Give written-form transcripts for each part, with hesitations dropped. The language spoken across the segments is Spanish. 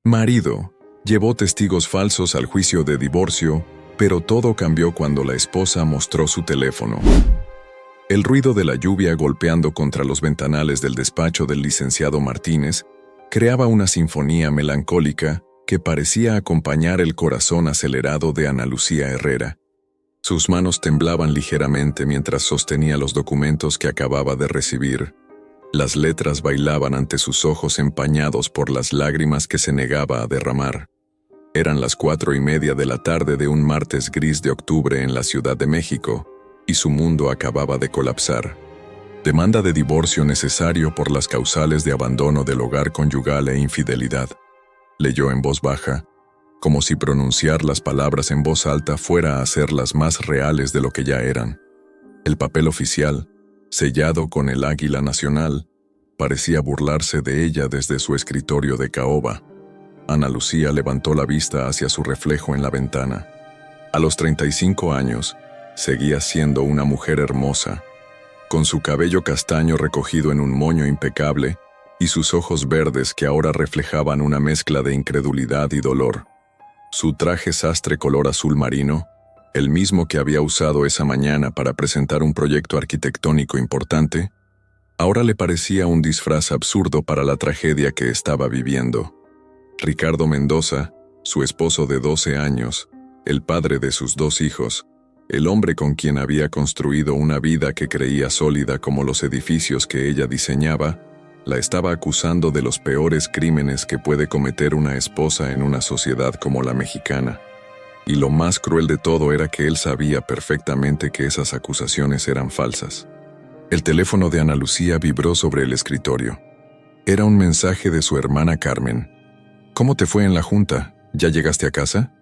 Marido. Llevó testigos falsos al juicio de divorcio, pero todo cambió cuando la esposa mostró su teléfono. El ruido de la lluvia golpeando contra los ventanales del despacho del licenciado Martínez creaba una sinfonía melancólica que parecía acompañar el corazón acelerado de Ana Lucía Herrera. Sus manos temblaban ligeramente mientras sostenía los documentos que acababa de recibir. Las letras bailaban ante sus ojos empañados por las lágrimas que se negaba a derramar. Eran las 4:30 de la tarde de un martes gris de octubre en la Ciudad de México, y su mundo acababa de colapsar. Demanda de divorcio necesario por las causales de abandono del hogar conyugal e infidelidad. Leyó en voz baja, como si pronunciar las palabras en voz alta fuera a hacerlas más reales de lo que ya eran. El papel oficial, sellado con el águila nacional, parecía burlarse de ella desde su escritorio de caoba. Ana Lucía levantó la vista hacia su reflejo en la ventana. A los 35 años, seguía siendo una mujer hermosa, con su cabello castaño recogido en un moño impecable y sus ojos verdes que ahora reflejaban una mezcla de incredulidad y dolor. Su traje sastre color azul marino, el mismo que había usado esa mañana para presentar un proyecto arquitectónico importante, ahora le parecía un disfraz absurdo para la tragedia que estaba viviendo. Ricardo Mendoza, su esposo de 12 años, el padre de sus 2 hijos, el hombre con quien había construido una vida que creía sólida como los edificios que ella diseñaba, la estaba acusando de los peores crímenes que puede cometer una esposa en una sociedad como la mexicana. Y lo más cruel de todo era que él sabía perfectamente que esas acusaciones eran falsas. El teléfono de Ana Lucía vibró sobre el escritorio. Era un mensaje de su hermana Carmen. ¿Cómo te fue en la junta? ¿Ya llegaste a casa?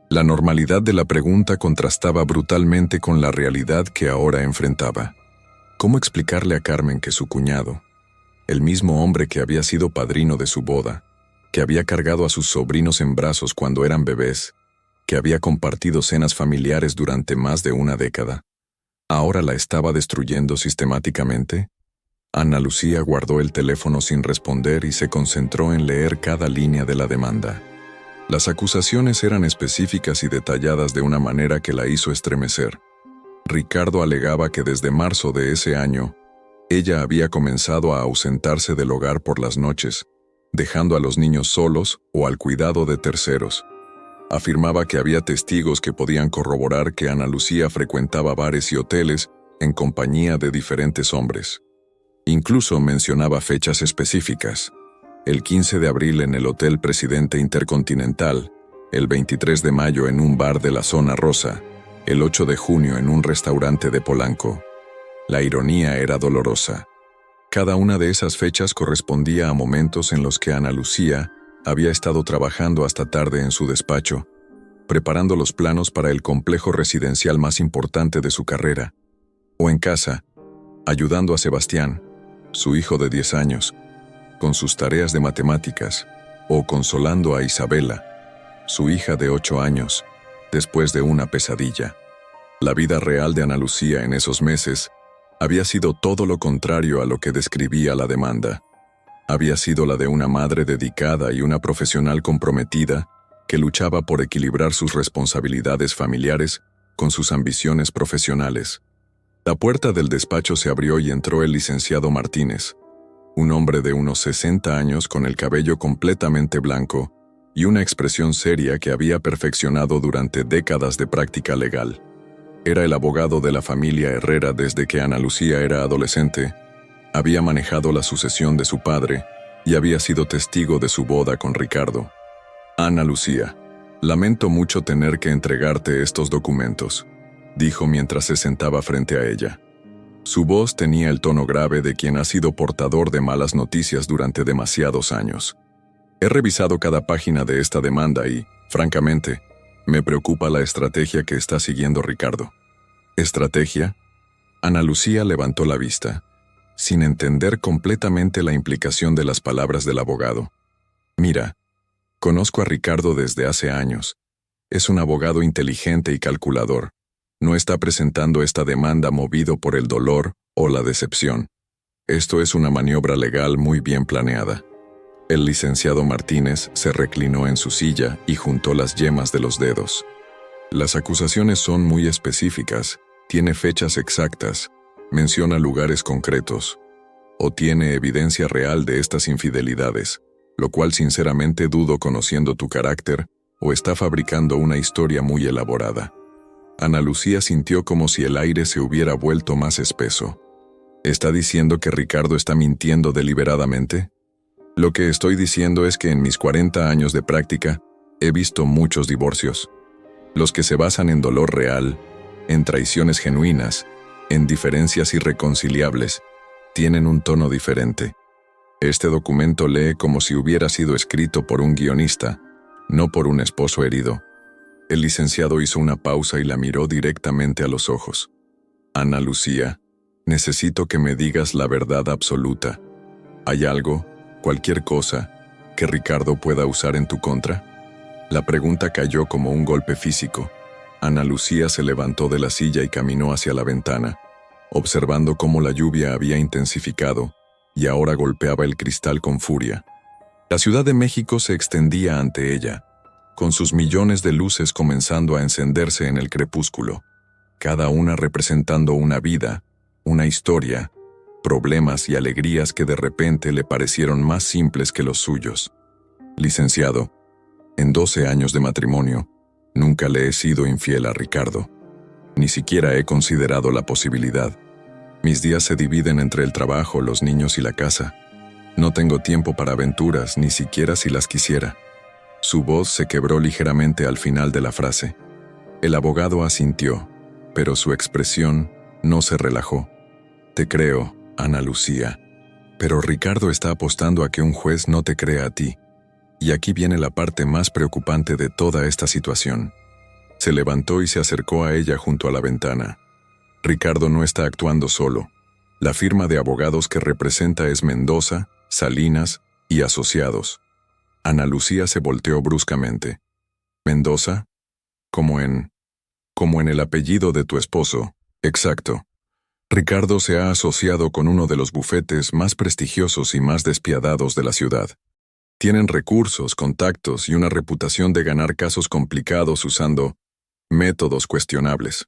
La normalidad de la pregunta contrastaba brutalmente con la realidad que ahora enfrentaba. ¿Cómo explicarle a Carmen que su cuñado, el mismo hombre que había sido padrino de su boda, que había cargado a sus sobrinos en brazos cuando eran bebés, que había compartido cenas familiares durante más de una década, ahora la estaba destruyendo sistemáticamente? Ana Lucía guardó el teléfono sin responder y se concentró en leer cada línea de la demanda. Las acusaciones eran específicas y detalladas de una manera que la hizo estremecer. Ricardo alegaba que desde marzo de ese año, ella había comenzado a ausentarse del hogar por las noches, dejando a los niños solos o al cuidado de terceros. Afirmaba que había testigos que podían corroborar que Ana Lucía frecuentaba bares y hoteles en compañía de diferentes hombres. Incluso mencionaba fechas específicas: el 15 de abril en el Hotel Presidente Intercontinental, el 23 de mayo en un bar de la Zona Rosa, el 8 de junio en un restaurante de Polanco. La ironía era dolorosa. Cada una de esas fechas correspondía a momentos en los que Ana Lucía había estado trabajando hasta tarde en su despacho, preparando los planos para el complejo residencial más importante de su carrera, o en casa, ayudando a Sebastián, su hijo de 10 años, con sus tareas de matemáticas, o consolando a Isabela, su hija de 8 años, después de una pesadilla. La vida real de Ana Lucía en esos meses había sido todo lo contrario a lo que describía la demanda. Había sido la de una madre dedicada y una profesional comprometida que luchaba por equilibrar sus responsabilidades familiares con sus ambiciones profesionales. La puerta del despacho se abrió y entró el licenciado Martínez, un hombre de unos 60 años con el cabello completamente blanco y una expresión seria que había perfeccionado durante décadas de práctica legal. Era el abogado de la familia Herrera desde que Ana Lucía era adolescente. Había manejado la sucesión de su padre y había sido testigo de su boda con Ricardo. Ana Lucía, lamento mucho tener que entregarte estos documentos, dijo mientras se sentaba frente a ella. Su voz tenía el tono grave de quien ha sido portador de malas noticias durante demasiados años. He revisado cada página de esta demanda y, francamente, me preocupa la estrategia que está siguiendo Ricardo. ¿Estrategia? Ana Lucía levantó la vista, sin entender completamente la implicación de las palabras del abogado. Mira, conozco a Ricardo desde hace años. Es un abogado inteligente y calculador. No está presentando esta demanda movido por el dolor o la decepción. Esto es una maniobra legal muy bien planeada. El licenciado Martínez se reclinó en su silla y juntó las yemas de los dedos. Las acusaciones son muy específicas, tiene fechas exactas, menciona lugares concretos, o tiene evidencia real de estas infidelidades, lo cual sinceramente dudo conociendo tu carácter, o está fabricando una historia muy elaborada. Ana Lucía sintió como si el aire se hubiera vuelto más espeso. ¿Está diciendo que Ricardo está mintiendo deliberadamente? Lo que estoy diciendo es que en mis 40 años de práctica he visto muchos divorcios. Los que se basan en dolor real, en traiciones genuinas, en diferencias irreconciliables, tienen un tono diferente. Este documento lee como si hubiera sido escrito por un guionista, no por un esposo herido. El licenciado hizo una pausa y la miró directamente a los ojos. Ana Lucía, necesito que me digas la verdad absoluta. ¿Hay algo, cualquier cosa, que Ricardo pueda usar en tu contra? La pregunta cayó como un golpe físico. Ana Lucía se levantó de la silla y caminó hacia la ventana, observando cómo la lluvia había intensificado y ahora golpeaba el cristal con furia. La Ciudad de México se extendía ante ella, con sus millones de luces comenzando a encenderse en el crepúsculo, cada una representando una vida, una historia, problemas y alegrías que de repente le parecieron más simples que los suyos. Licenciado, en 12 años de matrimonio, nunca le he sido infiel a Ricardo. Ni siquiera he considerado la posibilidad. Mis días se dividen entre el trabajo, los niños y la casa. No tengo tiempo para aventuras, ni siquiera si las quisiera. Su voz se quebró ligeramente al final de la frase. El abogado asintió, pero su expresión no se relajó. Te creo, Ana Lucía, pero Ricardo está apostando a que un juez no te crea a ti. Y aquí viene la parte más preocupante de toda esta situación. Se levantó y se acercó a ella junto a la ventana. Ricardo no está actuando solo. La firma de abogados que representa es Mendoza, Salinas y Asociados. Ana Lucía se volteó bruscamente. ¿Mendoza? Como en el apellido de tu esposo. Exacto. Ricardo se ha asociado con uno de los bufetes más prestigiosos y más despiadados de la ciudad. Tienen recursos, contactos y una reputación de ganar casos complicados usando métodos cuestionables.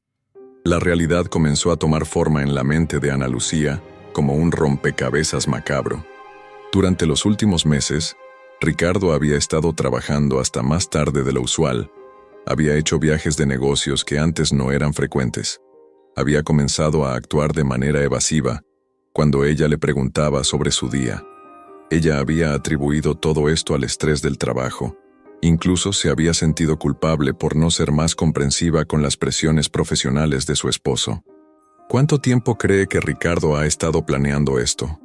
La realidad comenzó a tomar forma en la mente de Ana Lucía como un rompecabezas macabro. Durante los últimos meses, Ricardo había estado trabajando hasta más tarde de lo usual. Había hecho viajes de negocios que antes no eran frecuentes. Había comenzado a actuar de manera evasiva cuando ella le preguntaba sobre su día. Ella había atribuido todo esto al estrés del trabajo. Incluso se había sentido culpable por no ser más comprensiva con las presiones profesionales de su esposo. ¿Cuánto tiempo cree que Ricardo ha estado planeando esto?,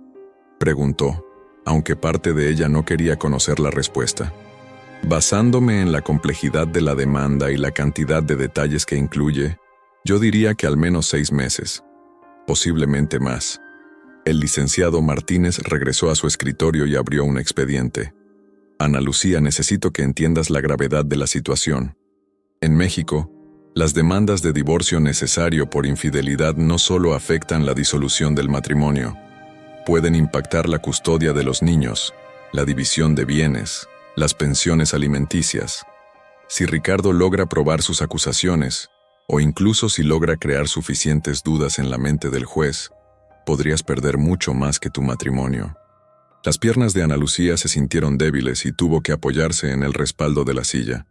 preguntó, aunque parte de ella no quería conocer la respuesta. Basándome en la complejidad de la demanda y la cantidad de detalles que incluye, yo diría que al menos 6 meses, posiblemente más. El licenciado Martínez regresó a su escritorio y abrió un expediente. Ana Lucía, necesito que entiendas la gravedad de la situación. En México, las demandas de divorcio necesario por infidelidad no solo afectan la disolución del matrimonio, pueden impactar la custodia de los niños, la división de bienes, las pensiones alimenticias. Si Ricardo logra probar sus acusaciones, o incluso si logra crear suficientes dudas en la mente del juez, podrías perder mucho más que tu matrimonio. Las piernas de Ana Lucía se sintieron débiles y tuvo que apoyarse en el respaldo de la silla.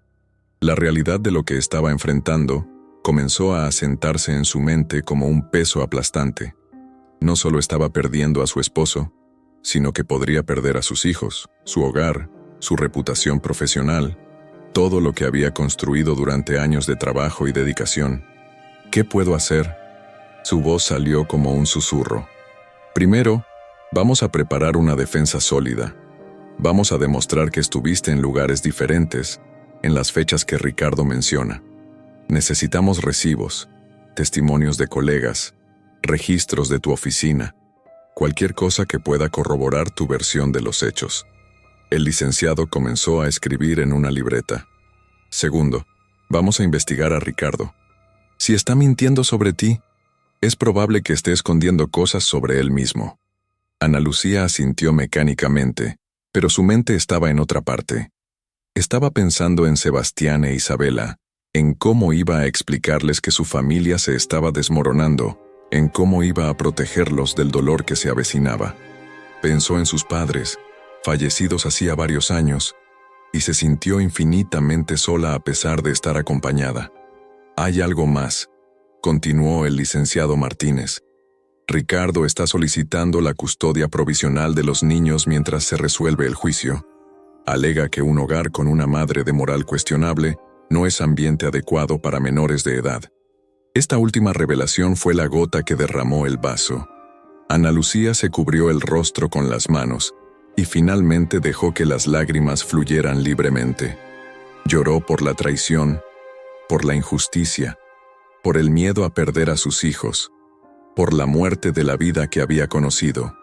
La realidad de lo que estaba enfrentando comenzó a asentarse en su mente como un peso aplastante. No solo estaba perdiendo a su esposo, sino que podría perder a sus hijos, su hogar, su reputación profesional, todo lo que había construido durante años de trabajo y dedicación. ¿Qué puedo hacer? Su voz salió como un susurro. Primero, vamos a preparar una defensa sólida. Vamos a demostrar que estuviste en lugares diferentes, en las fechas que Ricardo menciona. Necesitamos recibos, testimonios de colegas, registros de tu oficina, cualquier cosa que pueda corroborar tu versión de los hechos. El licenciado comenzó a escribir en una libreta. Segundo, vamos a investigar a Ricardo. Si está mintiendo sobre ti, es probable que esté escondiendo cosas sobre él mismo. Ana Lucía asintió mecánicamente, Pero su mente estaba en otra parte. Estaba pensando en Sebastián e Isabela, en cómo iba a explicarles que su familia se estaba desmoronando, en cómo iba a protegerlos del dolor que se avecinaba. Pensó en sus padres, fallecidos hacía varios años, y se sintió infinitamente sola a pesar de estar acompañada. Hay algo más, continuó el licenciado Martínez. Ricardo está solicitando la custodia provisional de los niños mientras se resuelve el juicio. Alega que un hogar con una madre de moral cuestionable no es ambiente adecuado para menores de edad. Esta última revelación fue la gota que derramó el vaso. Ana Lucía se cubrió el rostro con las manos y finalmente dejó que las lágrimas fluyeran libremente. Lloró por la traición, por la injusticia, por el miedo a perder a sus hijos, por la muerte de la vida que había conocido.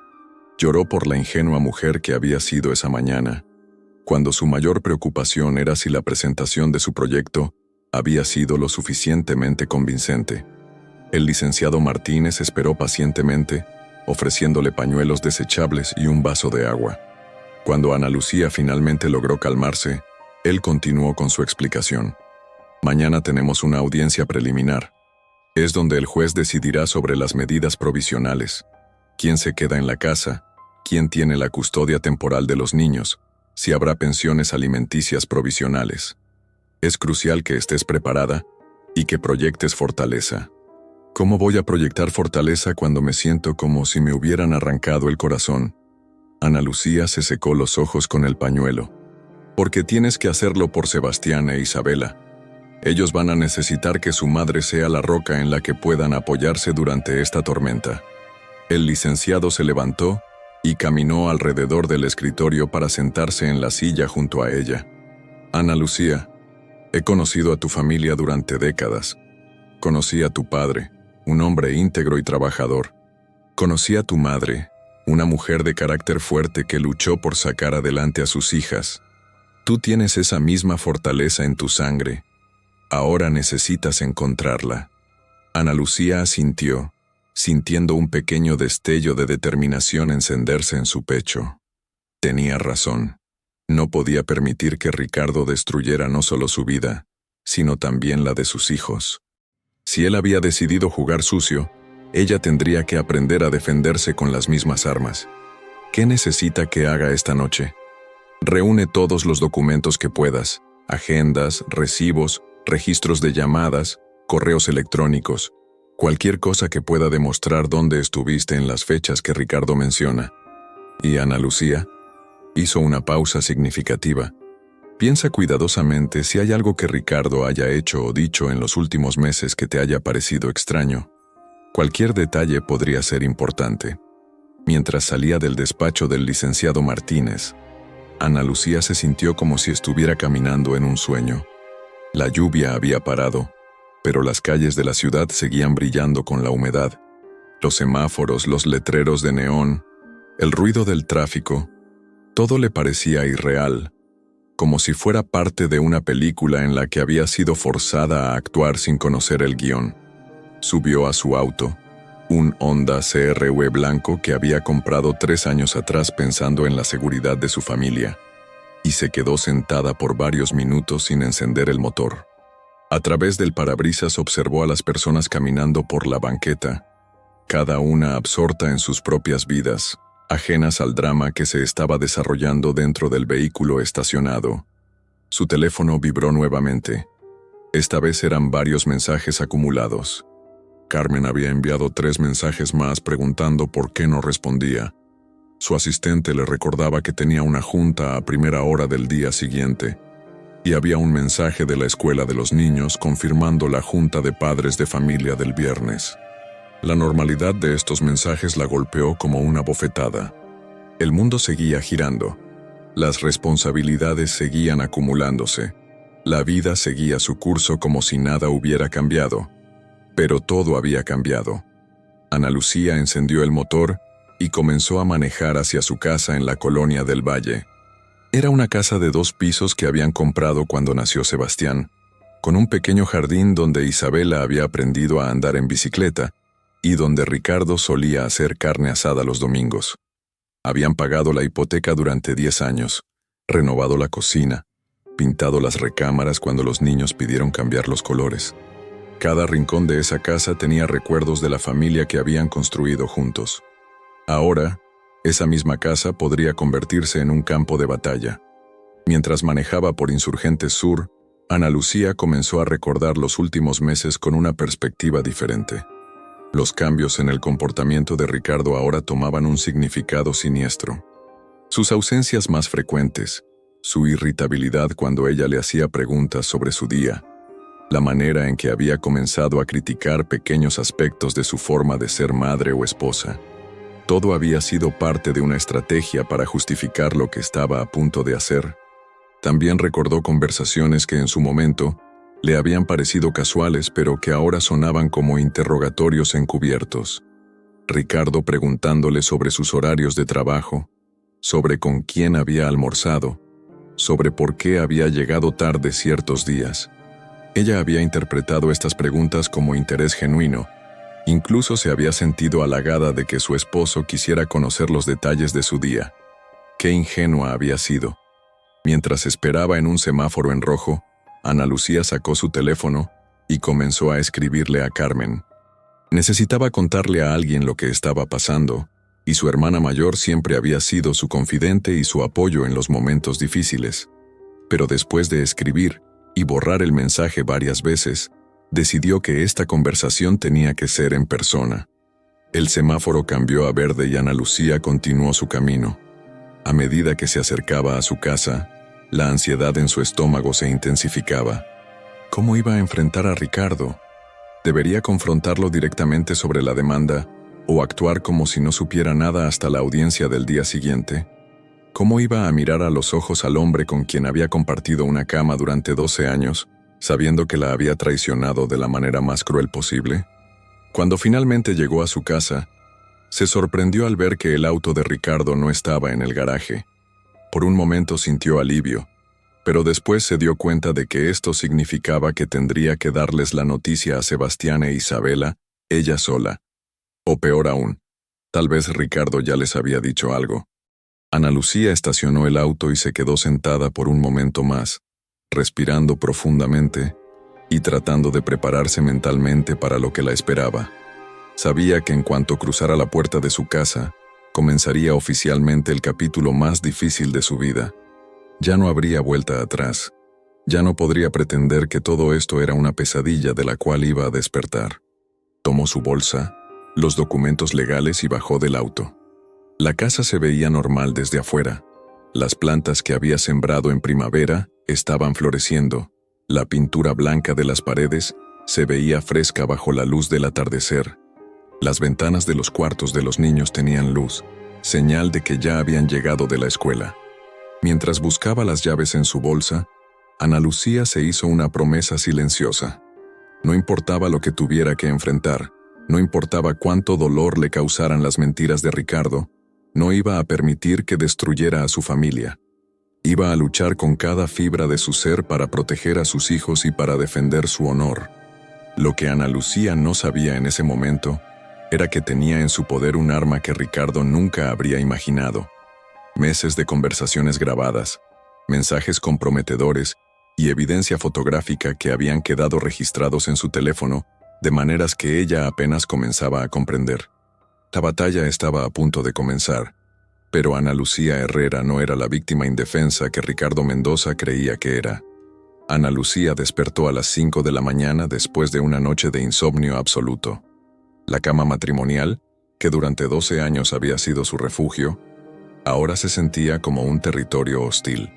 Lloró por la ingenua mujer que había sido esa mañana, cuando su mayor preocupación era si la presentación de su proyecto había sido lo suficientemente convincente. El licenciado Martínez esperó pacientemente, ofreciéndole pañuelos desechables y un vaso de agua. Cuando Ana Lucía finalmente logró calmarse, él continuó con su explicación. Mañana tenemos una audiencia preliminar. Es donde el juez decidirá sobre las medidas provisionales. Quién se queda en la casa, quién tiene la custodia temporal de los niños, si habrá pensiones alimenticias provisionales. Es crucial que estés preparada y que proyectes fortaleza. ¿Cómo voy a proyectar fortaleza cuando me siento como si me hubieran arrancado el corazón? Ana Lucía se secó los ojos con el pañuelo. Porque tienes que hacerlo por Sebastián e Isabela. Ellos van a necesitar que su madre sea la roca en la que puedan apoyarse durante esta tormenta. El licenciado se levantó y caminó alrededor del escritorio para sentarse en la silla junto a ella. Ana Lucía, he conocido a tu familia durante décadas. Conocí a tu padre, un hombre íntegro y trabajador. Conocí a tu madre, una mujer de carácter fuerte que luchó por sacar adelante a sus hijas. Tú tienes esa misma fortaleza en tu sangre. Ahora necesitas encontrarla. Ana Lucía asintió, sintiendo un pequeño destello de determinación encenderse en su pecho. Tenía razón. No podía permitir que Ricardo destruyera no solo su vida, sino también la de sus hijos. Si él había decidido jugar sucio, ella tendría que aprender a defenderse con las mismas armas. ¿Qué necesita que haga esta noche? Reúne todos los documentos que puedas, agendas, recibos, registros de llamadas, correos electrónicos, cualquier cosa que pueda demostrar dónde estuviste en las fechas que Ricardo menciona. Y Ana Lucía hizo una pausa significativa. Piensa cuidadosamente si hay algo que Ricardo haya hecho o dicho en los últimos meses que te haya parecido extraño. Cualquier detalle podría ser importante. Mientras salía del despacho del licenciado Martínez, Ana Lucía se sintió como si estuviera caminando en un sueño. La lluvia había parado, pero las calles de la ciudad seguían brillando con la humedad. Los semáforos, los letreros de neón, el ruido del tráfico, todo le parecía irreal, como si fuera parte de una película en la que había sido forzada a actuar sin conocer el guión. Subió a su auto, un Honda CR-V blanco que había comprado 3 años atrás pensando en la seguridad de su familia, y se quedó sentada por varios minutos sin encender el motor. A través del parabrisas observó a las personas caminando por la banqueta, cada una absorta en sus propias vidas, ajenas al drama que se estaba desarrollando dentro del vehículo estacionado. Su teléfono vibró nuevamente. Esta vez eran varios mensajes acumulados. Carmen había enviado 3 mensajes más preguntando por qué no respondía. Su asistente le recordaba que tenía una junta a primera hora del día siguiente, y había un mensaje de la escuela de los niños confirmando la junta de padres de familia del viernes. La normalidad de estos mensajes la golpeó como una bofetada. El mundo seguía girando. Las responsabilidades seguían acumulándose. La vida seguía su curso como si nada hubiera cambiado. Pero todo había cambiado. Ana Lucía encendió el motor y comenzó a manejar hacia su casa en la colonia del Valle. Era una casa de 2 pisos que habían comprado cuando nació Sebastián, con un pequeño jardín donde Isabela había aprendido a andar en bicicleta y donde Ricardo solía hacer carne asada los domingos. Habían pagado la hipoteca durante 10 años, renovado la cocina, pintado las recámaras cuando los niños pidieron cambiar los colores. Cada rincón de esa casa tenía recuerdos de la familia que habían construido juntos. Ahora, esa misma casa podría convertirse en un campo de batalla. Mientras manejaba por Insurgentes Sur, Ana Lucía comenzó a recordar los últimos meses con una perspectiva diferente. Los cambios en el comportamiento de Ricardo ahora tomaban un significado siniestro. Sus ausencias más frecuentes, su irritabilidad cuando ella le hacía preguntas sobre su día, la manera en que había comenzado a criticar pequeños aspectos de su forma de ser madre o esposa. Todo había sido parte de una estrategia para justificar lo que estaba a punto de hacer. También recordó conversaciones que en su momento le habían parecido casuales, pero que ahora sonaban como interrogatorios encubiertos. Ricardo preguntándole sobre sus horarios de trabajo, sobre con quién había almorzado, sobre por qué había llegado tarde ciertos días. Ella había interpretado estas preguntas como interés genuino. Incluso se había sentido halagada de que su esposo quisiera conocer los detalles de su día. Qué ingenua había sido. Mientras esperaba en un semáforo en rojo, Ana Lucía sacó su teléfono y comenzó a escribirle a Carmen. Necesitaba contarle a alguien lo que estaba pasando, y su hermana mayor siempre había sido su confidente y su apoyo en los momentos difíciles. Pero después de escribir y borrar el mensaje varias veces, decidió que esta conversación tenía que ser en persona. El semáforo cambió a verde y Ana Lucía continuó su camino. A medida que se acercaba a su casa, la ansiedad en su estómago se intensificaba. ¿Cómo iba a enfrentar a Ricardo? ¿Debería confrontarlo directamente sobre la demanda o actuar como si no supiera nada hasta la audiencia del día siguiente? ¿Cómo iba a mirar a los ojos al hombre con quien había compartido una cama durante 12 años, sabiendo que la había traicionado de la manera más cruel posible? Cuando finalmente llegó a su casa, se sorprendió al ver que el auto de Ricardo no estaba en el garaje. Por un momento sintió alivio, pero después se dio cuenta de que esto significaba que tendría que darles la noticia a Sebastián e Isabela, ella sola. O peor aún, tal vez Ricardo ya les había dicho algo. Ana Lucía estacionó el auto y se quedó sentada por un momento más, respirando profundamente y tratando de prepararse mentalmente para lo que la esperaba. Sabía que en cuanto cruzara la puerta de su casa, comenzaría oficialmente el capítulo más difícil de su vida. Ya no habría vuelta atrás. Ya no podría pretender que todo esto era una pesadilla de la cual iba a despertar. Tomó su bolsa, los documentos legales y bajó del auto. La casa se veía normal desde afuera. Las plantas que había sembrado en primavera estaban floreciendo. La pintura blanca de las paredes se veía fresca bajo la luz del atardecer. Las ventanas de los cuartos de los niños tenían luz, señal de que ya habían llegado de la escuela. Mientras buscaba las llaves en su bolsa, Ana Lucía se hizo una promesa silenciosa. No importaba lo que tuviera que enfrentar, no importaba cuánto dolor le causaran las mentiras de Ricardo, no iba a permitir que destruyera a su familia. Iba a luchar con cada fibra de su ser para proteger a sus hijos y para defender su honor. Lo que Ana Lucía no sabía en ese momento era que tenía en su poder un arma que Ricardo nunca habría imaginado. Meses de conversaciones grabadas, mensajes comprometedores y evidencia fotográfica que habían quedado registrados en su teléfono de maneras que ella apenas comenzaba a comprender. La batalla estaba a punto de comenzar, pero Ana Lucía Herrera no era la víctima indefensa que Ricardo Mendoza creía que era. Ana Lucía despertó a las 5 de la mañana después de una noche de insomnio absoluto. La cama matrimonial, que durante 12 años había sido su refugio, ahora se sentía como un territorio hostil.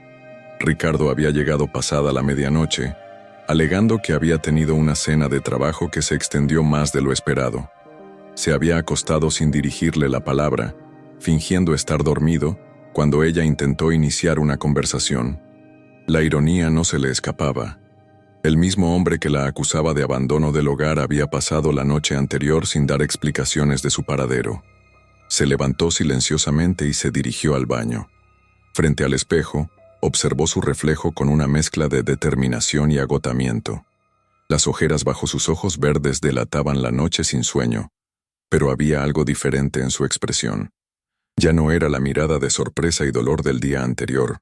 Ricardo había llegado pasada la medianoche, alegando que había tenido una cena de trabajo que se extendió más de lo esperado. Se había acostado sin dirigirle la palabra, fingiendo estar dormido, cuando ella intentó iniciar una conversación. La ironía no se le escapaba. El mismo hombre que la acusaba de abandono del hogar había pasado la noche anterior sin dar explicaciones de su paradero. Se levantó silenciosamente y se dirigió al baño. Frente al espejo, observó su reflejo con una mezcla de determinación y agotamiento. Las ojeras bajo sus ojos verdes delataban la noche sin sueño, pero había algo diferente en su expresión. Ya no era la mirada de sorpresa y dolor del día anterior.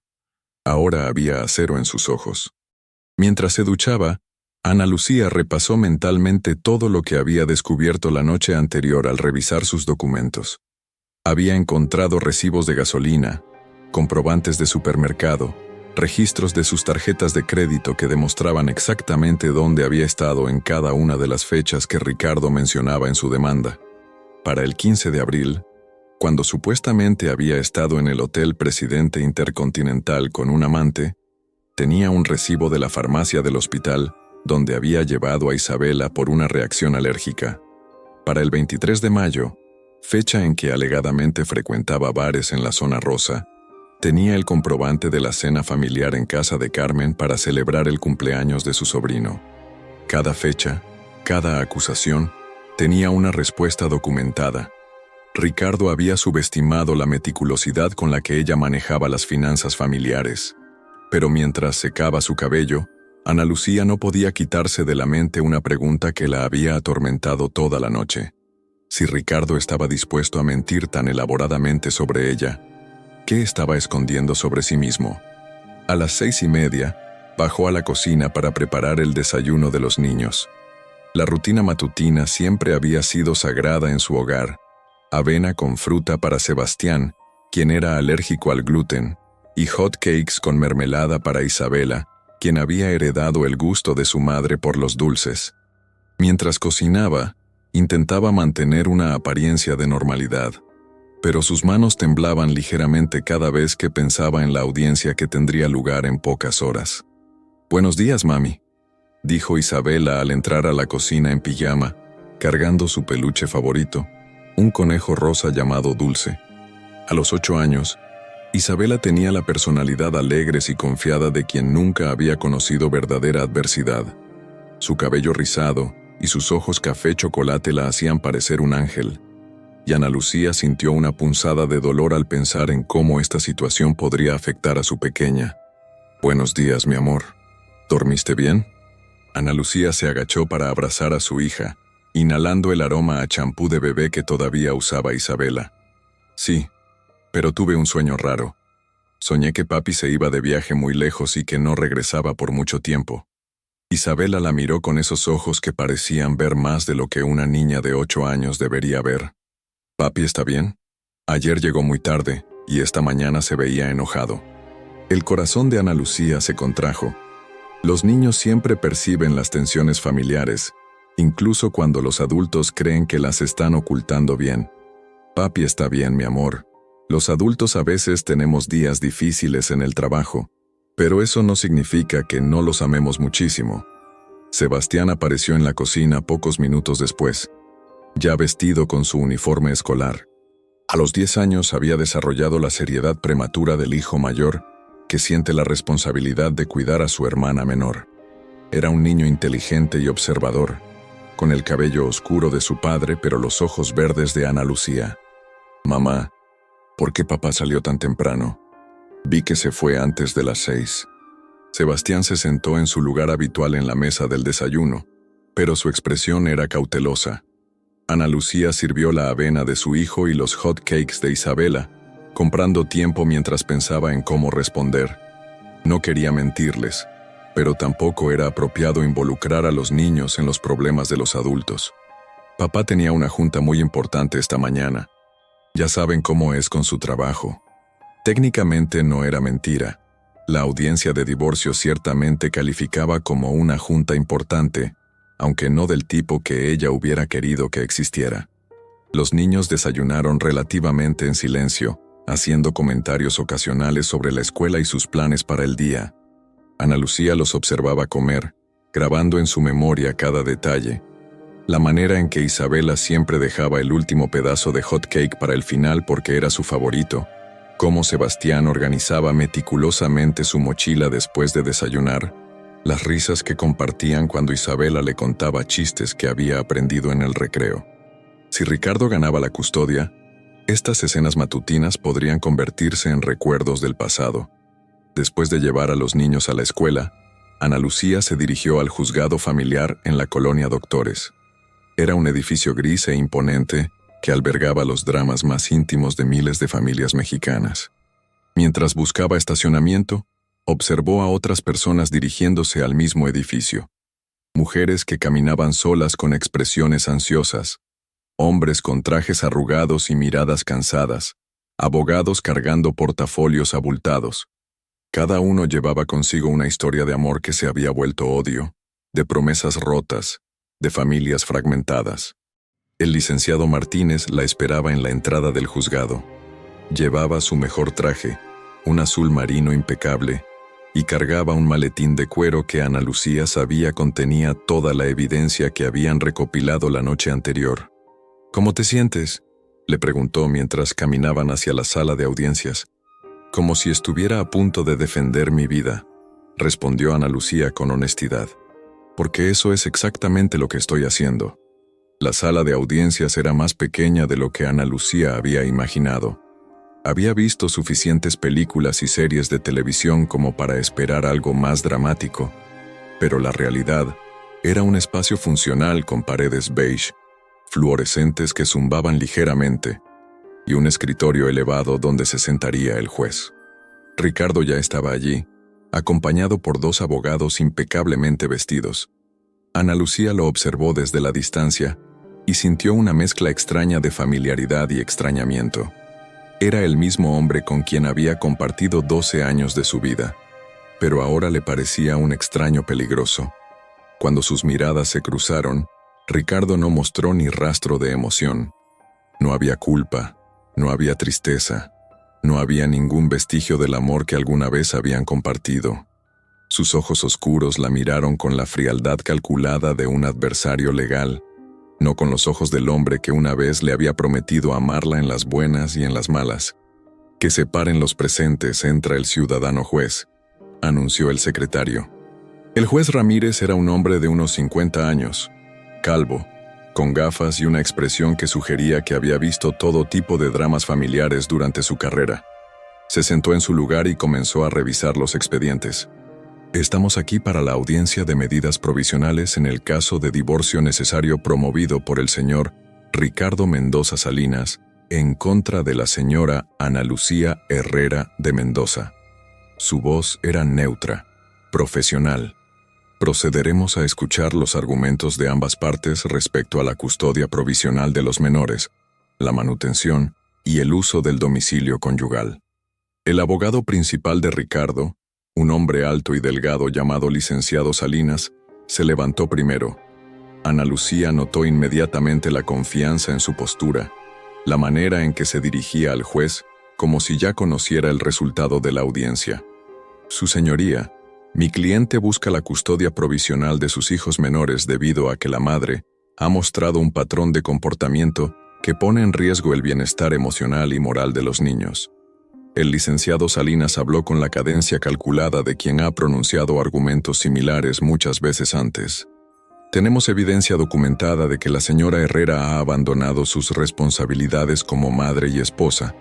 Ahora había acero en sus ojos. Mientras se duchaba, Ana Lucía repasó mentalmente todo lo que había descubierto la noche anterior al revisar sus documentos. Había encontrado recibos de gasolina, comprobantes de supermercado, registros de sus tarjetas de crédito que demostraban exactamente dónde había estado en cada una de las fechas que Ricardo mencionaba en su demanda. Para el 15 de abril, cuando supuestamente había estado en el Hotel Presidente Intercontinental con un amante, tenía un recibo de la farmacia del hospital donde había llevado a Isabela por una reacción alérgica. Para el 23 de mayo, fecha en que alegadamente frecuentaba bares en la zona rosa, tenía el comprobante de la cena familiar en casa de Carmen para celebrar el cumpleaños de su sobrino. Cada fecha, cada acusación, tenía una respuesta documentada. Ricardo había subestimado la meticulosidad con la que ella manejaba las finanzas familiares. Pero mientras secaba su cabello, Ana Lucía no podía quitarse de la mente una pregunta que la había atormentado toda la noche. Si Ricardo estaba dispuesto a mentir tan elaboradamente sobre ella, ¿qué estaba escondiendo sobre sí mismo? A las 6:30, bajó a la cocina para preparar el desayuno de los niños. La rutina matutina siempre había sido sagrada en su hogar. Avena con fruta para Sebastián, quien era alérgico al gluten, y hot cakes con mermelada para Isabela, quien había heredado el gusto de su madre por los dulces. Mientras cocinaba, intentaba mantener una apariencia de normalidad, pero sus manos temblaban ligeramente cada vez que pensaba en la audiencia que tendría lugar en pocas horas. «Buenos días, mami», dijo Isabela al entrar a la cocina en pijama, cargando su peluche favorito, un conejo rosa llamado Dulce. A los 8 años, Isabela tenía la personalidad alegre y confiada de quien nunca había conocido verdadera adversidad. Su cabello rizado y sus ojos café chocolate la hacían parecer un ángel, y Ana Lucía sintió una punzada de dolor al pensar en cómo esta situación podría afectar a su pequeña. «Buenos días, mi amor. ¿Dormiste bien?» Ana Lucía se agachó para abrazar a su hija, inhalando el aroma a champú de bebé que todavía usaba Isabela. «Sí, pero tuve un sueño raro. Soñé que papi se iba de viaje muy lejos y que no regresaba por mucho tiempo». Isabela la miró con esos ojos que parecían ver más de lo que una niña de 8 años debería ver. «¿Papi está bien? Ayer llegó muy tarde y esta mañana se veía enojado». El corazón de Ana Lucía se contrajo. Los niños siempre perciben las tensiones familiares, incluso cuando los adultos creen que las están ocultando bien. «Papi está bien, mi amor. Los adultos a veces tenemos días difíciles en el trabajo, pero eso no significa que no los amemos muchísimo». Sebastián apareció en la cocina pocos minutos después, ya vestido con su uniforme escolar. A los 10 años había desarrollado la seriedad prematura del hijo mayor, que siente la responsabilidad de cuidar a su hermana menor. Era un niño inteligente y observador, con el cabello oscuro de su padre pero los ojos verdes de Ana Lucía. «Mamá, ¿por qué papá salió tan temprano? Vi que se fue antes de las 6. Sebastián se sentó en su lugar habitual en la mesa del desayuno, pero su expresión era cautelosa. Ana Lucía sirvió la avena de su hijo y los hot cakes de Isabela, comprando tiempo mientras pensaba en cómo responder. No quería mentirles, pero tampoco era apropiado involucrar a los niños en los problemas de los adultos. Papá tenía una junta muy importante esta mañana. Ya saben cómo es con su trabajo. Técnicamente no era mentira. La audiencia de divorcio ciertamente calificaba como una junta importante, aunque no del tipo que ella hubiera querido que existiera. Los niños desayunaron relativamente en silencio, haciendo comentarios ocasionales sobre la escuela y sus planes para el día. Ana Lucía los observaba comer, grabando en su memoria cada detalle. La manera en que Isabela siempre dejaba el último pedazo de hot cake para el final porque era su favorito, cómo Sebastián organizaba meticulosamente su mochila después de desayunar, las risas que compartían cuando Isabela le contaba chistes que había aprendido en el recreo. Si Ricardo ganaba la custodia, estas escenas matutinas podrían convertirse en recuerdos del pasado. Después de llevar a los niños a la escuela, Ana Lucía se dirigió al juzgado familiar en la colonia Doctores. Era un edificio gris e imponente, que albergaba los dramas más íntimos de miles de familias mexicanas. Mientras buscaba estacionamiento, observó a otras personas dirigiéndose al mismo edificio. Mujeres que caminaban solas con expresiones ansiosas, hombres con trajes arrugados y miradas cansadas, abogados cargando portafolios abultados. Cada uno llevaba consigo una historia de amor que se había vuelto odio, de promesas rotas, de familias fragmentadas. El licenciado Martínez la esperaba en la entrada del juzgado. Llevaba su mejor traje, un azul marino impecable, y cargaba un maletín de cuero que Ana Lucía sabía contenía toda la evidencia que habían recopilado la noche anterior. «¿Cómo te sientes?», le preguntó mientras caminaban hacia la sala de audiencias. «Como si estuviera a punto de defender mi vida», respondió Ana Lucía con honestidad. «Porque eso es exactamente lo que estoy haciendo». La sala de audiencias era más pequeña de lo que Ana Lucía había imaginado. Había visto suficientes películas y series de televisión como para esperar algo más dramático, pero la realidad era un espacio funcional con paredes beige, fluorescentes que zumbaban ligeramente, y un escritorio elevado donde se sentaría el juez. Ricardo ya estaba allí, acompañado por 2 abogados impecablemente vestidos. Ana Lucía lo observó desde la distancia y sintió una mezcla extraña de familiaridad y extrañamiento. Era el mismo hombre con quien había compartido 12 años de su vida, pero ahora le parecía un extraño peligroso. Cuando sus miradas se cruzaron, Ricardo no mostró ni rastro de emoción. No había culpa, no había tristeza, no había ningún vestigio del amor que alguna vez habían compartido. Sus ojos oscuros la miraron con la frialdad calculada de un adversario legal, no con los ojos del hombre que una vez le había prometido amarla en las buenas y en las malas. «Que separen los presentes, entra el ciudadano juez», anunció el secretario. El juez Ramírez era un hombre de unos 50 años, calvo, con gafas y una expresión que sugería que había visto todo tipo de dramas familiares durante su carrera. Se sentó en su lugar y comenzó a revisar los expedientes. «Estamos aquí para la audiencia de medidas provisionales en el caso de divorcio necesario promovido por el señor Ricardo Mendoza Salinas en contra de la señora Ana Lucía Herrera de Mendoza». Su voz era neutra, profesional. «Procederemos a escuchar los argumentos de ambas partes respecto a la custodia provisional de los menores, la manutención y el uso del domicilio conyugal». El abogado principal de Ricardo, un hombre alto y delgado llamado licenciado Salinas, se levantó primero. Ana Lucía notó inmediatamente la confianza en su postura, la manera en que se dirigía al juez, como si ya conociera el resultado de la audiencia. «Su señoría, mi cliente busca la custodia provisional de sus hijos menores debido a que la madre ha mostrado un patrón de comportamiento que pone en riesgo el bienestar emocional y moral de los niños». El licenciado Salinas habló con la cadencia calculada de quien ha pronunciado argumentos similares muchas veces antes. «Tenemos evidencia documentada de que la señora Herrera ha abandonado sus responsabilidades como madre y esposa,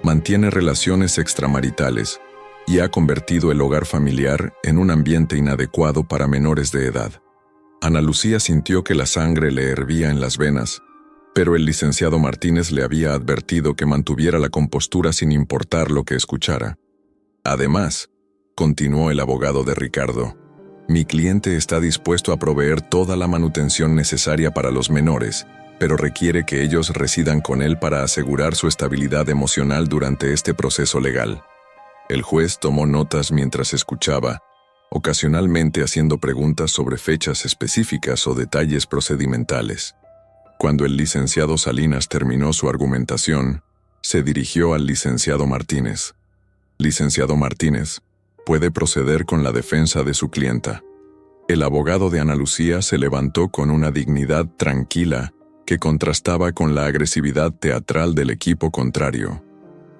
mantiene relaciones extramaritales y ha convertido el hogar familiar en un ambiente inadecuado para menores de edad». Ana Lucía sintió que la sangre le hervía en las venas, pero el licenciado Martínez le había advertido que mantuviera la compostura sin importar lo que escuchara. «Además», continuó el abogado de Ricardo, «mi cliente está dispuesto a proveer toda la manutención necesaria para los menores, pero requiere que ellos residan con él para asegurar su estabilidad emocional durante este proceso legal». El juez tomó notas mientras escuchaba, ocasionalmente haciendo preguntas sobre fechas específicas o detalles procedimentales. Cuando el licenciado Salinas terminó su argumentación, se dirigió al licenciado Martínez. «Licenciado Martínez, puede proceder con la defensa de su clienta». El abogado de Ana Lucía se levantó con una dignidad tranquila que contrastaba con la agresividad teatral del equipo contrario.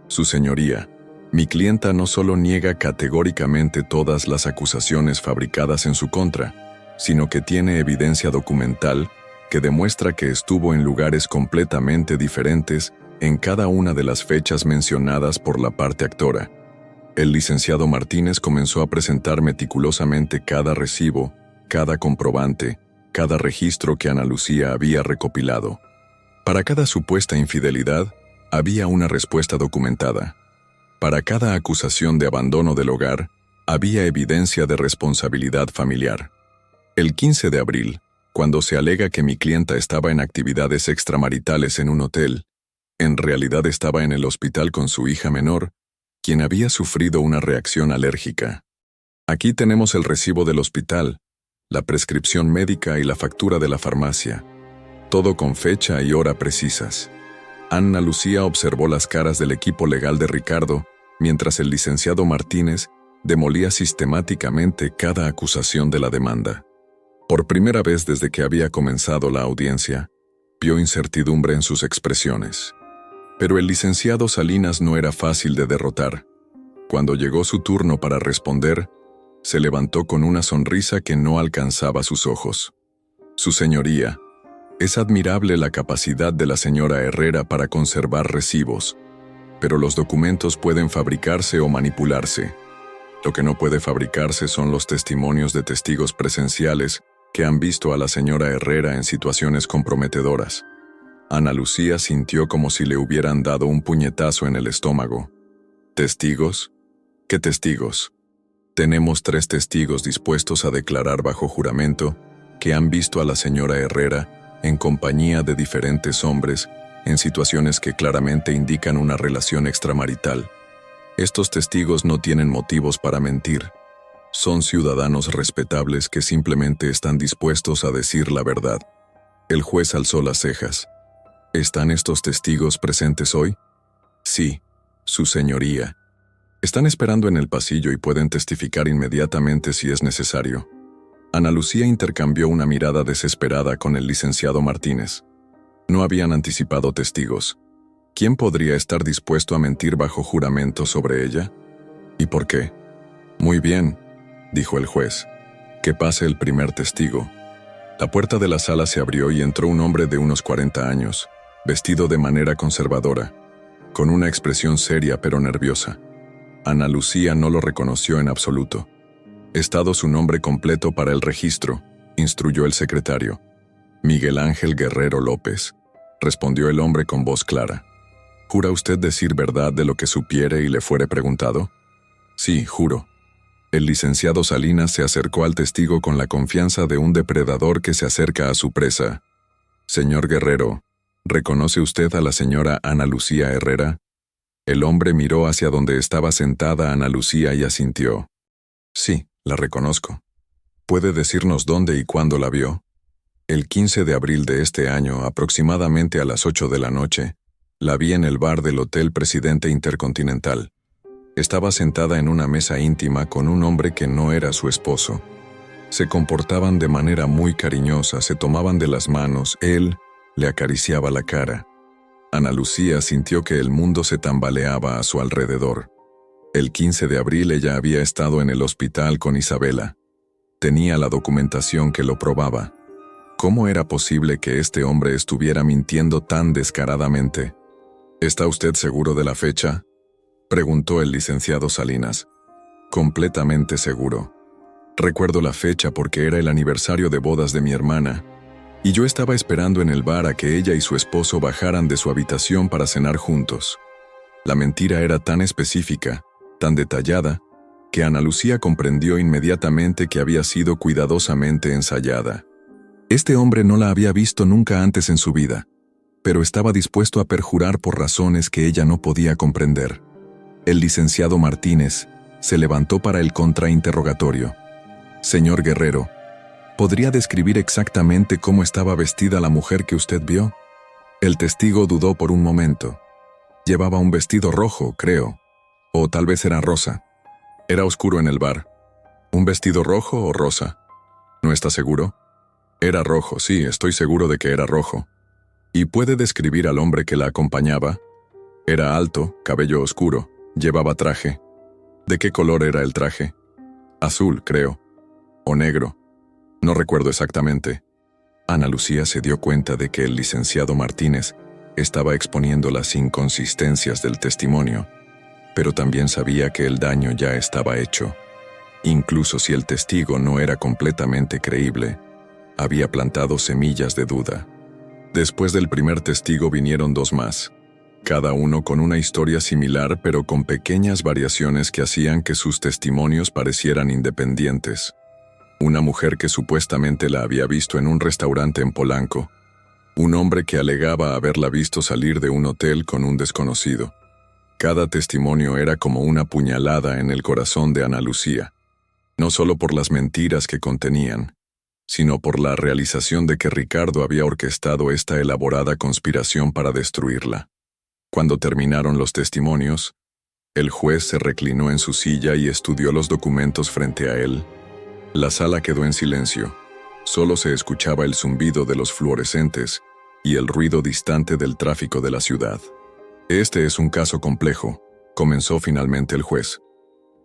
«Su señoría, mi clienta no solo niega categóricamente todas las acusaciones fabricadas en su contra, sino que tiene evidencia documental que demuestra que estuvo en lugares completamente diferentes en cada una de las fechas mencionadas por la parte actora». El licenciado Martínez comenzó a presentar meticulosamente cada recibo, cada comprobante, cada registro que Ana Lucía había recopilado. Para cada supuesta infidelidad, había una respuesta documentada. Para cada acusación de abandono del hogar, había evidencia de responsabilidad familiar. El 15 de abril, cuando se alega que mi clienta estaba en actividades extramaritales en un hotel, en realidad estaba en el hospital con su hija menor, quien había sufrido una reacción alérgica. Aquí tenemos el recibo del hospital, la prescripción médica y la factura de la farmacia, todo con fecha y hora precisas. Ana Lucía observó las caras del equipo legal de Ricardo, mientras el licenciado Martínez demolía sistemáticamente cada acusación de la demanda. Por primera vez desde que había comenzado la audiencia, vio incertidumbre en sus expresiones. Pero el licenciado Salinas no era fácil de derrotar. Cuando llegó su turno para responder, se levantó con una sonrisa que no alcanzaba sus ojos. Su señoría, es admirable la capacidad de la señora Herrera para conservar recibos, pero los documentos pueden fabricarse o manipularse. Lo que no puede fabricarse son los testimonios de testigos presenciales que han visto a la señora Herrera en situaciones comprometedoras. Ana Lucía sintió como si le hubieran dado un puñetazo en el estómago. ¿Testigos? ¿Qué testigos? Tenemos 3 testigos dispuestos a declarar bajo juramento que han visto a la señora Herrera en compañía de diferentes hombres en situaciones que claramente indican una relación extramarital. Estos testigos no tienen motivos para mentir. Son ciudadanos respetables que simplemente están dispuestos a decir la verdad. El juez alzó las cejas. ¿Están estos testigos presentes hoy? Sí, su señoría. Están esperando en el pasillo y pueden testificar inmediatamente si es necesario. Ana Lucía intercambió una mirada desesperada con el licenciado Martínez. No habían anticipado testigos. ¿Quién podría estar dispuesto a mentir bajo juramento sobre ella? ¿Y por qué? Muy bien, dijo el juez. Que pase el primer testigo. La puerta de la sala se abrió y entró un hombre de unos 40 años, vestido de manera conservadora, con una expresión seria pero nerviosa. Ana Lucía no lo reconoció en absoluto. «He dado su nombre completo para el registro», instruyó el secretario. «Miguel Ángel Guerrero López», respondió el hombre con voz clara. «¿Jura usted decir verdad de lo que supiere y le fuere preguntado?» «Sí, juro». El licenciado Salinas se acercó al testigo con la confianza de un depredador que se acerca a su presa. «Señor Guerrero, ¿reconoce usted a la señora Ana Lucía Herrera?» El hombre miró hacia donde estaba sentada Ana Lucía y asintió. «Sí, la reconozco». «¿Puede decirnos dónde y cuándo la vio?» «El 15 de abril de este año, aproximadamente a las 8 de la noche, la vi en el bar del Hotel Presidente Intercontinental. Estaba sentada en una mesa íntima con un hombre que no era su esposo. Se comportaban de manera muy cariñosa, se tomaban de las manos, él le acariciaba la cara». Ana Lucía sintió que el mundo se tambaleaba a su alrededor. El 15 de abril ella había estado en el hospital con Isabela. Tenía la documentación que lo probaba. ¿Cómo era posible que este hombre estuviera mintiendo tan descaradamente? «¿Está usted seguro de la fecha?», preguntó el licenciado Salinas. «Completamente seguro. Recuerdo la fecha porque era el aniversario de bodas de mi hermana, y yo estaba esperando en el bar a que ella y su esposo bajaran de su habitación para cenar juntos. La mentira era tan específica, tan detallada, que Ana Lucía comprendió inmediatamente que había sido cuidadosamente ensayada. Este hombre no la había visto nunca antes en su vida, pero estaba dispuesto a perjurar por razones que ella no podía comprender. El licenciado Martínez se levantó para el contrainterrogatorio. «Señor Guerrero, ¿podría describir exactamente cómo estaba vestida la mujer que usted vio?» El testigo dudó por un momento. «Llevaba un vestido rojo, creo. O tal vez era rosa. Era oscuro en el bar. ¿Un vestido rojo o rosa? ¿No está seguro?» «Era rojo, sí, estoy seguro de que era rojo». «¿Y puede describir al hombre que la acompañaba?» «Era alto, cabello oscuro, llevaba traje». «¿De qué color era el traje?» «Azul, creo. O negro. No recuerdo exactamente». Ana Lucía se dio cuenta de que el licenciado Martínez estaba exponiendo las inconsistencias del testimonio, pero también sabía que el daño ya estaba hecho. Incluso si el testigo no era completamente creíble, había plantado semillas de duda. Después del primer testigo vinieron dos más, cada uno con una historia similar pero con pequeñas variaciones que hacían que sus testimonios parecieran independientes. Una mujer que supuestamente la había visto en un restaurante en Polanco. Un hombre que alegaba haberla visto salir de un hotel con un desconocido. Cada testimonio era como una puñalada en el corazón de Ana Lucía, no solo por las mentiras que contenían, sino por la realización de que Ricardo había orquestado esta elaborada conspiración para destruirla. Cuando terminaron los testimonios, el juez se reclinó en su silla y estudió los documentos frente a él. La sala quedó en silencio. Solo se escuchaba el zumbido de los fluorescentes y el ruido distante del tráfico de la ciudad. Este es un caso complejo, comenzó finalmente el juez.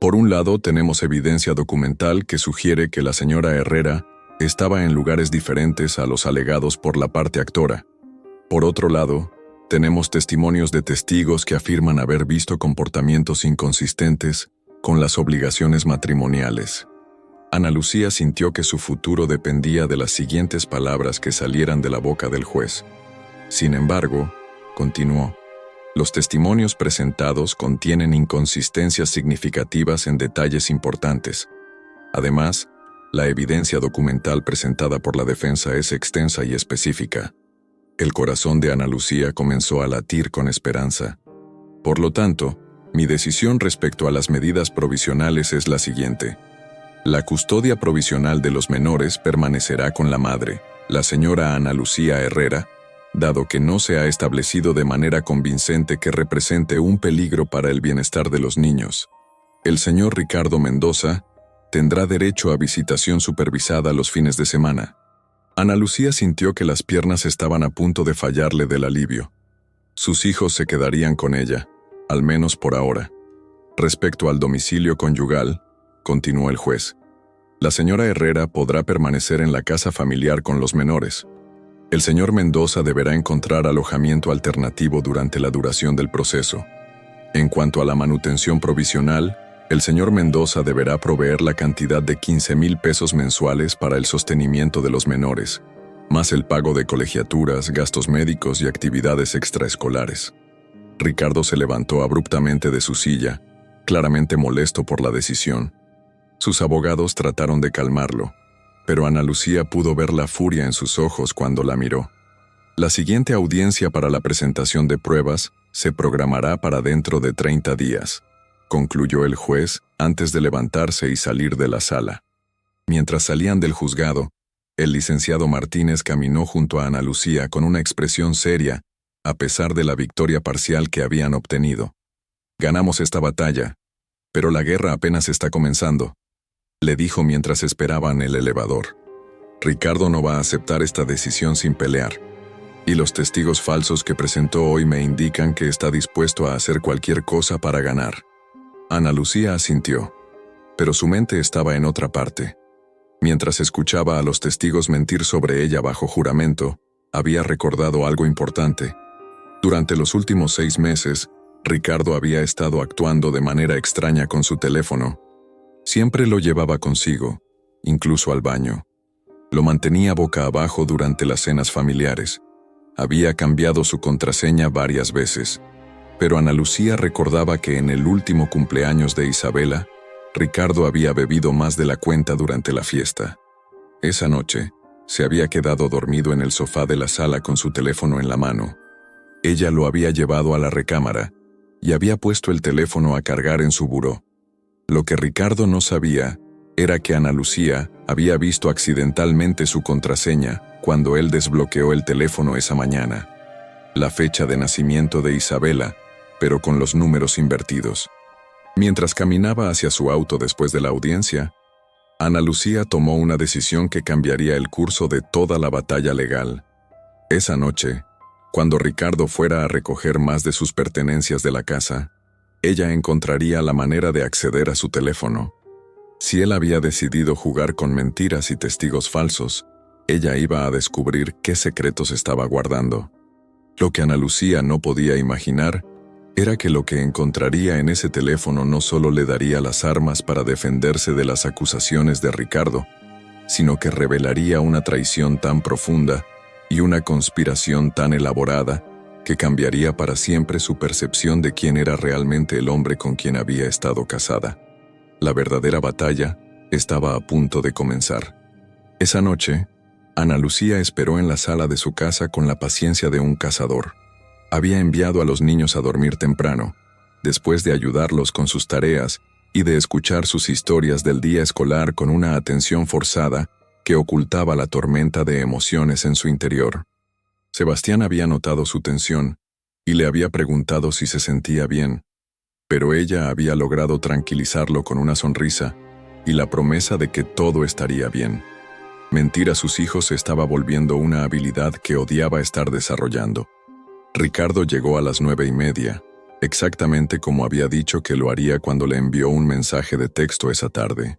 Por un lado, tenemos evidencia documental que sugiere que la señora Herrera estaba en lugares diferentes a los alegados por la parte actora. Por otro lado, tenemos testimonios de testigos que afirman haber visto comportamientos inconsistentes con las obligaciones matrimoniales. Ana Lucía sintió que su futuro dependía de las siguientes palabras que salieran de la boca del juez. Sin embargo, continuó, los testimonios presentados contienen inconsistencias significativas en detalles importantes. Además, la evidencia documental presentada por la defensa es extensa y específica. El corazón de Ana Lucía comenzó a latir con esperanza. Por lo tanto, mi decisión respecto a las medidas provisionales es la siguiente. La custodia provisional de los menores permanecerá con la madre, la señora Ana Lucía Herrera, dado que no se ha establecido de manera convincente que represente un peligro para el bienestar de los niños. El señor Ricardo Mendoza tendrá derecho a visitación supervisada los fines de semana. Ana Lucía sintió que las piernas estaban a punto de fallarle del alivio. Sus hijos se quedarían con ella, al menos por ahora. Respecto al domicilio conyugal, continuó el juez, la señora Herrera podrá permanecer en la casa familiar con los menores. El señor Mendoza deberá encontrar alojamiento alternativo durante la duración del proceso. En cuanto a la manutención provisional, el señor Mendoza deberá proveer la cantidad de 15,000 pesos mensuales para el sostenimiento de los menores, más el pago de colegiaturas, gastos médicos y actividades extraescolares. Ricardo se levantó abruptamente de su silla, claramente molesto por la decisión. Sus abogados trataron de calmarlo, pero Ana Lucía pudo ver la furia en sus ojos cuando la miró. La siguiente audiencia para la presentación de pruebas se programará para dentro de 30 días, concluyó el juez antes de levantarse y salir de la sala. Mientras salían del juzgado, el licenciado Martínez caminó junto a Ana Lucía con una expresión seria, a pesar de la victoria parcial que habían obtenido. Ganamos esta batalla, pero la guerra apenas está comenzando, le dijo mientras esperaban el elevador. Ricardo no va a aceptar esta decisión sin pelear, y los testigos falsos que presentó hoy me indican que está dispuesto a hacer cualquier cosa para ganar. Ana Lucía asintió, pero su mente estaba en otra parte. Mientras escuchaba a los testigos mentir sobre ella bajo juramento, había recordado algo importante. Durante los últimos 6 meses, Ricardo había estado actuando de manera extraña con su teléfono. Siempre lo llevaba consigo, incluso al baño. Lo mantenía boca abajo durante las cenas familiares. Había cambiado su contraseña varias veces, pero Ana Lucía recordaba que en el último cumpleaños de Isabela, Ricardo había bebido más de la cuenta durante la fiesta. Esa noche, se había quedado dormido en el sofá de la sala con su teléfono en la mano. Ella lo había llevado a la recámara y había puesto el teléfono a cargar en su buró. Lo que Ricardo no sabía era que Ana Lucía había visto accidentalmente su contraseña cuando él desbloqueó el teléfono esa mañana. La fecha de nacimiento de Isabela, pero con los números invertidos. Mientras caminaba hacia su auto después de la audiencia, Ana Lucía tomó una decisión que cambiaría el curso de toda la batalla legal. Esa noche, cuando Ricardo fuera a recoger más de sus pertenencias de la casa, ella encontraría la manera de acceder a su teléfono. Si él había decidido jugar con mentiras y testigos falsos, ella iba a descubrir qué secretos estaba guardando. Lo que Ana Lucía no podía imaginar era que lo que encontraría en ese teléfono no solo le daría las armas para defenderse de las acusaciones de Ricardo, sino que revelaría una traición tan profunda y una conspiración tan elaborada que cambiaría para siempre su percepción de quién era realmente el hombre con quien había estado casada. La verdadera batalla estaba a punto de comenzar. Esa noche, Ana Lucía esperó en la sala de su casa con la paciencia de un cazador. Había enviado a los niños a dormir temprano, después de ayudarlos con sus tareas y de escuchar sus historias del día escolar con una atención forzada que ocultaba la tormenta de emociones en su interior. Sebastián había notado su tensión y le había preguntado si se sentía bien, pero ella había logrado tranquilizarlo con una sonrisa y la promesa de que todo estaría bien. Mentir a sus hijos se estaba volviendo una habilidad que odiaba estar desarrollando. Ricardo llegó a las 9:30, exactamente como había dicho que lo haría cuando le envió un mensaje de texto esa tarde.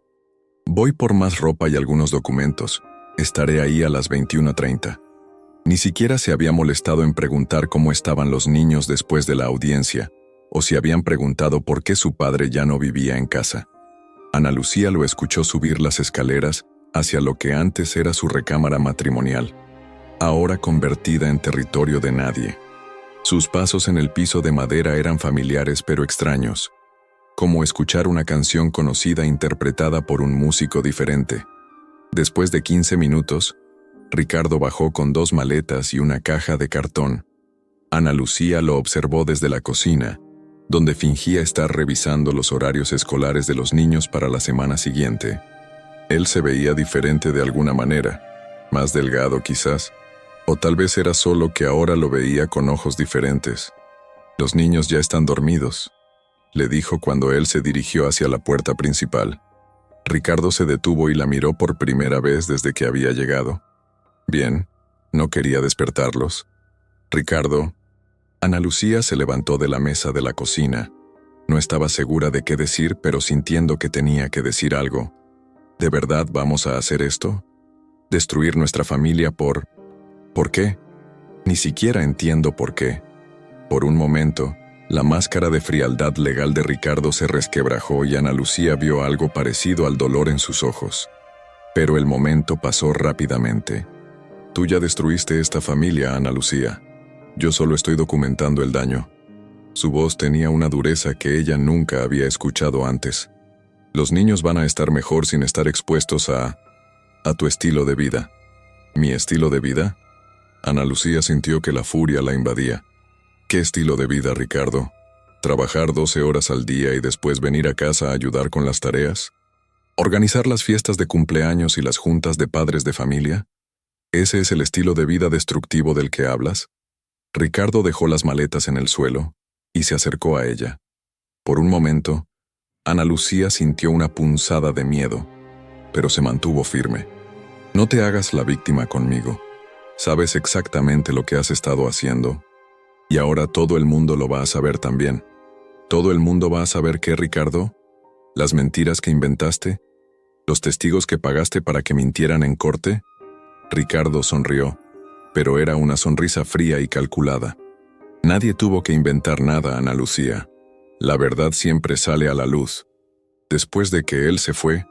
Voy por más ropa y algunos documentos. Estaré ahí a las 21:30. Ni siquiera se había molestado en preguntar cómo estaban los niños después de la audiencia, o si habían preguntado por qué su padre ya no vivía en casa. Ana Lucía lo escuchó subir las escaleras hacia lo que antes era su recámara matrimonial, ahora convertida en territorio de nadie. Sus pasos en el piso de madera eran familiares pero extraños, como escuchar una canción conocida interpretada por un músico diferente. Después de 15 minutos, Ricardo bajó con 2 maletas y una caja de cartón. Ana Lucía lo observó desde la cocina, donde fingía estar revisando los horarios escolares de los niños para la semana siguiente. Él se veía diferente de alguna manera, más delgado quizás, o tal vez era solo que ahora lo veía con ojos diferentes. «Los niños ya están dormidos», le dijo cuando él se dirigió hacia la puerta principal. Ricardo se detuvo y la miró por primera vez desde que había llegado. Bien, no quería despertarlos. Ricardo. Ana Lucía se levantó de la mesa de la cocina. No estaba segura de qué decir, pero sintiendo que tenía que decir algo. ¿De verdad vamos a hacer esto? ¿Destruir nuestra familia por...? ¿Por qué? Ni siquiera entiendo por qué. Por un momento, la máscara de frialdad legal de Ricardo se resquebrajó y Ana Lucía vio algo parecido al dolor en sus ojos. Pero el momento pasó rápidamente. Tú ya destruiste esta familia, Ana Lucía. Yo solo estoy documentando el daño. Su voz tenía una dureza que ella nunca había escuchado antes. Los niños van a estar mejor sin estar expuestos a tu estilo de vida. ¿Mi estilo de vida? Ana Lucía sintió que la furia la invadía. ¿Qué estilo de vida, Ricardo? ¿Trabajar 12 horas al día y después venir a casa a ayudar con las tareas? ¿Organizar las fiestas de cumpleaños y las juntas de padres de familia? ¿Ese es el estilo de vida destructivo del que hablas? Ricardo dejó las maletas en el suelo y se acercó a ella. Por un momento, Ana Lucía sintió una punzada de miedo, pero se mantuvo firme. No te hagas la víctima conmigo. Sabes exactamente lo que has estado haciendo. Y ahora todo el mundo lo va a saber también. ¿Todo el mundo va a saber qué, Ricardo? ¿Las mentiras que inventaste? ¿Los testigos que pagaste para que mintieran en corte? Ricardo sonrió, pero era una sonrisa fría y calculada. Nadie tuvo que inventar nada, Ana Lucía. La verdad siempre sale a la luz. Después de que él se fue,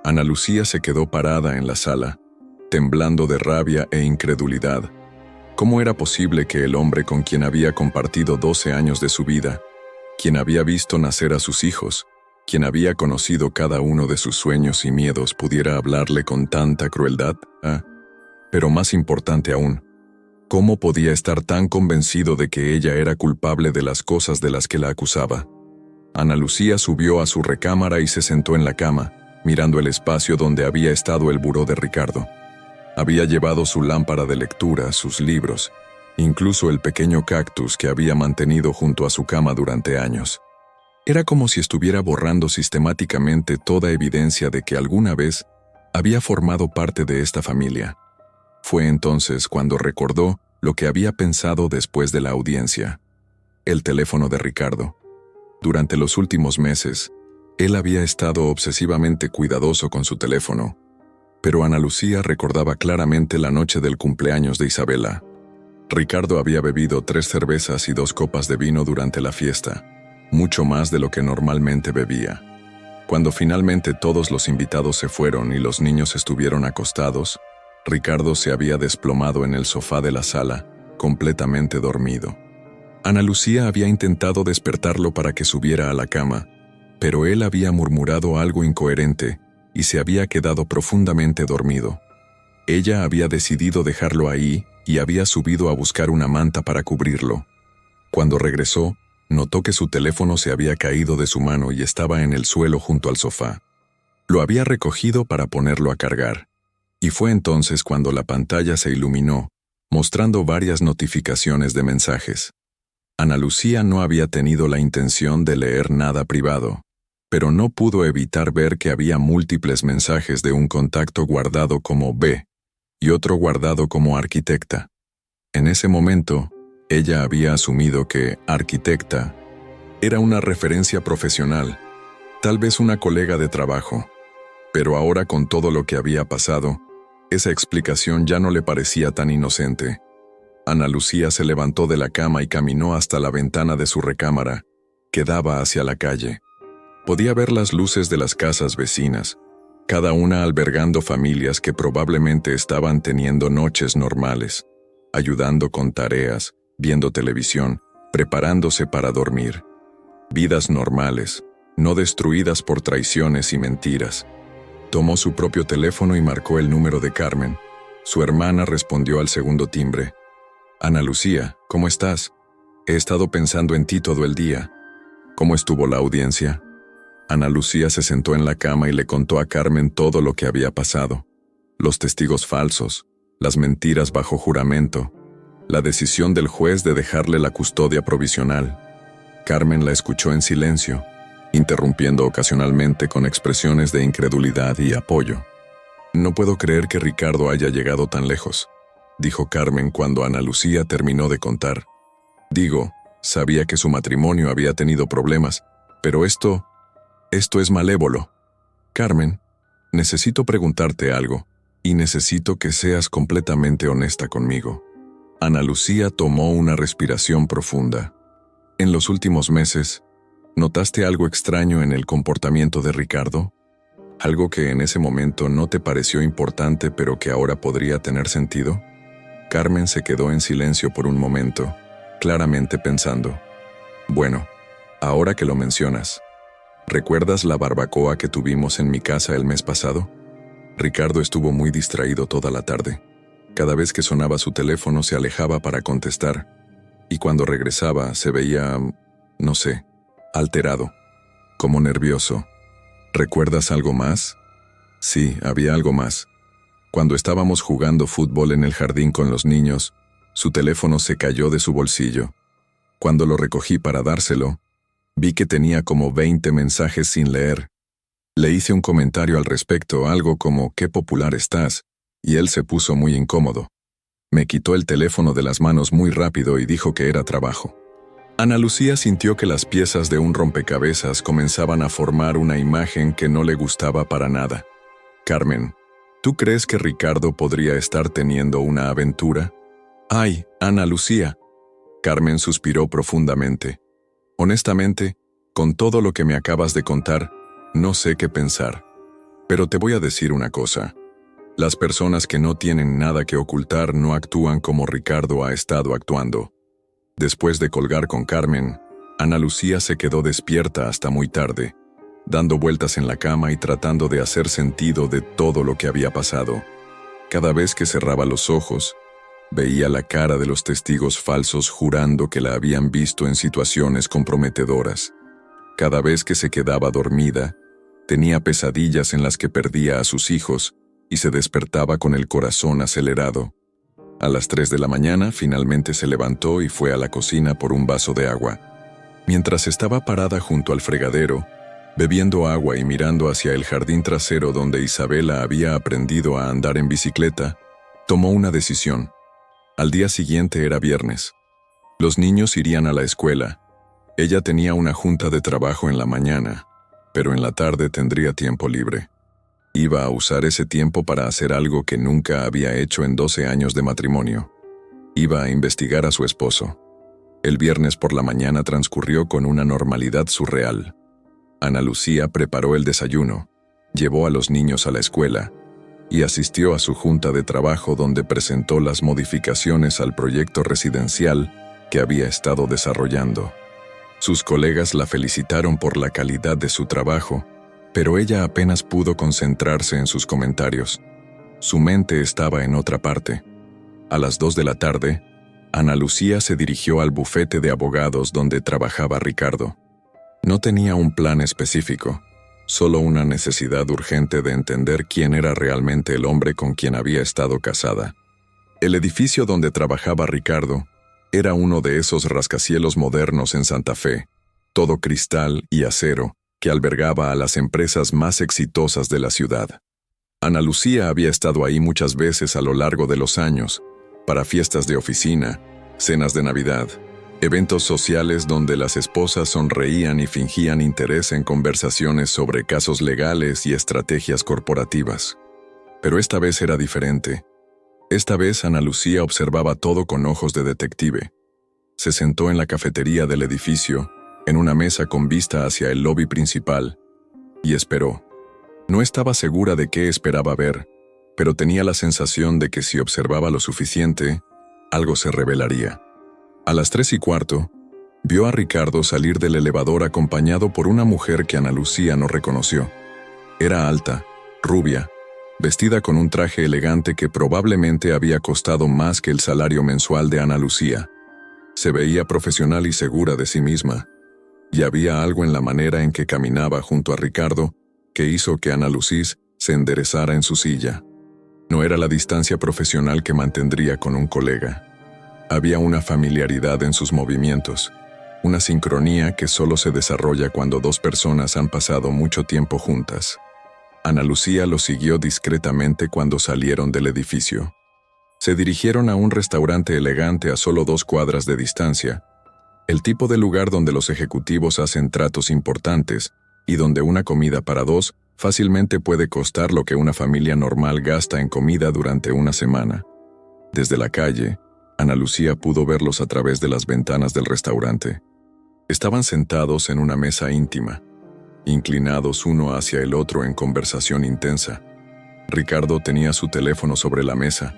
Ana Lucía se quedó parada en la sala, temblando de rabia e incredulidad. ¿Cómo era posible que el hombre con quien había compartido 12 años de su vida, quien había visto nacer a sus hijos, quien había conocido cada uno de sus sueños y miedos, pudiera hablarle con tanta crueldad? Pero más importante aún, ¿cómo podía estar tan convencido de que ella era culpable de las cosas de las que la acusaba? Ana Lucía subió a su recámara y se sentó en la cama, mirando el espacio donde había estado el buró de Ricardo. Había llevado su lámpara de lectura, sus libros, incluso el pequeño cactus que había mantenido junto a su cama durante años. Era como si estuviera borrando sistemáticamente toda evidencia de que alguna vez había formado parte de esta familia. Fue entonces cuando recordó lo que había pensado después de la audiencia. El teléfono de Ricardo. Durante los últimos meses, él había estado obsesivamente cuidadoso con su teléfono, pero Ana Lucía recordaba claramente la noche del cumpleaños de Isabela. Ricardo había bebido 3 cervezas y 2 copas de vino durante la fiesta, mucho más de lo que normalmente bebía. Cuando finalmente todos los invitados se fueron y los niños estuvieron acostados, Ricardo se había desplomado en el sofá de la sala, completamente dormido. Ana Lucía había intentado despertarlo para que subiera a la cama, pero él había murmurado algo incoherente y se había quedado profundamente dormido. Ella había decidido dejarlo ahí y había subido a buscar una manta para cubrirlo. Cuando regresó, notó que su teléfono se había caído de su mano y estaba en el suelo junto al sofá. Lo había recogido para ponerlo a cargar. Y fue entonces cuando la pantalla se iluminó, mostrando varias notificaciones de mensajes. Ana Lucía no había tenido la intención de leer nada privado, pero no pudo evitar ver que había múltiples mensajes de un contacto guardado como B y otro guardado como arquitecta. En ese momento, ella había asumido que arquitecta era una referencia profesional, tal vez una colega de trabajo, pero ahora con todo lo que había pasado, esa explicación ya no le parecía tan inocente. Ana Lucía se levantó de la cama y caminó hasta la ventana de su recámara, que daba hacia la calle. Podía ver las luces de las casas vecinas, cada una albergando familias que probablemente estaban teniendo noches normales, ayudando con tareas, viendo televisión, preparándose para dormir. Vidas normales, no destruidas por traiciones y mentiras. Tomó su propio teléfono y marcó el número de Carmen. Su hermana respondió al segundo timbre. «Ana Lucía, ¿cómo estás? He estado pensando en ti todo el día. ¿Cómo estuvo la audiencia?» Ana Lucía se sentó en la cama y le contó a Carmen todo lo que había pasado. Los testigos falsos, las mentiras bajo juramento, la decisión del juez de dejarle la custodia provisional. Carmen la escuchó en silencio, interrumpiendo ocasionalmente con expresiones de incredulidad y apoyo. «No puedo creer que Ricardo haya llegado tan lejos», dijo Carmen cuando Ana Lucía terminó de contar. «Digo, sabía que su matrimonio había tenido problemas, pero esto es malévolo. Carmen, necesito preguntarte algo, y necesito que seas completamente honesta conmigo». Ana Lucía tomó una respiración profunda. «En los últimos meses, ¿notaste algo extraño en el comportamiento de Ricardo? ¿Algo que en ese momento no te pareció importante pero que ahora podría tener sentido?» Carmen se quedó en silencio por un momento, claramente pensando. «Bueno, ahora que lo mencionas, ¿recuerdas la barbacoa que tuvimos en mi casa el mes pasado? Ricardo estuvo muy distraído toda la tarde. Cada vez que sonaba su teléfono se alejaba para contestar, y cuando regresaba se veía, no sé, alterado, como nervioso. ¿Recuerdas algo más?» «Sí, había algo más. Cuando estábamos jugando fútbol en el jardín con los niños, su teléfono se cayó de su bolsillo. Cuando lo recogí para dárselo, vi que tenía como 20 mensajes sin leer. Le hice un comentario al respecto, algo como «qué popular estás», y él se puso muy incómodo. Me quitó el teléfono de las manos muy rápido y dijo que era trabajo». Ana Lucía sintió que las piezas de un rompecabezas comenzaban a formar una imagen que no le gustaba para nada. «Carmen, ¿tú crees que Ricardo podría estar teniendo una aventura?» «Ay, Ana Lucía». Carmen suspiró profundamente. «Honestamente, con todo lo que me acabas de contar, no sé qué pensar. Pero te voy a decir una cosa. Las personas que no tienen nada que ocultar no actúan como Ricardo ha estado actuando». Después de colgar con Carmen, Ana Lucía se quedó despierta hasta muy tarde, dando vueltas en la cama y tratando de hacer sentido de todo lo que había pasado. Cada vez que cerraba los ojos, veía la cara de los testigos falsos jurando que la habían visto en situaciones comprometedoras. Cada vez que se quedaba dormida, tenía pesadillas en las que perdía a sus hijos y se despertaba con el corazón acelerado. A las 3 de la mañana finalmente se levantó y fue a la cocina por un vaso de agua. Mientras estaba parada junto al fregadero, bebiendo agua y mirando hacia el jardín trasero donde Isabela había aprendido a andar en bicicleta, tomó una decisión. Al día siguiente era viernes. Los niños irían a la escuela. Ella tenía una junta de trabajo en la mañana, pero en la tarde tendría tiempo libre. Iba a usar ese tiempo para hacer algo que nunca había hecho en 12 años de matrimonio. Iba a investigar a su esposo. El viernes por la mañana transcurrió con una normalidad surreal. Ana Lucía preparó el desayuno, llevó a los niños a la escuela, y asistió a su junta de trabajo donde presentó las modificaciones al proyecto residencial que había estado desarrollando. Sus colegas la felicitaron por la calidad de su trabajo, pero ella apenas pudo concentrarse en sus comentarios. Su mente estaba en otra parte. A las 2 de la tarde, Ana Lucía se dirigió al bufete de abogados donde trabajaba Ricardo. No tenía un plan específico, solo una necesidad urgente de entender quién era realmente el hombre con quien había estado casada. El edificio donde trabajaba Ricardo era uno de esos rascacielos modernos en Santa Fe, todo cristal y acero, que albergaba a las empresas más exitosas de la ciudad. Ana Lucía había estado ahí muchas veces a lo largo de los años, para fiestas de oficina, cenas de Navidad, eventos sociales donde las esposas sonreían y fingían interés en conversaciones sobre casos legales y estrategias corporativas. Pero esta vez era diferente. Esta vez Ana Lucía observaba todo con ojos de detective. Se sentó en la cafetería del edificio, en una mesa con vista hacia el lobby principal, y esperó. No estaba segura de qué esperaba ver, pero tenía la sensación de que si observaba lo suficiente, algo se revelaría. A las 3:15, vio a Ricardo salir del elevador acompañado por una mujer que Ana Lucía no reconoció. Era alta, rubia, vestida con un traje elegante que probablemente había costado más que el salario mensual de Ana Lucía. Se veía profesional y segura de sí misma, y había algo en la manera en que caminaba junto a Ricardo que hizo que Ana Lucía se enderezara en su silla. No era la distancia profesional que mantendría con un colega. Había una familiaridad en sus movimientos, una sincronía que solo se desarrolla cuando dos personas han pasado mucho tiempo juntas. Ana Lucía lo siguió discretamente cuando salieron del edificio. Se dirigieron a un restaurante elegante a solo 2 cuadras de distancia, el tipo de lugar donde los ejecutivos hacen tratos importantes y donde una comida para 2 fácilmente puede costar lo que una familia normal gasta en comida durante una semana. Desde la calle, Ana Lucía pudo verlos a través de las ventanas del restaurante. Estaban sentados en una mesa íntima, inclinados uno hacia el otro en conversación intensa. Ricardo tenía su teléfono sobre la mesa,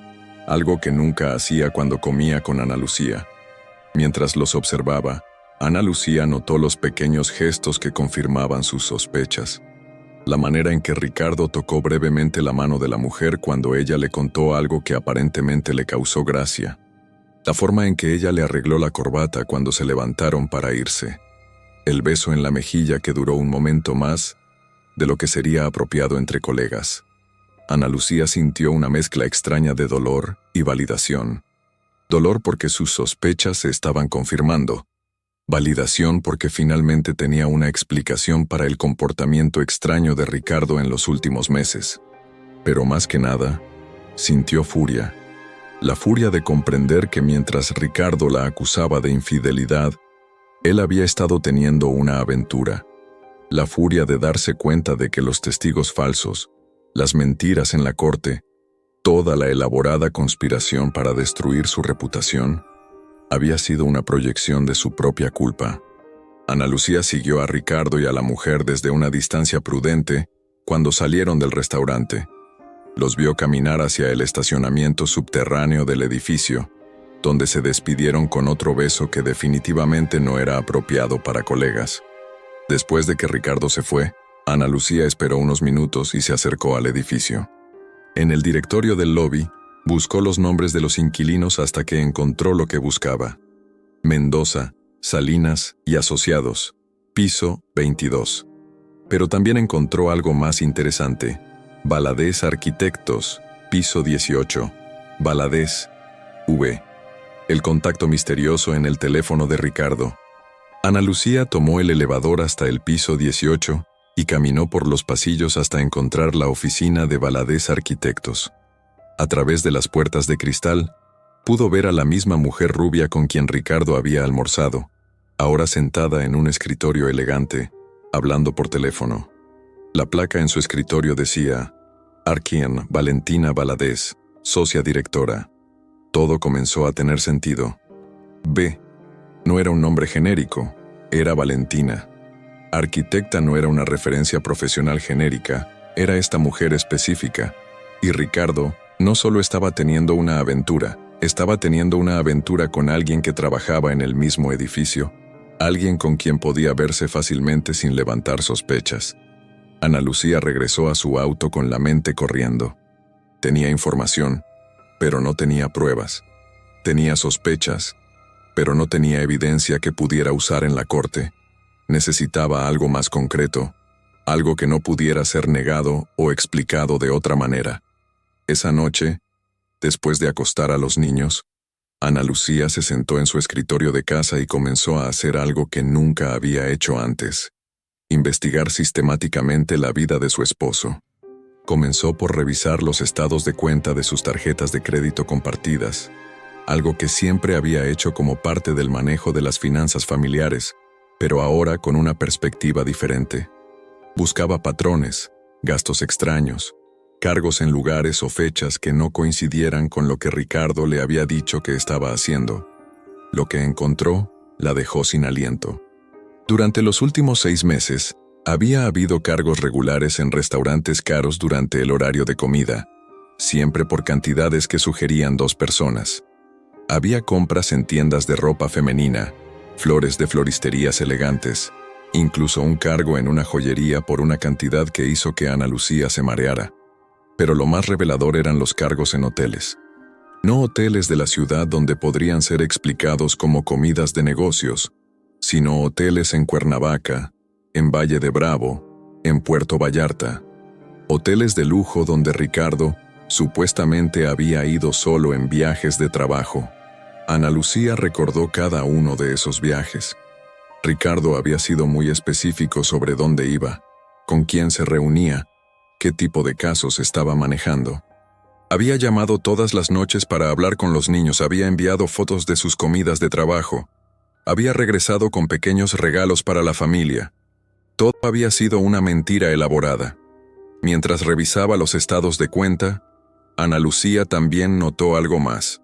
algo que nunca hacía cuando comía con Ana Lucía. Mientras los observaba, Ana Lucía notó los pequeños gestos que confirmaban sus sospechas. La manera en que Ricardo tocó brevemente la mano de la mujer cuando ella le contó algo que aparentemente le causó gracia. La forma en que ella le arregló la corbata cuando se levantaron para irse. El beso en la mejilla que duró un momento más de lo que sería apropiado entre colegas. Ana Lucía sintió una mezcla extraña de dolor y validación. Dolor porque sus sospechas se estaban confirmando. Validación porque finalmente tenía una explicación para el comportamiento extraño de Ricardo en los últimos meses. Pero más que nada, sintió furia. La furia de comprender que mientras Ricardo la acusaba de infidelidad, él había estado teniendo una aventura. La furia de darse cuenta de que los testigos falsos, las mentiras en la corte, toda la elaborada conspiración para destruir su reputación, había sido una proyección de su propia culpa. Ana Lucía siguió a Ricardo y a la mujer desde una distancia prudente cuando salieron del restaurante. Los vio caminar hacia el estacionamiento subterráneo del edificio, donde se despidieron con otro beso que definitivamente no era apropiado para colegas. Después de que Ricardo se fue, Ana Lucía esperó unos minutos y se acercó al edificio. En el directorio del lobby, buscó los nombres de los inquilinos hasta que encontró lo que buscaba. Mendoza, Salinas y Asociados, piso 22. Pero también encontró algo más interesante. Valadez Arquitectos, piso 18. Valadez, V. El contacto misterioso en el teléfono de Ricardo. Ana Lucía tomó el elevador hasta el piso 18 y caminó por los pasillos hasta encontrar la oficina de Valadez Arquitectos. A través de las puertas de cristal, pudo ver a la misma mujer rubia con quien Ricardo había almorzado, ahora sentada en un escritorio elegante, hablando por teléfono. La placa en su escritorio decía, Arquien Valentina Valadez, socia directora. Todo comenzó a tener sentido. B. No era un nombre genérico, era Valentina. Arquitecta no era una referencia profesional genérica, era esta mujer específica. Y Ricardo no solo estaba teniendo una aventura, estaba teniendo una aventura con alguien que trabajaba en el mismo edificio, alguien con quien podía verse fácilmente sin levantar sospechas. Ana Lucía regresó a su auto con la mente corriendo. Tenía información, pero no tenía pruebas. Tenía sospechas, pero no tenía evidencia que pudiera usar en la corte. Necesitaba algo más concreto, algo que no pudiera ser negado o explicado de otra manera. Esa noche, después de acostar a los niños, Ana Lucía se sentó en su escritorio de casa y comenzó a hacer algo que nunca había hecho antes: investigar sistemáticamente la vida de su esposo. Comenzó por revisar los estados de cuenta de sus tarjetas de crédito compartidas, algo que siempre había hecho como parte del manejo de las finanzas familiares, pero ahora con una perspectiva diferente. Buscaba patrones, gastos extraños, cargos en lugares o fechas que no coincidieran con lo que Ricardo le había dicho que estaba haciendo. Lo que encontró la dejó sin aliento. Durante los últimos 6 meses, había habido cargos regulares en restaurantes caros durante el horario de comida, siempre por cantidades que sugerían 2 personas. Había compras en tiendas de ropa femenina, flores de floristerías elegantes, incluso un cargo en una joyería por una cantidad que hizo que Ana Lucía se mareara. Pero lo más revelador eran los cargos en hoteles. No hoteles de la ciudad donde podrían ser explicados como comidas de negocios, sino hoteles en Cuernavaca, en Valle de Bravo, en Puerto Vallarta. Hoteles de lujo donde Ricardo supuestamente había ido solo en viajes de trabajo. Ana Lucía recordó cada uno de esos viajes. Ricardo había sido muy específico sobre dónde iba, con quién se reunía, qué tipo de casos estaba manejando. Había llamado todas las noches para hablar con los niños, había enviado fotos de sus comidas de trabajo, había regresado con pequeños regalos para la familia. Todo había sido una mentira elaborada. Mientras revisaba los estados de cuenta, Ana Lucía también notó algo más.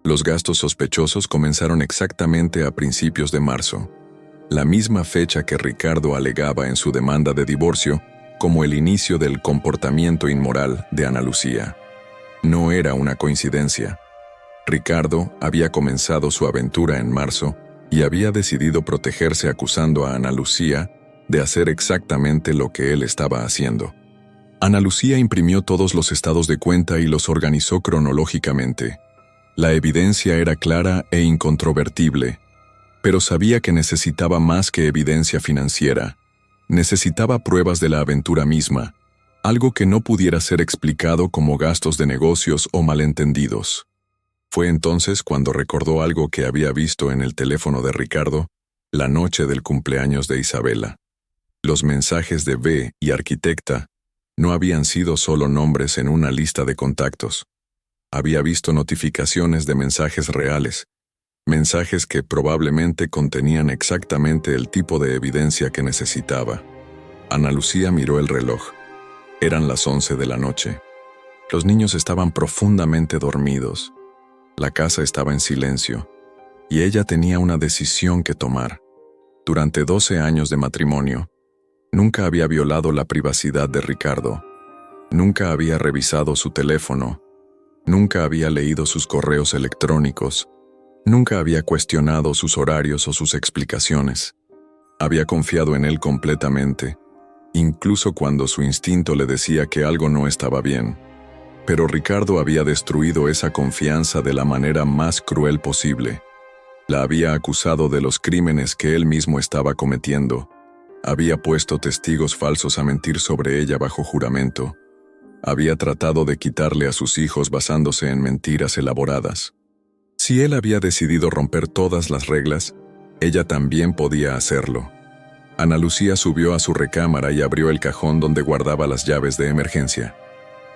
Los gastos sospechosos comenzaron exactamente a principios de marzo, la misma fecha que Ricardo alegaba en su demanda de divorcio como el inicio del comportamiento inmoral de Ana Lucía. No era una coincidencia. Ricardo había comenzado su aventura en marzo y había decidido protegerse acusando a Ana Lucía de hacer exactamente lo que él estaba haciendo. Ana Lucía imprimió todos los estados de cuenta y los organizó cronológicamente. La evidencia era clara e incontrovertible, pero sabía que necesitaba más que evidencia financiera. Necesitaba pruebas de la aventura misma, algo que no pudiera ser explicado como gastos de negocios o malentendidos. Fue entonces cuando recordó algo que había visto en el teléfono de Ricardo la noche del cumpleaños de Isabela. Los mensajes de B y arquitecta no habían sido solo nombres en una lista de contactos. Había visto notificaciones de mensajes reales, mensajes que probablemente contenían exactamente el tipo de evidencia que necesitaba. Ana Lucía miró el reloj. Eran las 11 de la noche. Los niños estaban profundamente dormidos. La casa estaba en silencio, y ella tenía una decisión que tomar. Durante 12 años de matrimonio, nunca había violado la privacidad de Ricardo. Nunca había revisado su teléfono. Nunca había leído sus correos electrónicos. Nunca había cuestionado sus horarios o sus explicaciones. Había confiado en él completamente, incluso cuando su instinto le decía que algo no estaba bien. Pero Ricardo había destruido esa confianza de la manera más cruel posible. La había acusado de los crímenes que él mismo estaba cometiendo. Había puesto testigos falsos a mentir sobre ella bajo juramento. Había tratado de quitarle a sus hijos basándose en mentiras elaboradas. Si él había decidido romper todas las reglas, ella también podía hacerlo. Ana Lucía subió a su recámara y abrió el cajón donde guardaba las llaves de emergencia.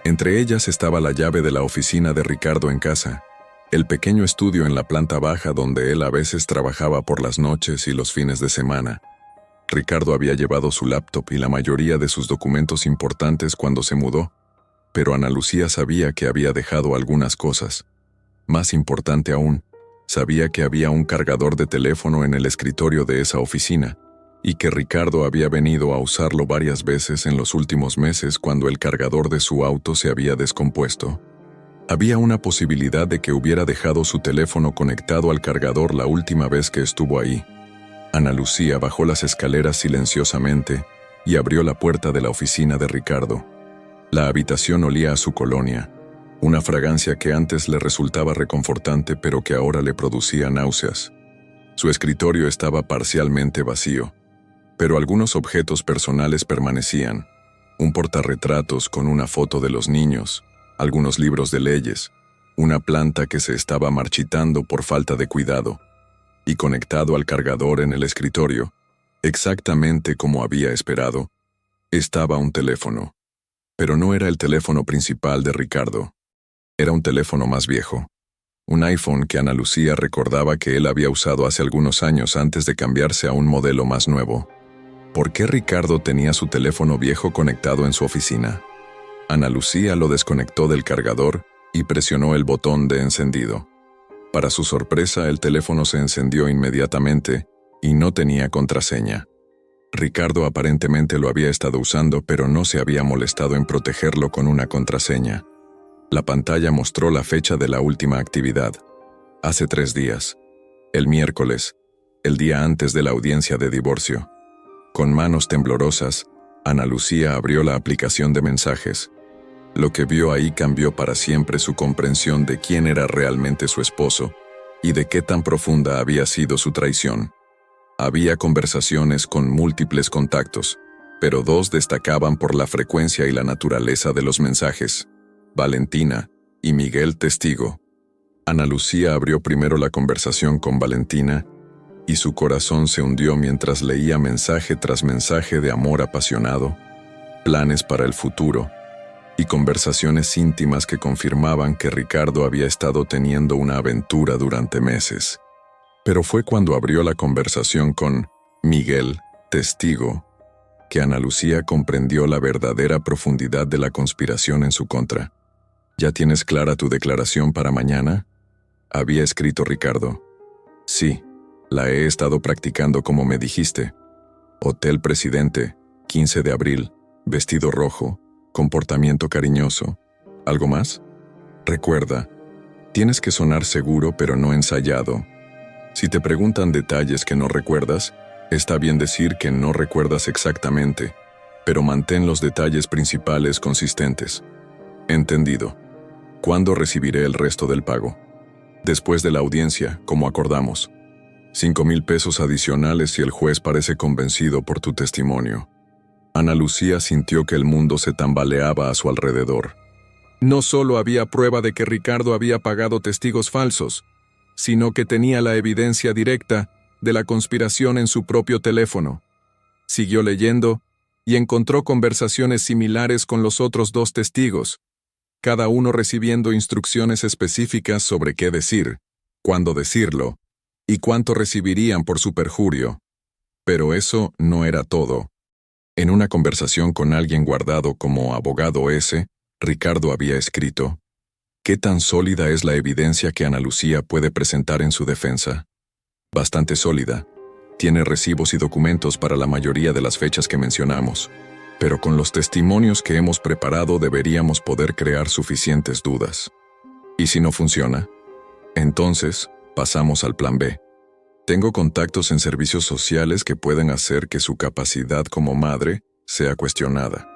Entre ellas estaba la llave de la oficina de Ricardo en casa, el pequeño estudio en la planta baja donde él a veces trabajaba por las noches y los fines de semana. Ricardo había llevado su laptop y la mayoría de sus documentos importantes cuando se mudó, pero Ana Lucía sabía que había dejado algunas cosas. Más importante aún, sabía que había un cargador de teléfono en el escritorio de esa oficina, y que Ricardo había venido a usarlo varias veces en los últimos meses cuando el cargador de su auto se había descompuesto. Había una posibilidad de que hubiera dejado su teléfono conectado al cargador la última vez que estuvo ahí. Ana Lucía bajó las escaleras silenciosamente y abrió la puerta de la oficina de Ricardo. La habitación olía a su colonia, una fragancia que antes le resultaba reconfortante pero que ahora le producía náuseas. Su escritorio estaba parcialmente vacío, pero algunos objetos personales permanecían: un portarretratos con una foto de los niños, algunos libros de leyes, una planta que se estaba marchitando por falta de cuidado, y conectado al cargador en el escritorio, exactamente como había esperado, estaba un teléfono. Pero no era el teléfono principal de Ricardo. Era un teléfono más viejo. Un iPhone que Ana Lucía recordaba que él había usado hace algunos años antes de cambiarse a un modelo más nuevo. ¿Por qué Ricardo tenía su teléfono viejo conectado en su oficina? Ana Lucía lo desconectó del cargador y presionó el botón de encendido. Para su sorpresa, el teléfono se encendió inmediatamente y no tenía contraseña. Ricardo aparentemente lo había estado usando, pero no se había molestado en protegerlo con una contraseña. La pantalla mostró la fecha de la última actividad. Hace 3 días. El miércoles, el día antes de la audiencia de divorcio. Con manos temblorosas, Ana Lucía abrió la aplicación de mensajes. Lo que vio ahí cambió para siempre su comprensión de quién era realmente su esposo y de qué tan profunda había sido su traición. Había conversaciones con múltiples contactos, pero 2 destacaban por la frecuencia y la naturaleza de los mensajes: Valentina y Miguel Testigo. Ana Lucía abrió primero la conversación con Valentina y su corazón se hundió mientras leía mensaje tras mensaje de amor apasionado, planes para el futuro y conversaciones íntimas que confirmaban que Ricardo había estado teniendo una aventura durante meses. Pero fue cuando abrió la conversación con Miguel Testigo que Ana Lucía comprendió la verdadera profundidad de la conspiración en su contra. ¿Ya tienes clara tu declaración para mañana?, había escrito Ricardo. Sí, la he estado practicando como me dijiste. Hotel Presidente, 15 de abril, vestido rojo, comportamiento cariñoso. ¿Algo más? Recuerda, tienes que sonar seguro pero no ensayado. Si te preguntan detalles que no recuerdas, está bien decir que no recuerdas exactamente, pero mantén los detalles principales consistentes. Entendido. ¿Cuándo recibiré el resto del pago? Después de la audiencia, como acordamos. 5,000 pesos adicionales si el juez parece convencido por tu testimonio. Ana Lucía sintió que el mundo se tambaleaba a su alrededor. No solo había prueba de que Ricardo había pagado testigos falsos, sino que tenía la evidencia directa de la conspiración en su propio teléfono. Siguió leyendo y encontró conversaciones similares con los otros 2 testigos, cada uno recibiendo instrucciones específicas sobre qué decir, cuándo decirlo y cuánto recibirían por su perjurio. Pero eso no era todo. En una conversación con alguien guardado como abogado S., Ricardo había escrito: ¿qué tan sólida es la evidencia que Ana Lucía puede presentar en su defensa? Bastante sólida. Tiene recibos y documentos para la mayoría de las fechas que mencionamos, pero con los testimonios que hemos preparado deberíamos poder crear suficientes dudas. ¿Y si no funciona? Entonces, pasamos al plan B. Tengo contactos en servicios sociales que pueden hacer que su capacidad como madre sea cuestionada.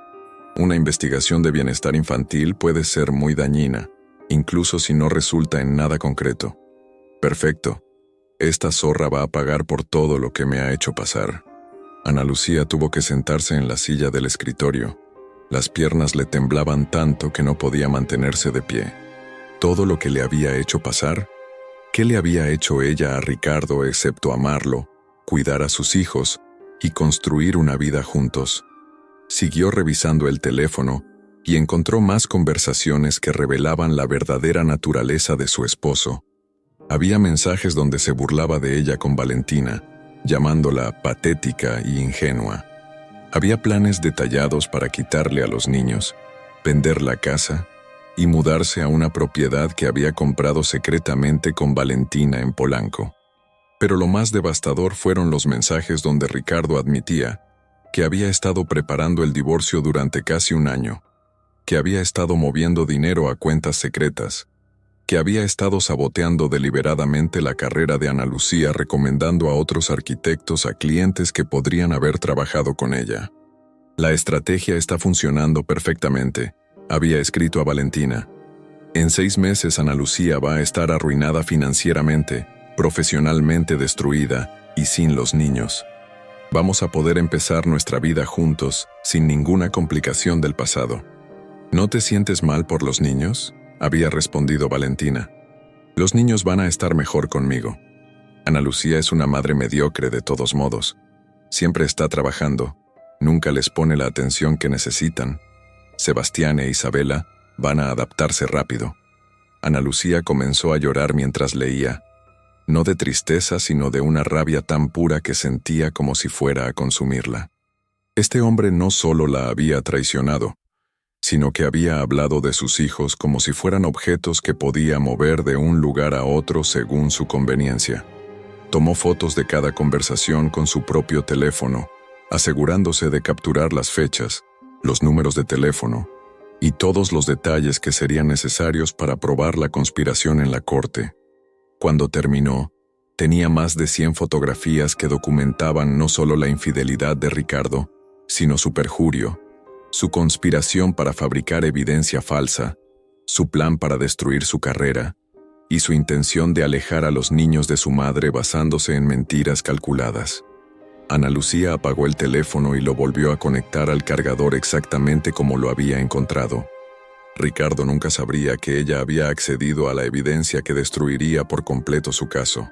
Una investigación de bienestar infantil puede ser muy dañina, incluso si no resulta en nada concreto. Perfecto. Esta zorra va a pagar por todo lo que me ha hecho pasar. Ana Lucía tuvo que sentarse en la silla del escritorio. Las piernas le temblaban tanto que no podía mantenerse de pie. Todo lo que le había hecho pasar. ¿Qué le había hecho ella a Ricardo excepto amarlo, cuidar a sus hijos y construir una vida juntos? Siguió revisando el teléfono y encontró más conversaciones que revelaban la verdadera naturaleza de su esposo. Había mensajes donde se burlaba de ella con Valentina, llamándola patética y ingenua. Había planes detallados para quitarle a los niños, vender la casa y mudarse a una propiedad que había comprado secretamente con Valentina en Polanco. Pero lo más devastador fueron los mensajes donde Ricardo admitía que había estado preparando el divorcio durante casi un año, que había estado moviendo dinero a cuentas secretas, que había estado saboteando deliberadamente la carrera de Ana Lucía recomendando a otros arquitectos a clientes que podrían haber trabajado con ella. La estrategia está funcionando perfectamente, había escrito a Valentina. En 6 meses Ana Lucía va a estar arruinada financieramente, profesionalmente destruida y sin los niños. Vamos a poder empezar nuestra vida juntos, sin ninguna complicación del pasado. ¿No te sientes mal por los niños?, había respondido Valentina. Los niños van a estar mejor conmigo. Ana Lucía es una madre mediocre de todos modos. Siempre está trabajando, nunca les pone la atención que necesitan. Sebastián e Isabela van a adaptarse rápido. Ana Lucía comenzó a llorar mientras leía, no de tristeza sino de una rabia tan pura que sentía como si fuera a consumirla. Este hombre no solo la había traicionado, sino que había hablado de sus hijos como si fueran objetos que podía mover de un lugar a otro según su conveniencia. Tomó fotos de cada conversación con su propio teléfono, asegurándose de capturar las fechas, los números de teléfono y todos los detalles que serían necesarios para probar la conspiración en la corte. Cuando terminó, tenía más de 100 fotografías que documentaban no solo la infidelidad de Ricardo, sino su perjurio, su conspiración para fabricar evidencia falsa, su plan para destruir su carrera y su intención de alejar a los niños de su madre basándose en mentiras calculadas. Ana Lucía apagó el teléfono y lo volvió a conectar al cargador exactamente como lo había encontrado. Ricardo nunca sabría que ella había accedido a la evidencia que destruiría por completo su caso.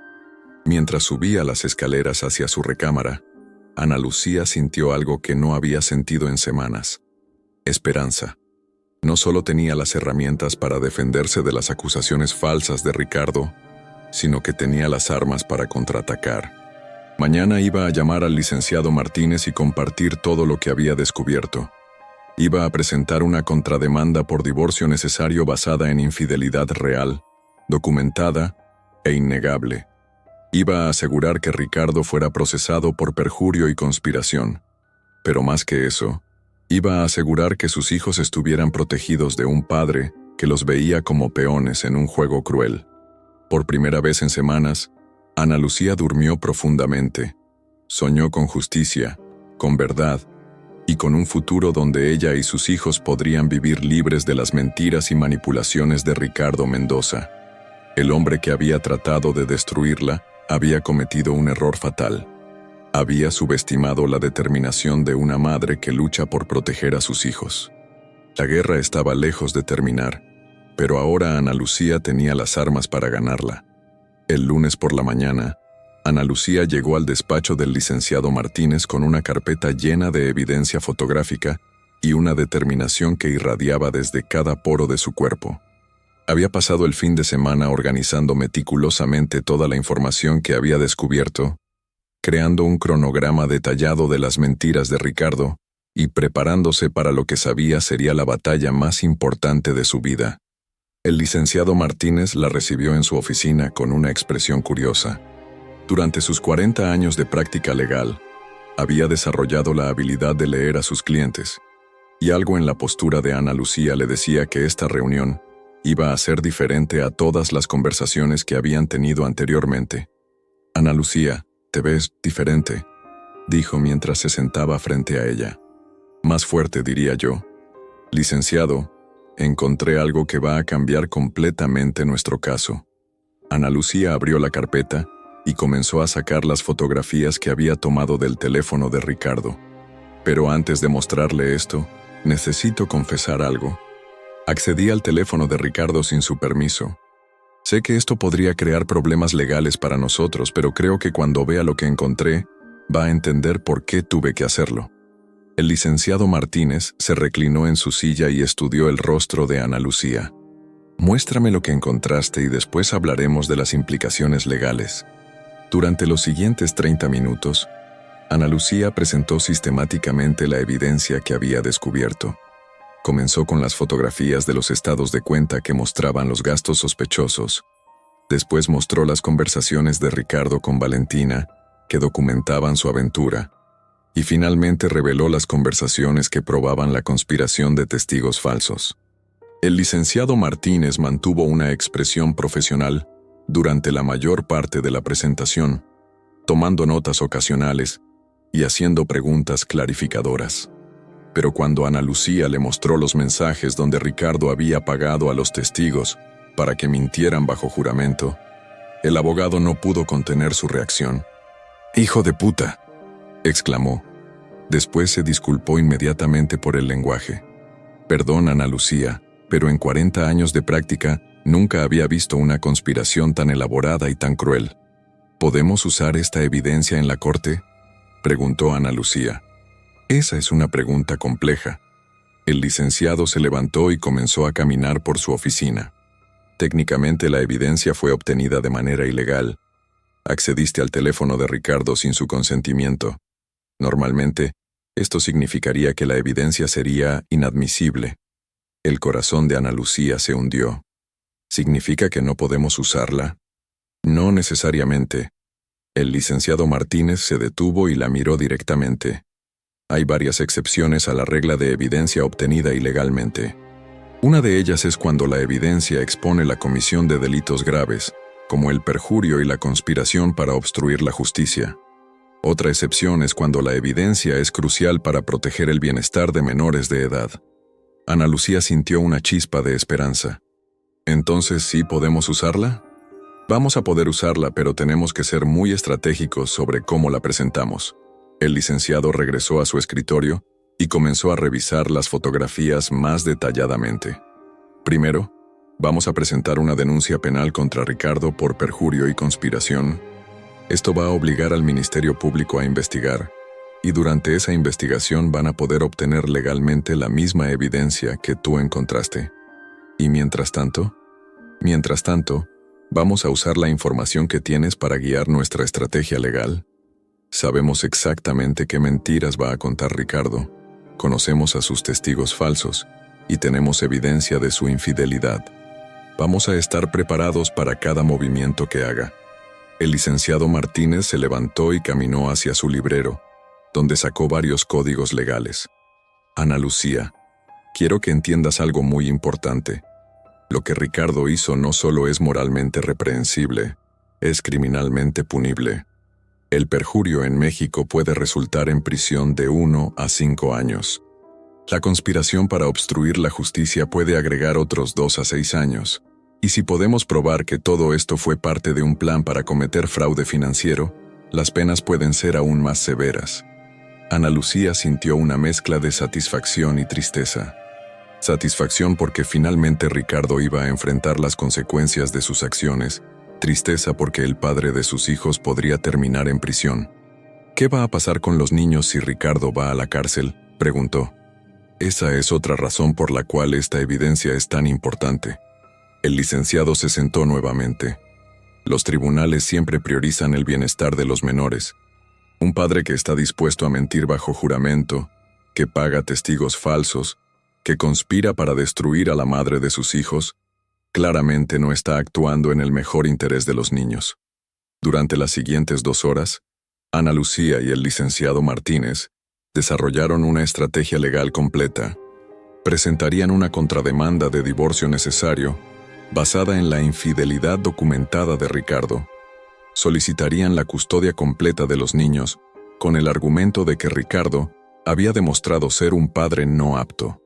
Mientras subía las escaleras hacia su recámara, Ana Lucía sintió algo que no había sentido en semanas: esperanza. No solo tenía las herramientas para defenderse de las acusaciones falsas de Ricardo, sino que tenía las armas para contraatacar. Mañana iba a llamar al licenciado Martínez y compartir todo lo que había descubierto. Iba a presentar una contrademanda por divorcio necesario basada en infidelidad real, documentada e innegable. Iba a asegurar que Ricardo fuera procesado por perjurio y conspiración. Pero más que eso, iba a asegurar que sus hijos estuvieran protegidos de un padre que los veía como peones en un juego cruel. Por primera vez en semanas, Ana Lucía durmió profundamente. Soñó con justicia, con verdad, y con un futuro donde ella y sus hijos podrían vivir libres de las mentiras y manipulaciones de Ricardo Mendoza. El hombre que había tratado de destruirla había cometido un error fatal. Había subestimado la determinación de una madre que lucha por proteger a sus hijos. La guerra estaba lejos de terminar, pero ahora Ana Lucía tenía las armas para ganarla. El lunes por la mañana, Ana Lucía llegó al despacho del licenciado Martínez con una carpeta llena de evidencia fotográfica y una determinación que irradiaba desde cada poro de su cuerpo. Había pasado el fin de semana organizando meticulosamente toda la información que había descubierto, creando un cronograma detallado de las mentiras de Ricardo y preparándose para lo que sabía sería la batalla más importante de su vida. El licenciado Martínez la recibió en su oficina con una expresión curiosa. Durante sus 40 años de práctica legal, había desarrollado la habilidad de leer a sus clientes, y algo en la postura de Ana Lucía le decía que esta reunión iba a ser diferente a todas las conversaciones que habían tenido anteriormente. Ana Lucía, te ves diferente, dijo mientras se sentaba frente a ella. Más fuerte, diría yo. Licenciado, encontré algo que va a cambiar completamente nuestro caso. Ana Lucía abrió la carpeta y comenzó a sacar las fotografías que había tomado del teléfono de Ricardo. Pero antes de mostrarle esto, necesito confesar algo. Accedí al teléfono de Ricardo sin su permiso. Sé que esto podría crear problemas legales para nosotros, pero creo que cuando vea lo que encontré, va a entender por qué tuve que hacerlo. El licenciado Martínez se reclinó en su silla y estudió el rostro de Ana Lucía. Muéstrame lo que encontraste y después hablaremos de las implicaciones legales. Durante los siguientes 30 minutos, Ana Lucía presentó sistemáticamente la evidencia que había descubierto. Comenzó con las fotografías de los estados de cuenta que mostraban los gastos sospechosos, Después mostró las conversaciones de Ricardo con Valentina, que documentaban su aventura, y finalmente reveló las conversaciones que probaban la conspiración de testigos falsos. El licenciado Martínez mantuvo una expresión profesional durante la mayor parte de la presentación, tomando notas ocasionales y haciendo preguntas clarificadoras. Pero cuando Ana Lucía le mostró los mensajes donde Ricardo había pagado a los testigos para que mintieran bajo juramento, el abogado no pudo contener su reacción. «¡Hijo de puta!», exclamó. Después se disculpó inmediatamente por el lenguaje. «Perdón, Ana Lucía, pero en 40 años de práctica nunca había visto una conspiración tan elaborada y tan cruel. ¿Podemos usar esta evidencia en la corte?», preguntó Ana Lucía. Esa es una pregunta compleja. El licenciado se levantó y comenzó a caminar por su oficina. Técnicamente la evidencia fue obtenida de manera ilegal. Accediste al teléfono de Ricardo sin su consentimiento. Normalmente, esto significaría que la evidencia sería inadmisible. El corazón de Ana Lucía se hundió. ¿Significa que no podemos usarla? No necesariamente. El licenciado Martínez se detuvo y la miró directamente. Hay varias excepciones a la regla de evidencia obtenida ilegalmente. Una de ellas es cuando la evidencia expone la comisión de delitos graves, como el perjurio y la conspiración para obstruir la justicia. Otra excepción es cuando la evidencia es crucial para proteger el bienestar de menores de edad. Ana Lucía sintió una chispa de esperanza. ¿Entonces sí podemos usarla? Vamos a poder usarla, pero tenemos que ser muy estratégicos sobre cómo la presentamos. El licenciado regresó a su escritorio y comenzó a revisar las fotografías más detalladamente. Primero, vamos a presentar una denuncia penal contra Ricardo por perjurio y conspiración. Esto va a obligar al Ministerio Público a investigar, y durante esa investigación van a poder obtener legalmente la misma evidencia que tú encontraste. Y mientras tanto, vamos a usar la información que tienes para guiar nuestra estrategia legal. Sabemos exactamente qué mentiras va a contar Ricardo, conocemos a sus testigos falsos y tenemos evidencia de su infidelidad. Vamos a estar preparados para cada movimiento que haga. El licenciado Martínez se levantó y caminó hacia su librero, donde sacó varios códigos legales. Ana Lucía, quiero que entiendas algo muy importante. Lo que Ricardo hizo no solo es moralmente reprehensible, es criminalmente punible. El perjurio en México puede resultar en prisión de 1 a 5 años. La conspiración para obstruir la justicia puede agregar otros 2 a 6 años. Y si podemos probar que todo esto fue parte de un plan para cometer fraude financiero, las penas pueden ser aún más severas. Ana Lucía sintió una mezcla de satisfacción y tristeza. Satisfacción porque finalmente Ricardo iba a enfrentar las consecuencias de sus acciones. Tristeza porque el padre de sus hijos podría terminar en prisión. ¿Qué va a pasar con los niños si Ricardo va a la cárcel?, preguntó. Esa es otra razón por la cual esta evidencia es tan importante. El licenciado se sentó nuevamente. Los tribunales siempre priorizan el bienestar de los menores. Un padre que está dispuesto a mentir bajo juramento, que paga testigos falsos, que conspira para destruir a la madre de sus hijos, claramente no está actuando en el mejor interés de los niños. Durante las siguientes 2 horas, Ana Lucía y el licenciado Martínez desarrollaron una estrategia legal completa. Presentarían una contrademanda de divorcio necesario, basada en la infidelidad documentada de Ricardo. Solicitarían la custodia completa de los niños, con el argumento de que Ricardo había demostrado ser un padre no apto.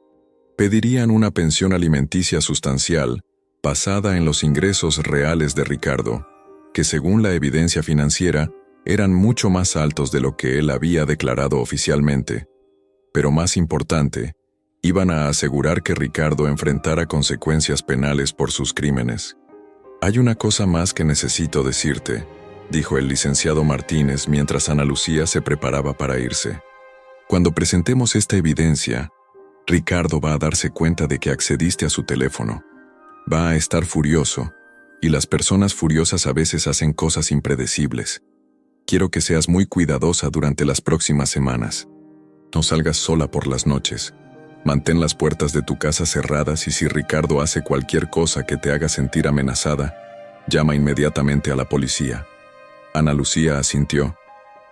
Pedirían una pensión alimenticia sustancial, basada en los ingresos reales de Ricardo, que según la evidencia financiera, eran mucho más altos de lo que él había declarado oficialmente. Pero más importante, iban a asegurar que Ricardo enfrentara consecuencias penales por sus crímenes. «Hay una cosa más que necesito decirte», dijo el licenciado Martínez mientras Ana Lucía se preparaba para irse. «Cuando presentemos esta evidencia, Ricardo va a darse cuenta de que accediste a su teléfono. Va a estar furioso, y las personas furiosas a veces hacen cosas impredecibles. Quiero que seas muy cuidadosa durante las próximas semanas. No salgas sola por las noches. Mantén las puertas de tu casa cerradas y si Ricardo hace cualquier cosa que te haga sentir amenazada, Llama inmediatamente a la policía. Ana Lucía asintió,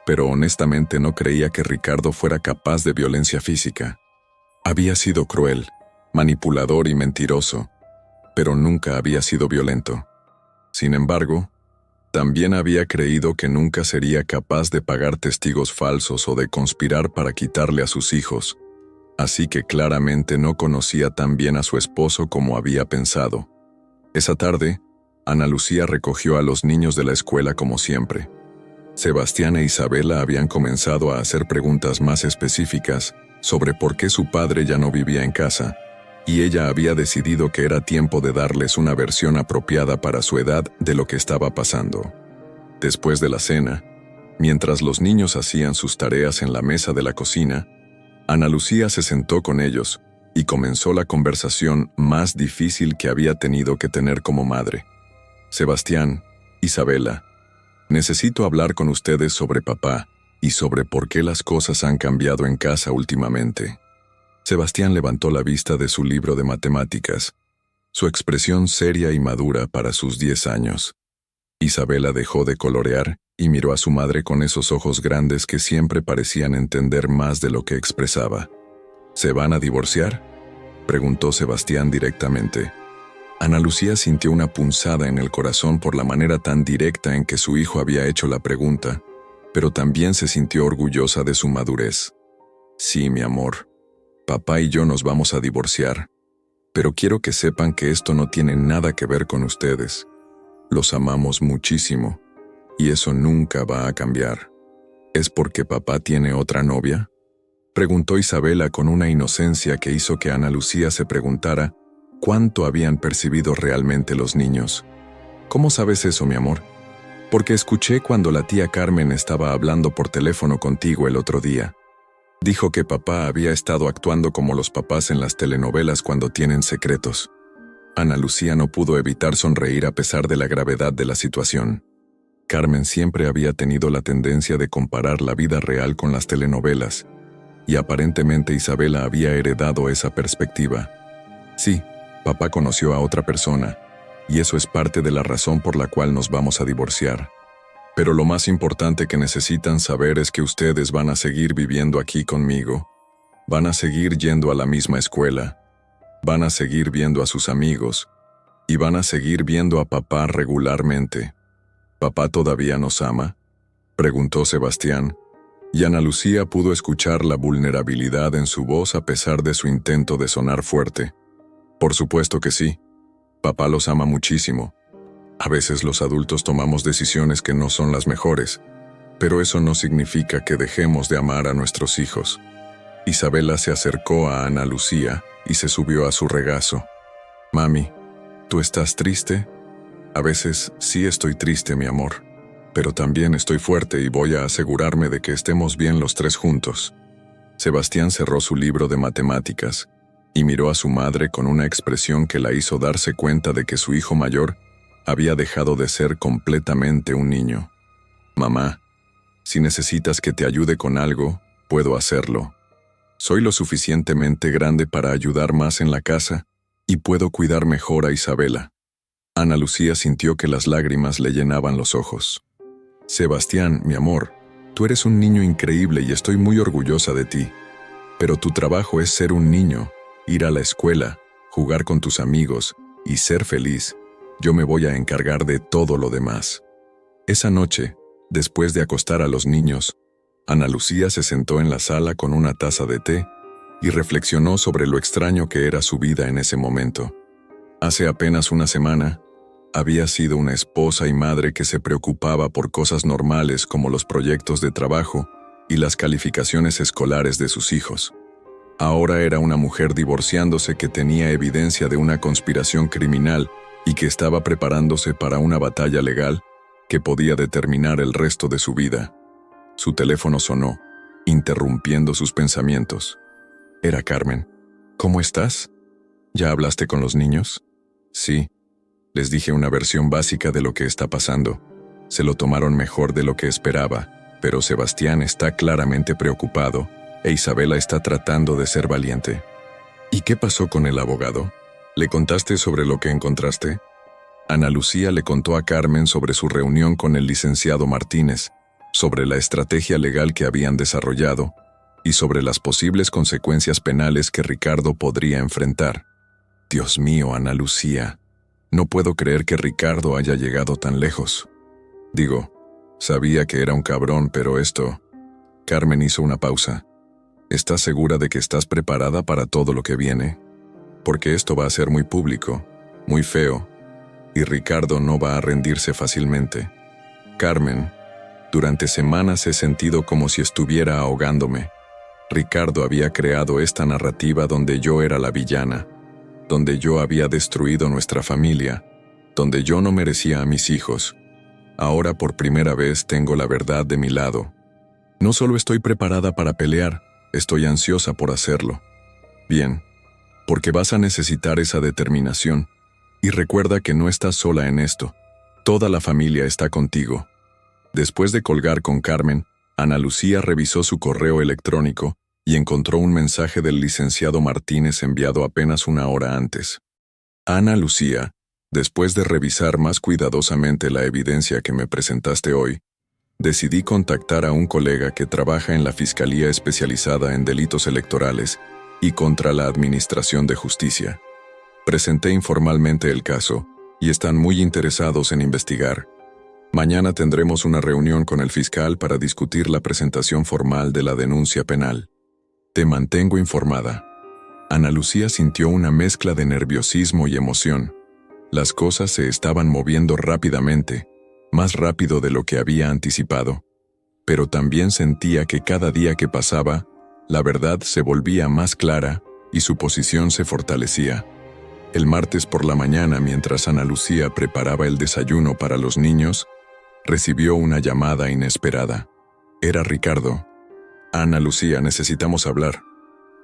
pero honestamente no creía que Ricardo fuera capaz de violencia física. Había sido cruel, manipulador y mentiroso, pero nunca había sido violento. Sin embargo, también había creído que nunca sería capaz de pagar testigos falsos o de conspirar para quitarle a sus hijos, así que claramente no conocía tan bien a su esposo como había pensado. Esa tarde, Ana Lucía recogió a los niños de la escuela como siempre. Sebastián e Isabela habían comenzado a hacer preguntas más específicas sobre por qué su padre ya no vivía en casa, y ella había decidido que era tiempo de darles una versión apropiada para su edad de lo que estaba pasando. Después de la cena, mientras los niños hacían sus tareas en la mesa de la cocina, Ana Lucía se sentó con ellos y comenzó la conversación más difícil que había tenido que tener como madre. Sebastián, Isabela, necesito hablar con ustedes sobre papá y sobre por qué las cosas han cambiado en casa últimamente. Sebastián levantó la vista de su libro de matemáticas, su expresión seria y madura para sus 10 años. Isabela dejó de colorear y miró a su madre con esos ojos grandes que siempre parecían entender más de lo que expresaba. ¿Se van a divorciar?, preguntó Sebastián directamente. Ana Lucía sintió una punzada en el corazón por la manera tan directa en que su hijo había hecho la pregunta, pero también se sintió orgullosa de su madurez. Sí, mi amor, papá y yo nos vamos a divorciar, pero quiero que sepan que esto no tiene nada que ver con ustedes. Los amamos muchísimo, y eso nunca va a cambiar. ¿Es porque papá tiene otra novia?, preguntó Isabela con una inocencia que hizo que Ana Lucía se preguntara cuánto habían percibido realmente los niños. ¿Cómo sabes eso, mi amor? Porque escuché cuando la tía Carmen estaba hablando por teléfono contigo el otro día. Dijo que papá había estado actuando como los papás en las telenovelas cuando tienen secretos. Ana Lucía no pudo evitar sonreír a pesar de la gravedad de la situación. Carmen siempre había tenido la tendencia de comparar la vida real con las telenovelas, y aparentemente Isabela había heredado esa perspectiva. Sí, papá conoció a otra persona, y eso es parte de la razón por la cual nos vamos a divorciar. Pero lo más importante que necesitan saber es que ustedes van a seguir viviendo aquí conmigo, van a seguir yendo a la misma escuela, van a seguir viendo a sus amigos, y van a seguir viendo a papá regularmente. ¿Papá todavía nos ama?, preguntó Sebastián, y Ana Lucía pudo escuchar la vulnerabilidad en su voz a pesar de su intento de sonar fuerte. Por supuesto que sí. Papá los ama muchísimo. A veces los adultos tomamos decisiones que no son las mejores, pero eso no significa que dejemos de amar a nuestros hijos. Isabela se acercó a Ana Lucía y se subió a su regazo. Mami, ¿tú estás triste? A veces sí estoy triste, mi amor, pero también estoy fuerte y voy a asegurarme de que estemos bien los tres juntos. Sebastián cerró su libro de matemáticas y miró a su madre con una expresión que la hizo darse cuenta de que su hijo mayor había dejado de ser completamente un niño. Mamá, si necesitas que te ayude con algo, puedo hacerlo. Soy lo suficientemente grande para ayudar más en la casa y puedo cuidar mejor a Isabela. Ana Lucía sintió que las lágrimas le llenaban los ojos. Sebastián, mi amor, tú eres un niño increíble y estoy muy orgullosa de ti. Pero tu trabajo es ser un niño, ir a la escuela, jugar con tus amigos y ser feliz. Yo me voy a encargar de todo lo demás. Esa noche, después de acostar a los niños, Ana Lucía se sentó en la sala con una taza de té y reflexionó sobre lo extraño que era su vida en ese momento. Hace apenas una semana, había sido una esposa y madre que se preocupaba por cosas normales como los proyectos de trabajo y las calificaciones escolares de sus hijos. Ahora era una mujer divorciándose que tenía evidencia de una conspiración criminal y que estaba preparándose para una batalla legal que podía determinar el resto de su vida. Su teléfono sonó, interrumpiendo sus pensamientos. Era Carmen. ¿Cómo estás? ¿Ya hablaste con los niños? Sí. Les dije una versión básica de lo que está pasando. Se lo tomaron mejor de lo que esperaba, pero Sebastián está claramente preocupado e Isabela está tratando de ser valiente. ¿Y qué pasó con el abogado? ¿Le contaste sobre lo que encontraste? Ana Lucía le contó a Carmen sobre su reunión con el licenciado Martínez, sobre la estrategia legal que habían desarrollado y sobre las posibles consecuencias penales que Ricardo podría enfrentar. Dios mío, Ana Lucía, no puedo creer que Ricardo haya llegado tan lejos. Digo, sabía que era un cabrón, pero esto... Carmen hizo una pausa. ¿Estás segura de que estás preparada para todo lo que viene? Porque esto va a ser muy público, muy feo, y Ricardo no va a rendirse fácilmente. Carmen, durante semanas he sentido como si estuviera ahogándome. Ricardo había creado esta narrativa donde yo era la villana, donde yo había destruido nuestra familia, donde yo no merecía a mis hijos. Ahora por primera vez tengo la verdad de mi lado. No solo estoy preparada para pelear, estoy ansiosa por hacerlo. Bien, porque vas a necesitar esa determinación. Y recuerda que no estás sola en esto. Toda la familia está contigo. Después de colgar con Carmen, Ana Lucía revisó su correo electrónico y encontró un mensaje del licenciado Martínez enviado apenas una hora antes. Ana Lucía, después de revisar más cuidadosamente la evidencia que me presentaste hoy, decidí contactar a un colega que trabaja en la Fiscalía especializada en delitos electorales y contra la Administración de Justicia. Presenté informalmente el caso y están muy interesados en investigar. Mañana tendremos una reunión con el fiscal para discutir la presentación formal de la denuncia penal. Te mantengo informada. Ana Lucía sintió una mezcla de nerviosismo y emoción. Las cosas se estaban moviendo rápidamente, más rápido de lo que había anticipado. Pero también sentía que cada día que pasaba, la verdad se volvía más clara y su posición se fortalecía. El martes por la mañana, mientras Ana Lucía preparaba el desayuno para los niños, recibió una llamada inesperada. Era Ricardo. Ana Lucía, necesitamos hablar.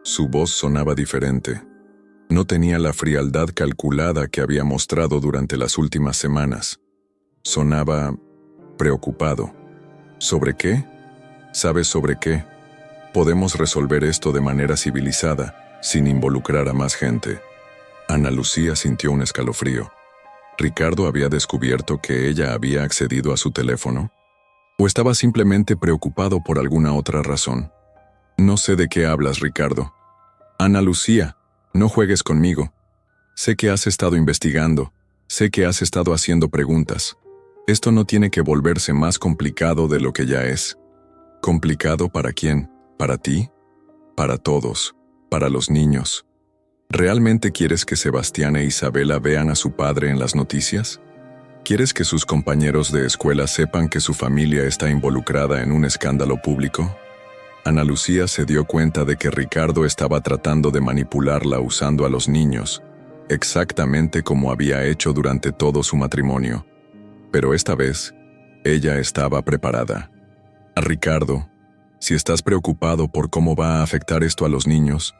Su voz sonaba diferente. No tenía la frialdad calculada que había mostrado durante las últimas semanas. Sonaba preocupado. ¿Sobre qué? ¿Sabes sobre qué? Podemos resolver esto de manera civilizada, sin involucrar a más gente. Ana Lucía sintió un escalofrío. ¿Ricardo había descubierto que ella había accedido a su teléfono? ¿O estaba simplemente preocupado por alguna otra razón? No sé de qué hablas, Ricardo. Ana Lucía, no juegues conmigo. Sé que has estado investigando, sé que has estado haciendo preguntas. Esto no tiene que volverse más complicado de lo que ya es. ¿Complicado para quién? ¿Para ti? Para todos. Para los niños. ¿Realmente quieres que Sebastián e Isabela vean a su padre en las noticias? ¿Quieres que sus compañeros de escuela sepan que su familia está involucrada en un escándalo público? Ana Lucía se dio cuenta de que Ricardo estaba tratando de manipularla usando a los niños, exactamente como había hecho durante todo su matrimonio. Pero esta vez, ella estaba preparada. Ricardo, si estás preocupado por cómo va a afectar esto a los niños,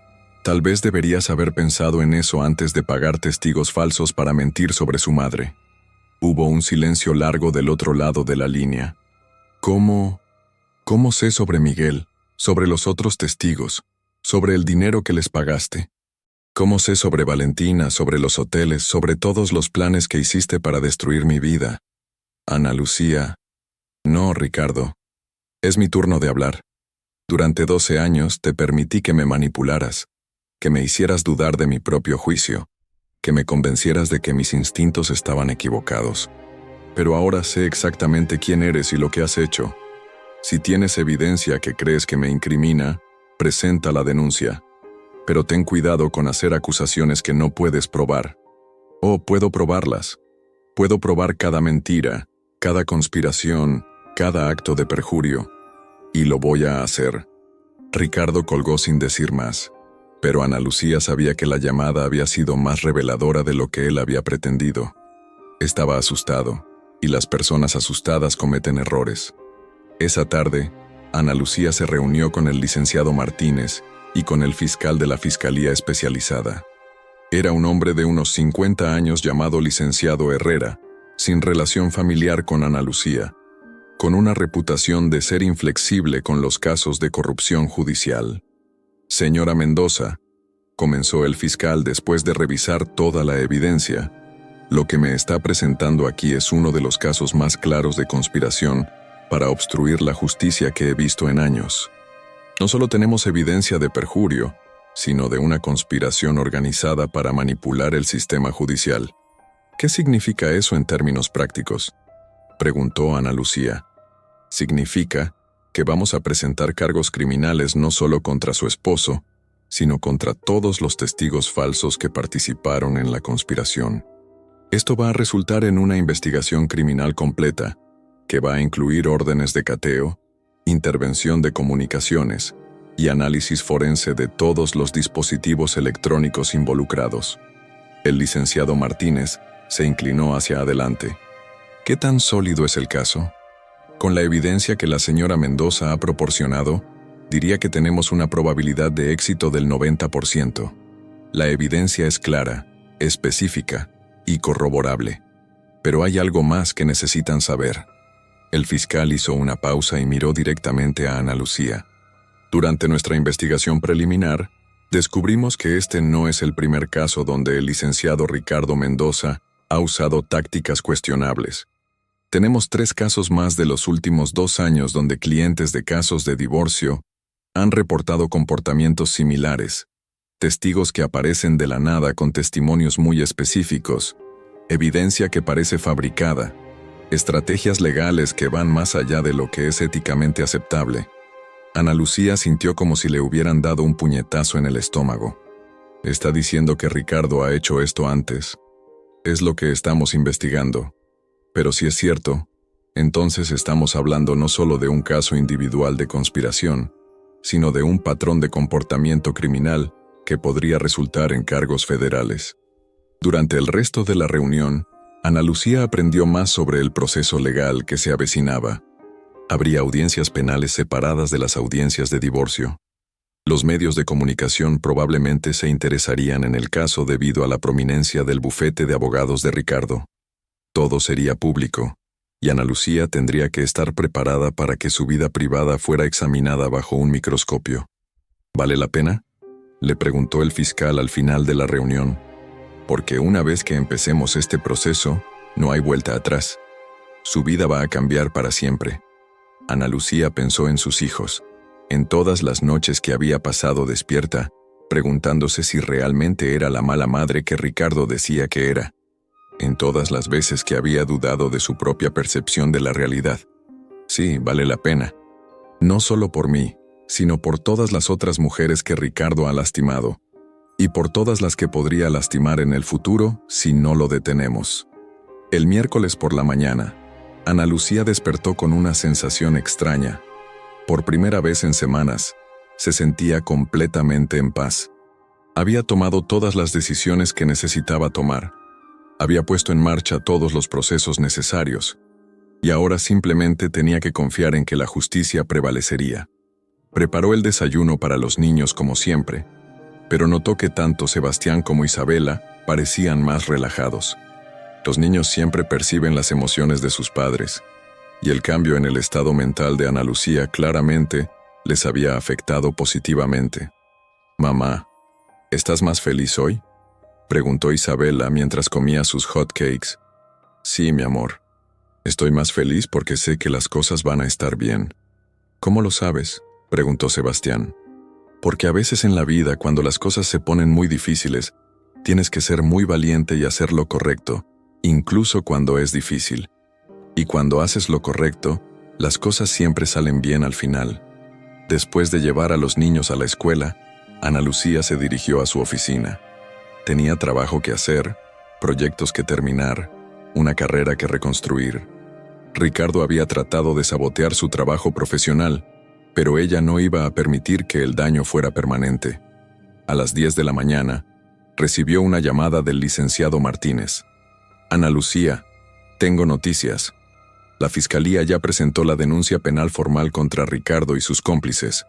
tal vez deberías haber pensado en eso antes de pagar testigos falsos para mentir sobre su madre. Hubo un silencio largo del otro lado de la línea. ¿Cómo sé sobre Miguel, sobre los otros testigos, sobre el dinero que les pagaste? ¿Cómo sé sobre Valentina, sobre los hoteles, sobre todos los planes que hiciste para destruir mi vida? Ana Lucía. No, Ricardo. Es mi turno de hablar. Durante 12 años te permití que me manipularas, que me hicieras dudar de mi propio juicio, que me convencieras de que mis instintos estaban equivocados. Pero ahora sé exactamente quién eres y lo que has hecho. Si tienes evidencia que crees que me incrimina, presenta la denuncia. Pero ten cuidado con hacer acusaciones que no puedes probar. Puedo probarlas. Puedo probar cada mentira, cada conspiración, cada acto de perjurio. Y lo voy a hacer. Ricardo colgó sin decir más. Pero Ana Lucía sabía que la llamada había sido más reveladora de lo que él había pretendido. Estaba asustado, y las personas asustadas cometen errores. Esa tarde, Ana Lucía se reunió con el licenciado Martínez y con el fiscal de la Fiscalía Especializada. Era un hombre de unos 50 años llamado licenciado Herrera, sin relación familiar con Ana Lucía, con una reputación de ser inflexible con los casos de corrupción judicial. Señora Mendoza, comenzó el fiscal después de revisar toda la evidencia, Lo que me está presentando aquí es uno de los casos más claros de conspiración para obstruir la justicia que he visto en años. No solo tenemos evidencia de perjurio, sino de una conspiración organizada para manipular el sistema judicial. ¿Qué significa eso en términos prácticos?, preguntó Ana Lucía. Significa que vamos a presentar cargos criminales no solo contra su esposo, sino contra todos los testigos falsos que participaron en la conspiración. Esto va a resultar en una investigación criminal completa, que va a incluir órdenes de cateo, intervención de comunicaciones y análisis forense de todos los dispositivos electrónicos involucrados. El licenciado Martínez se inclinó hacia adelante. ¿Qué tan sólido es el caso? Con la evidencia que la señora Mendoza ha proporcionado, diría que tenemos una probabilidad de éxito del 90%. La evidencia es clara, específica y corroborable. Pero hay algo más que necesitan saber. El fiscal hizo una pausa y miró directamente a Ana Lucía. Durante nuestra investigación preliminar, descubrimos que este no es el primer caso donde el licenciado Ricardo Mendoza ha usado tácticas cuestionables. Tenemos 3 casos más de los últimos 2 años donde clientes de casos de divorcio han reportado comportamientos similares, testigos que aparecen de la nada con testimonios muy específicos, evidencia que parece fabricada, estrategias legales que van más allá de lo que es éticamente aceptable. Ana Lucía sintió como si le hubieran dado un puñetazo en el estómago. Está diciendo que Ricardo ha hecho esto antes. Es lo que estamos investigando. Pero si es cierto, entonces estamos hablando no solo de un caso individual de conspiración, sino de un patrón de comportamiento criminal que podría resultar en cargos federales. Durante el resto de la reunión, Ana Lucía aprendió más sobre el proceso legal que se avecinaba. Habría audiencias penales separadas de las audiencias de divorcio. Los medios de comunicación probablemente se interesarían en el caso debido a la prominencia del bufete de abogados de Ricardo. Todo sería público, y Ana Lucía tendría que estar preparada para que su vida privada fuera examinada bajo un microscopio. ¿Vale la pena?, le preguntó el fiscal al final de la reunión. Porque una vez que empecemos este proceso, no hay vuelta atrás. Su vida va a cambiar para siempre. Ana Lucía pensó en sus hijos, en todas las noches que había pasado despierta, preguntándose si realmente era la mala madre que Ricardo decía que era, en todas las veces que había dudado de su propia percepción de la realidad. Sí, vale la pena. No solo por mí, sino por todas las otras mujeres que Ricardo ha lastimado, y por todas las que podría lastimar en el futuro si no lo detenemos. El miércoles por la mañana, Ana Lucía despertó con una sensación extraña. Por primera vez en semanas, se sentía completamente en paz. Había tomado todas las decisiones que necesitaba tomar. Había puesto en marcha todos los procesos necesarios, y ahora simplemente tenía que confiar en que la justicia prevalecería. Preparó el desayuno para los niños como siempre, pero notó que tanto Sebastián como Isabela parecían más relajados. Los niños siempre perciben las emociones de sus padres, y el cambio en el estado mental de Ana Lucía claramente les había afectado positivamente. «Mamá, ¿estás más feliz hoy?», preguntó Isabela mientras comía sus hot cakes. «Sí, mi amor. Estoy más feliz porque sé que las cosas van a estar bien». «¿Cómo lo sabes?», preguntó Sebastián. «Porque a veces en la vida, cuando las cosas se ponen muy difíciles, tienes que ser muy valiente y hacer lo correcto, incluso cuando es difícil. Y cuando haces lo correcto, las cosas siempre salen bien al final». Después de llevar a los niños a la escuela, Ana Lucía se dirigió a su oficina. Tenía trabajo que hacer, proyectos que terminar, una carrera que reconstruir. Ricardo había tratado de sabotear su trabajo profesional, pero ella no iba a permitir que el daño fuera permanente. A las 10 de la mañana, recibió una llamada del licenciado Martínez. «Ana Lucía, tengo noticias. La Fiscalía ya presentó la denuncia penal formal contra Ricardo y sus cómplices.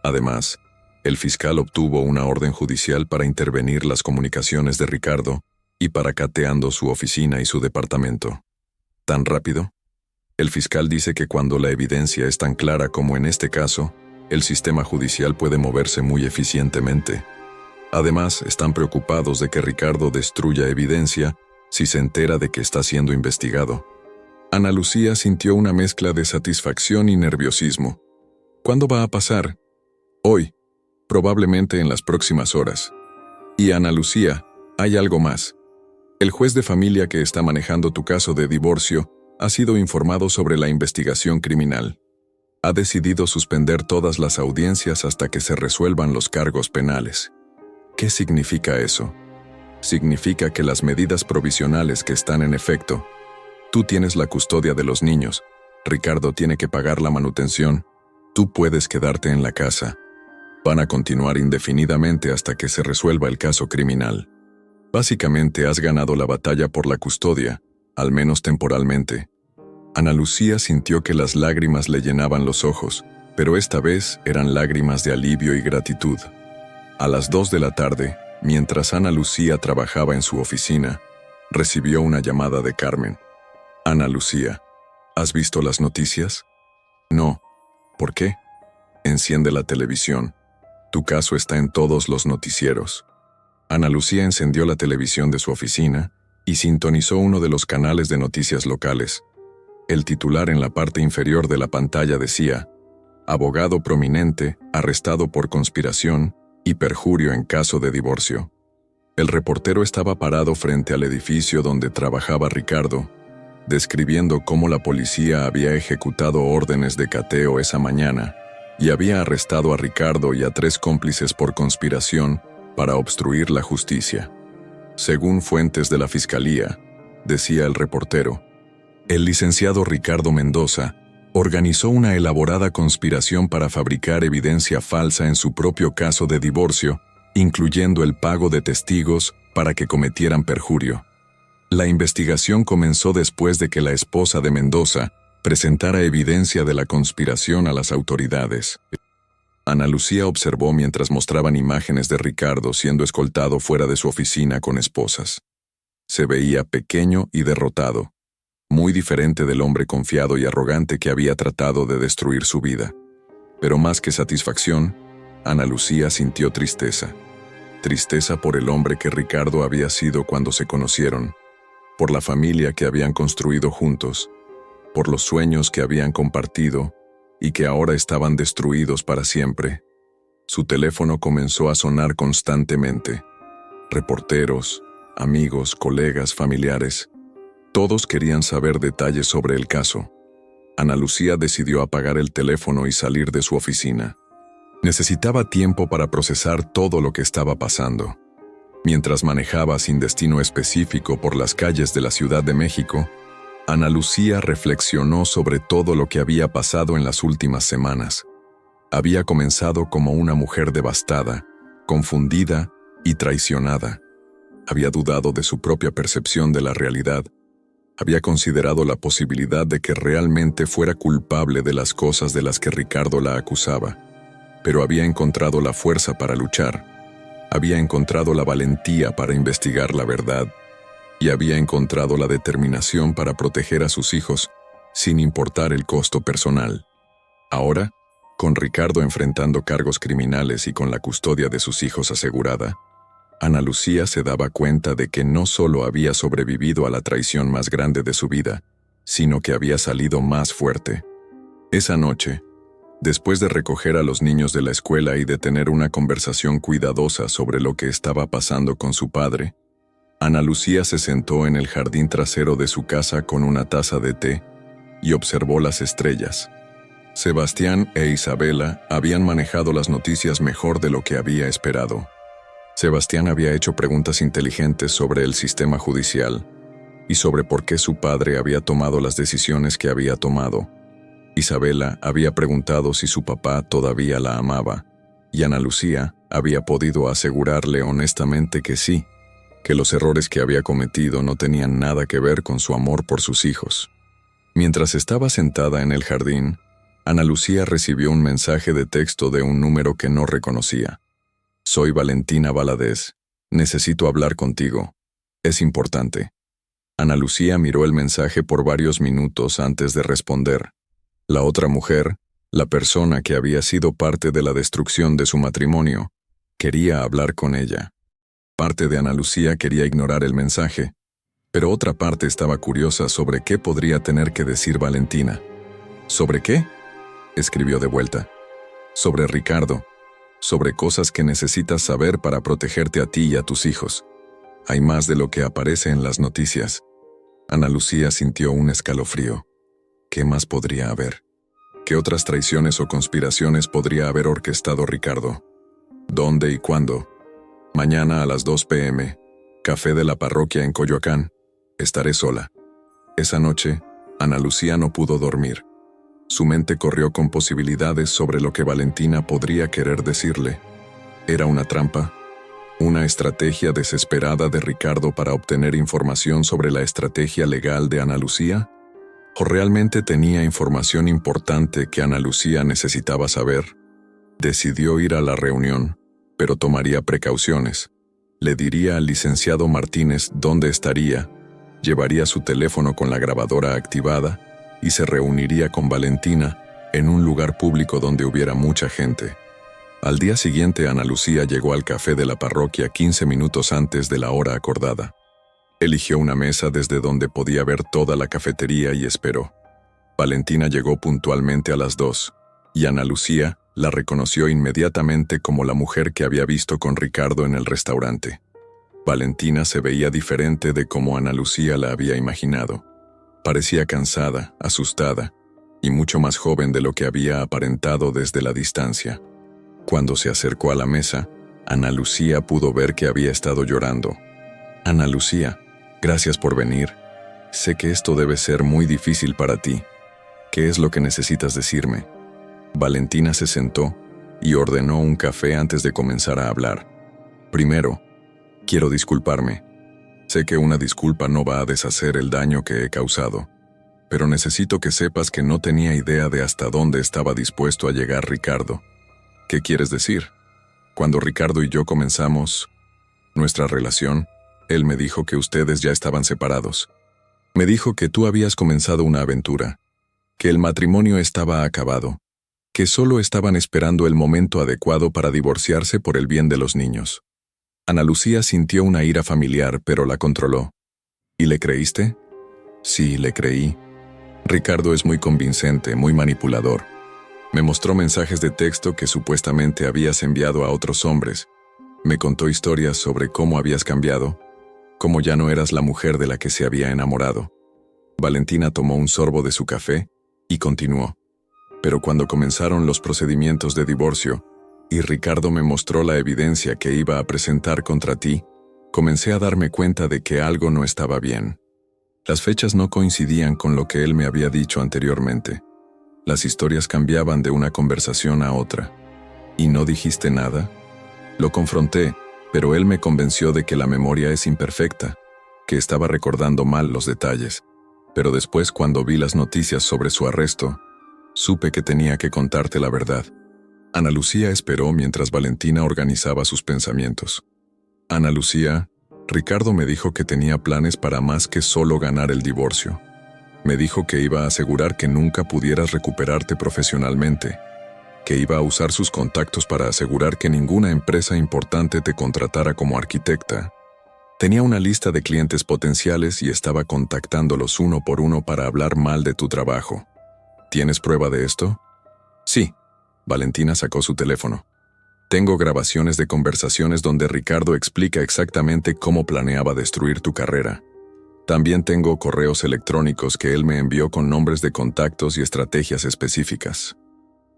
Además, el fiscal obtuvo una orden judicial para intervenir las comunicaciones de Ricardo y para cateando su oficina y su departamento». ¿Tan rápido? El fiscal dice que cuando la evidencia es tan clara como en este caso, el sistema judicial puede moverse muy eficientemente. Además, están preocupados de que Ricardo destruya evidencia Si se entera de que está siendo investigado. Ana Lucía sintió una mezcla de satisfacción y nerviosismo. ¿Cuándo va a pasar? Hoy, probablemente en las próximas horas. Y Ana Lucía, hay algo más. El juez de familia que está manejando tu caso de divorcio ha sido informado sobre la investigación criminal. Ha decidido suspender todas las audiencias hasta que se resuelvan los cargos penales. ¿Qué significa eso? Significa que las medidas provisionales que están en efecto, tú tienes la custodia de los niños, Ricardo tiene que pagar la manutención, tú puedes quedarte en la casa. Van a continuar indefinidamente hasta que se resuelva el caso criminal. Básicamente has ganado la batalla por la custodia, al menos temporalmente. Ana Lucía sintió que las lágrimas le llenaban los ojos, pero esta vez eran lágrimas de alivio y gratitud. A las 2 de la tarde, mientras Ana Lucía trabajaba en su oficina, recibió una llamada de Carmen. Ana Lucía, ¿has visto las noticias? No. ¿Por qué? Enciende la televisión. Tu caso está en todos los noticieros. Ana Lucía encendió la televisión de su oficina y sintonizó uno de los canales de noticias locales. El titular en la parte inferior de la pantalla decía: abogado prominente arrestado por conspiración y perjurio en caso de divorcio. El reportero estaba parado frente al edificio donde trabajaba Ricardo, describiendo cómo la policía había ejecutado órdenes de cateo esa mañana y había arrestado a Ricardo y a 3 cómplices por conspiración para obstruir la justicia. Según fuentes de la fiscalía, decía el reportero, el licenciado Ricardo Mendoza organizó una elaborada conspiración para fabricar evidencia falsa en su propio caso de divorcio, incluyendo el pago de testigos para que cometieran perjurio. La investigación comenzó después de que la esposa de Mendoza presentara evidencia de la conspiración a las autoridades. Ana Lucía observó mientras mostraban imágenes de Ricardo siendo escoltado fuera de su oficina con esposas. Se veía pequeño y derrotado, muy diferente del hombre confiado y arrogante que había tratado de destruir su vida. Pero más que satisfacción, Ana Lucía sintió tristeza. Tristeza por el hombre que Ricardo había sido cuando se conocieron, por la familia que habían construido juntos, por los sueños que habían compartido y que ahora estaban destruidos para siempre. Su teléfono comenzó a sonar constantemente. Reporteros, amigos, colegas, familiares, todos querían saber detalles sobre el caso. Ana Lucía decidió apagar el teléfono y salir de su oficina. Necesitaba tiempo para procesar todo lo que estaba pasando. Mientras manejaba sin destino específico por las calles de la Ciudad de México, Ana Lucía reflexionó sobre todo lo que había pasado en las últimas semanas. Había comenzado como una mujer devastada, confundida y traicionada. Había dudado de su propia percepción de la realidad. Había considerado la posibilidad de que realmente fuera culpable de las cosas de las que Ricardo la acusaba. Pero había encontrado la fuerza para luchar. Había encontrado la valentía para investigar la verdad. Y había encontrado la determinación para proteger a sus hijos, sin importar el costo personal. Ahora, con Ricardo enfrentando cargos criminales y con la custodia de sus hijos asegurada, Ana Lucía se daba cuenta de que no solo había sobrevivido a la traición más grande de su vida, sino que había salido más fuerte. Esa noche, después de recoger a los niños de la escuela y de tener una conversación cuidadosa sobre lo que estaba pasando con su padre, Ana Lucía se sentó en el jardín trasero de su casa con una taza de té y observó las estrellas. Sebastián e Isabela habían manejado las noticias mejor de lo que había esperado. Sebastián había hecho preguntas inteligentes sobre el sistema judicial y sobre por qué su padre había tomado las decisiones que había tomado. Isabela había preguntado si su papá todavía la amaba, y Ana Lucía había podido asegurarle honestamente que sí, que los errores que había cometido no tenían nada que ver con su amor por sus hijos. Mientras estaba sentada en el jardín, Ana Lucía recibió un mensaje de texto de un número que no reconocía. Soy Valentina Valadez. Necesito hablar contigo. Es importante. Ana Lucía miró el mensaje por varios minutos antes de responder. La otra mujer, la persona que había sido parte de la destrucción de su matrimonio, quería hablar con ella. Parte de Ana Lucía quería ignorar el mensaje, Pero otra parte estaba curiosa sobre qué podría tener que decir Valentina. ¿Sobre qué? Escribió de vuelta. Sobre Ricardo. Sobre cosas que necesitas saber para protegerte a ti y a tus hijos. Hay más de lo que aparece en las noticias. Ana Lucía sintió un escalofrío. ¿Qué más podría haber? ¿Qué otras traiciones o conspiraciones podría haber orquestado Ricardo? ¿Dónde y cuándo? Mañana a las 2 p.m. Café de la parroquia en Coyoacán. Estaré sola. Esa noche, Ana Lucía no pudo dormir. Su mente corrió con posibilidades sobre lo que Valentina podría querer decirle. ¿Era una trampa? ¿Una estrategia desesperada de Ricardo para obtener información sobre la estrategia legal de Ana Lucía? ¿O realmente tenía información importante que Ana Lucía necesitaba saber? Decidió ir a la reunión, pero tomaría precauciones. Le diría al licenciado Martínez dónde estaría, llevaría su teléfono con la grabadora activada y se reuniría con Valentina en un lugar público donde hubiera mucha gente. Al día siguiente, Ana Lucía llegó al café de la parroquia 15 minutos antes de la hora acordada. Eligió una mesa desde donde podía ver toda la cafetería y esperó. Valentina llegó puntualmente a las 2, y Ana Lucía la reconoció inmediatamente como la mujer que había visto con Ricardo en el restaurante. Valentina se veía diferente de como Ana Lucía la había imaginado. Parecía cansada, asustada, y mucho más joven de lo que había aparentado desde la distancia. Cuando se acercó a la mesa, Ana Lucía pudo ver que había estado llorando. «Ana Lucía, gracias por venir. Sé que esto debe ser muy difícil para ti. ¿Qué es lo que necesitas decirme?» Valentina se sentó y ordenó un café antes de comenzar a hablar. «Primero, quiero disculparme. Sé que una disculpa no va a deshacer el daño que he causado, pero necesito que sepas que no tenía idea de hasta dónde estaba dispuesto a llegar Ricardo». «¿Qué quieres decir?» «Cuando Ricardo y yo comenzamos nuestra relación, él me dijo que ustedes ya estaban separados. Me dijo que tú habías comenzado una aventura, que el matrimonio estaba acabado, que solo estaban esperando el momento adecuado para divorciarse por el bien de los niños». Ana Lucía sintió una ira familiar, pero la controló. «¿Y le creíste?» «Sí, le creí. Ricardo es muy convincente, muy manipulador. Me mostró mensajes de texto que supuestamente habías enviado a otros hombres. Me contó historias sobre cómo habías cambiado, cómo ya no eras la mujer de la que se había enamorado». Valentina tomó un sorbo de su café y continuó. «Pero cuando comenzaron los procedimientos de divorcio, y Ricardo me mostró la evidencia que iba a presentar contra ti, comencé a darme cuenta de que algo no estaba bien. Las fechas no coincidían con lo que él me había dicho anteriormente. Las historias cambiaban de una conversación a otra. ¿Y no dijiste nada?» «Lo confronté, pero él me convenció de que la memoria es imperfecta, que estaba recordando mal los detalles. Pero después, cuando vi las noticias sobre su arresto, supe que tenía que contarte la verdad». Ana Lucía esperó mientras Valentina organizaba sus pensamientos. «Ana Lucía, Ricardo me dijo que tenía planes para más que solo ganar el divorcio. Me dijo que iba a asegurar que nunca pudieras recuperarte profesionalmente, que iba a usar sus contactos para asegurar que ninguna empresa importante te contratara como arquitecta. Tenía una lista de clientes potenciales y estaba contactándolos uno por uno para hablar mal de tu trabajo. ¿Tienes prueba de esto?» «Sí». Valentina sacó su teléfono. «Tengo grabaciones de conversaciones donde Ricardo explica exactamente cómo planeaba destruir tu carrera. También tengo correos electrónicos que él me envió con nombres de contactos y estrategias específicas».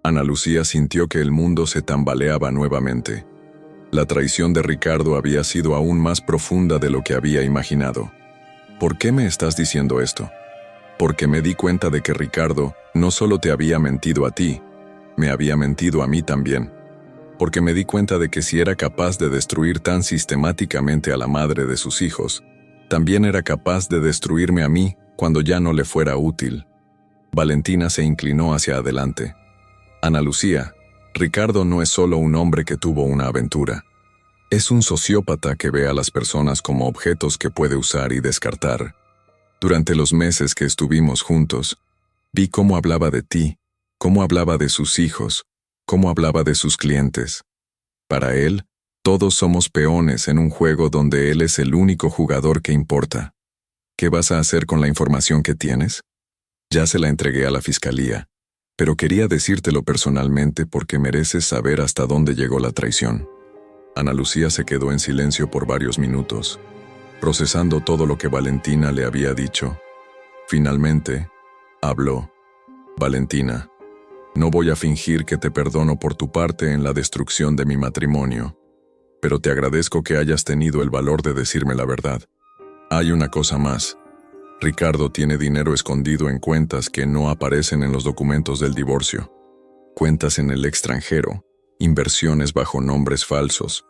Ana Lucía sintió que el mundo se tambaleaba nuevamente. La traición de Ricardo había sido aún más profunda de lo que había imaginado. «¿Por qué me estás diciendo esto?» «Porque me di cuenta de que Ricardo no solo te había mentido a ti, me había mentido a mí también. Porque me di cuenta de que si era capaz de destruir tan sistemáticamente a la madre de sus hijos, también era capaz de destruirme a mí cuando ya no le fuera útil». Valentina se inclinó hacia adelante. «Ana Lucía, Ricardo no es solo un hombre que tuvo una aventura. Es un sociópata que ve a las personas como objetos que puede usar y descartar. Durante los meses que estuvimos juntos, vi cómo hablaba de ti, cómo hablaba de sus hijos, cómo hablaba de sus clientes. Para él, todos somos peones en un juego donde él es el único jugador que importa. ¿Qué vas a hacer con la información que tienes? Ya se la entregué a la fiscalía, pero quería decírtelo personalmente porque mereces saber hasta dónde llegó la traición. Ana Lucía se quedó en silencio por varios minutos, procesando todo lo que Valentina le había dicho. Finalmente, habló. Valentina, no voy a fingir que te perdono por tu parte en la destrucción de mi matrimonio, pero te agradezco que hayas tenido el valor de decirme la verdad. Hay una cosa más. Ricardo tiene dinero escondido en cuentas que no aparecen en los documentos del divorcio. Cuentas en el extranjero, inversiones bajo nombres falsos.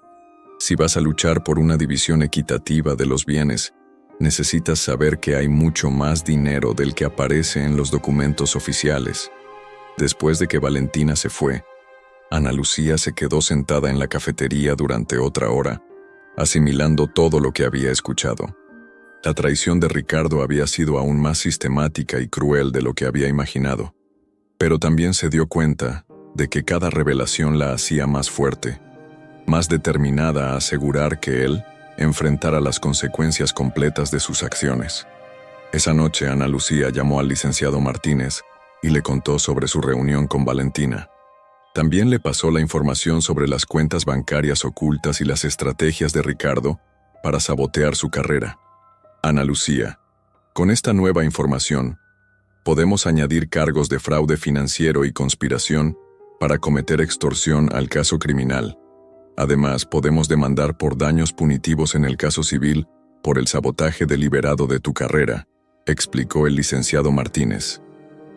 Si vas a luchar por una división equitativa de los bienes, necesitas saber que hay mucho más dinero del que aparece en los documentos oficiales. Después de que Valentina se fue, Ana Lucía se quedó sentada en la cafetería durante otra hora, asimilando todo lo que había escuchado. La traición de Ricardo había sido aún más sistemática y cruel de lo que había imaginado, pero también se dio cuenta de que cada revelación la hacía más fuerte, más determinada a asegurar que él enfrentara las consecuencias completas de sus acciones. Esa noche Ana Lucía llamó al licenciado Martínez y le contó sobre su reunión con Valentina. También le pasó la información sobre las cuentas bancarias ocultas y las estrategias de Ricardo para sabotear su carrera. Ana Lucía, con esta nueva información, podemos añadir cargos de fraude financiero y conspiración para cometer extorsión al caso criminal. Además, podemos demandar por daños punitivos en el caso civil por el sabotaje deliberado de tu carrera, explicó el licenciado Martínez.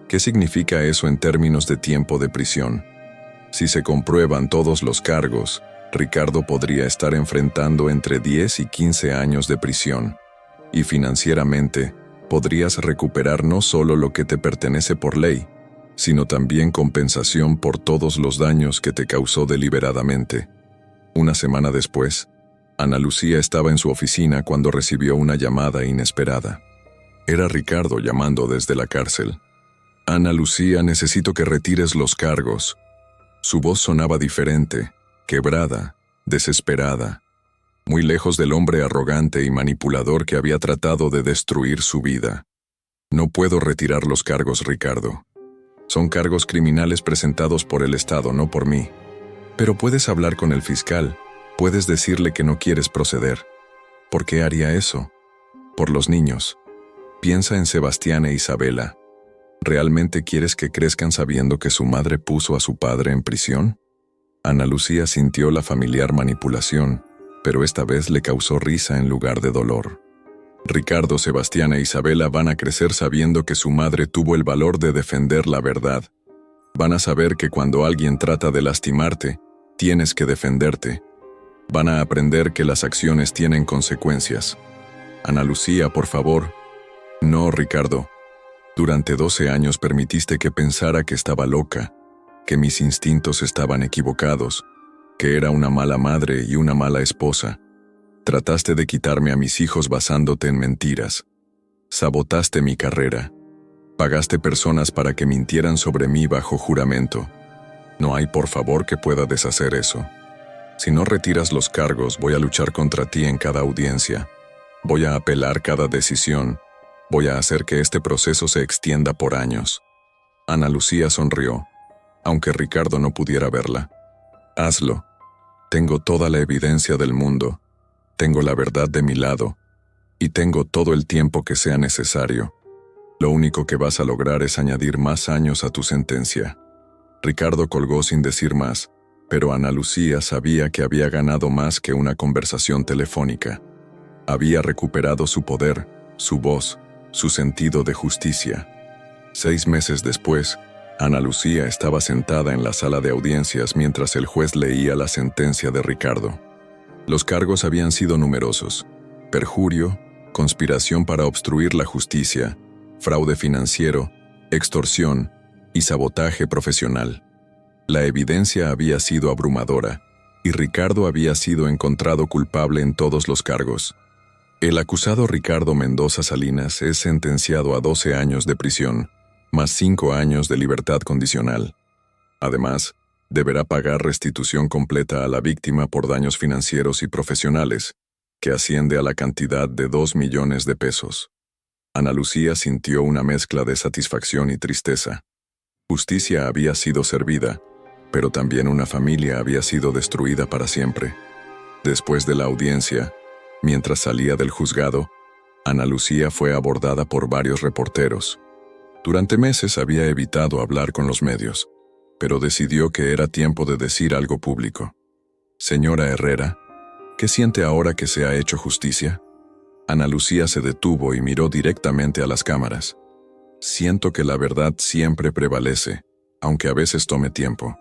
¿Qué significa eso en términos de tiempo de prisión? Si se comprueban todos los cargos, Ricardo podría estar enfrentando entre 10 y 15 años de prisión. Y financieramente, podrías recuperar no solo lo que te pertenece por ley, sino también compensación por todos los daños que te causó deliberadamente. Una semana después, Ana Lucía estaba en su oficina cuando recibió una llamada inesperada. Era Ricardo llamando desde la cárcel. Ana Lucía, necesito que retires los cargos. Su voz sonaba diferente, quebrada, desesperada, muy lejos del hombre arrogante y manipulador que había tratado de destruir su vida. No puedo retirar los cargos, Ricardo. Son cargos criminales presentados por el Estado, no por mí. Pero puedes hablar con el fiscal, puedes decirle que no quieres proceder. ¿Por qué haría eso? Por los niños. Piensa en Sebastián e Isabela. ¿Realmente quieres que crezcan sabiendo que su madre puso a su padre en prisión? Ana Lucía sintió la familiar manipulación, pero esta vez le causó risa en lugar de dolor. Ricardo, Sebastián e Isabela van a crecer sabiendo que su madre tuvo el valor de defender la verdad. Van a saber que cuando alguien trata de lastimarte, tienes que defenderte. Van a aprender que las acciones tienen consecuencias. Ana Lucía, por favor. No, Ricardo. Durante 12 años permitiste que pensara que estaba loca, que mis instintos estaban equivocados, que era una mala madre y una mala esposa. Trataste de quitarme a mis hijos basándote en mentiras. Sabotaste mi carrera. Pagaste personas para que mintieran sobre mí bajo juramento. No hay por favor que pueda deshacer eso. Si no retiras los cargos, voy a luchar contra ti en cada audiencia. Voy a apelar cada decisión. Voy a hacer que este proceso se extienda por años. Ana Lucía sonrió, aunque Ricardo no pudiera verla. Hazlo. Tengo toda la evidencia del mundo. Tengo la verdad de mi lado. Y tengo todo el tiempo que sea necesario. Lo único que vas a lograr es añadir más años a tu sentencia. Ricardo colgó sin decir más, pero Ana Lucía sabía que había ganado más que una conversación telefónica. Había recuperado su poder, su voz, su sentido de justicia. 6 meses después, Ana Lucía estaba sentada en la sala de audiencias mientras el juez leía la sentencia de Ricardo. Los cargos habían sido numerosos: perjurio, conspiración para obstruir la justicia, fraude financiero, extorsión y sabotaje profesional. La evidencia había sido abrumadora, y Ricardo había sido encontrado culpable en todos los cargos. El acusado Ricardo Mendoza Salinas es sentenciado a 12 años de prisión, más 5 años de libertad condicional. Además, deberá pagar restitución completa a la víctima por daños financieros y profesionales, que asciende a la cantidad de 2 millones de pesos. Ana Lucía sintió una mezcla de satisfacción y tristeza. Justicia había sido servida, pero también una familia había sido destruida para siempre. Después de la audiencia, mientras salía del juzgado, Ana Lucía fue abordada por varios reporteros. Durante meses había evitado hablar con los medios, pero decidió que era tiempo de decir algo público. Señora Herrera, ¿qué siente ahora que se ha hecho justicia? Ana Lucía se detuvo y miró directamente a las cámaras. Siento que la verdad siempre prevalece, aunque a veces tome tiempo.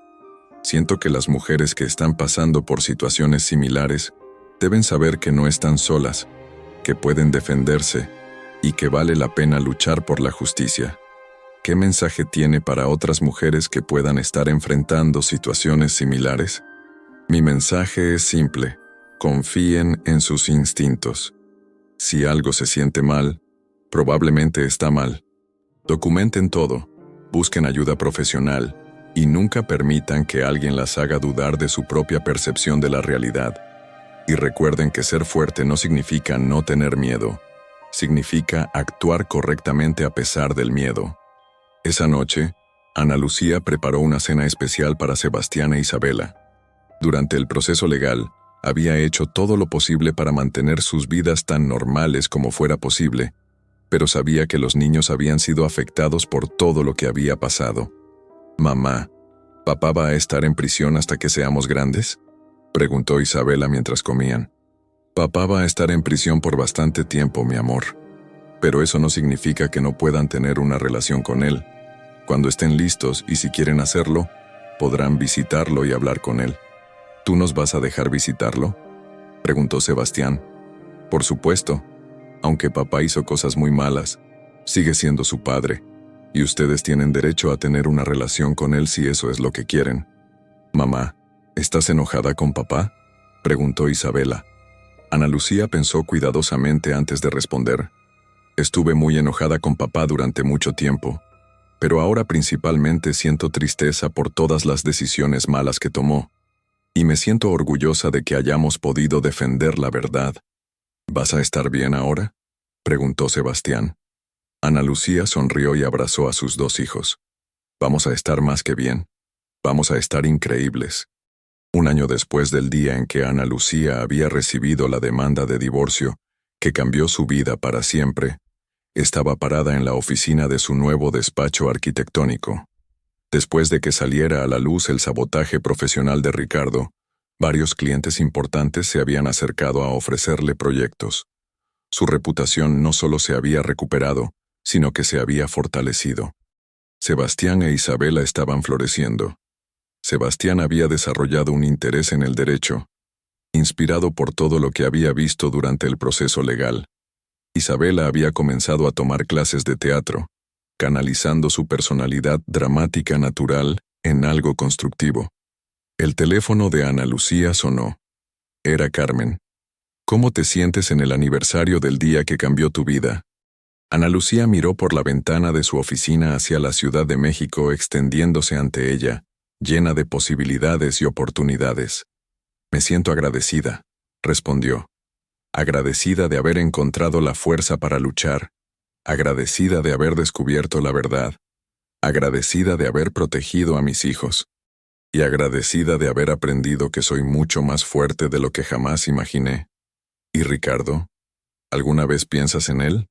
Siento que las mujeres que están pasando por situaciones similares deben saber que no están solas, que pueden defenderse y que vale la pena luchar por la justicia. ¿Qué mensaje tiene para otras mujeres que puedan estar enfrentando situaciones similares? Mi mensaje es simple: confíen en sus instintos. Si algo se siente mal, probablemente está mal. Documenten todo, busquen ayuda profesional y nunca permitan que alguien las haga dudar de su propia percepción de la realidad. Y recuerden que ser fuerte no significa no tener miedo, significa actuar correctamente a pesar del miedo. Esa noche, Ana Lucía preparó una cena especial para Sebastián e Isabela. Durante el proceso legal, había hecho todo lo posible para mantener sus vidas tan normales como fuera posible, pero sabía que los niños habían sido afectados por todo lo que había pasado. «Mamá, ¿papá va a estar en prisión hasta que seamos grandes?», preguntó Isabela mientras comían. «Papá va a estar en prisión por bastante tiempo, mi amor. Pero eso no significa que no puedan tener una relación con él. Cuando estén listos y si quieren hacerlo, podrán visitarlo y hablar con él». «¿Tú nos vas a dejar visitarlo?», preguntó Sebastián. «Por supuesto. Aunque papá hizo cosas muy malas, sigue siendo su padre, y ustedes tienen derecho a tener una relación con él si eso es lo que quieren». «Mamá, ¿estás enojada con papá?», preguntó Isabela. Ana Lucía pensó cuidadosamente antes de responder. «Estuve muy enojada con papá durante mucho tiempo, pero ahora principalmente siento tristeza por todas las decisiones malas que tomó. Y me siento orgullosa de que hayamos podido defender la verdad». «¿Vas a estar bien ahora?», preguntó Sebastián. Ana Lucía sonrió y abrazó a sus dos hijos. «Vamos a estar más que bien. Vamos a estar increíbles». Un año después del día en que Ana Lucía había recibido la demanda de divorcio, que cambió su vida para siempre, estaba parada en la oficina de su nuevo despacho arquitectónico. Después de que saliera a la luz el sabotaje profesional de Ricardo, varios clientes importantes se habían acercado a ofrecerle proyectos. Su reputación no solo se había recuperado, sino que se había fortalecido. Sebastián e Isabela estaban floreciendo. Sebastián había desarrollado un interés en el derecho, inspirado por todo lo que había visto durante el proceso legal. Isabela había comenzado a tomar clases de teatro, canalizando su personalidad dramática natural en algo constructivo. El teléfono de Ana Lucía sonó. Era Carmen. «¿Cómo te sientes en el aniversario del día que cambió tu vida?». Ana Lucía miró por la ventana de su oficina hacia la Ciudad de México extendiéndose ante ella, llena de posibilidades y oportunidades. «Me siento agradecida», respondió. «Agradecida de haber encontrado la fuerza para luchar, agradecida de haber descubierto la verdad, agradecida de haber protegido a mis hijos, y agradecida de haber aprendido que soy mucho más fuerte de lo que jamás imaginé». «¿Y Ricardo? ¿Alguna vez piensas en él?».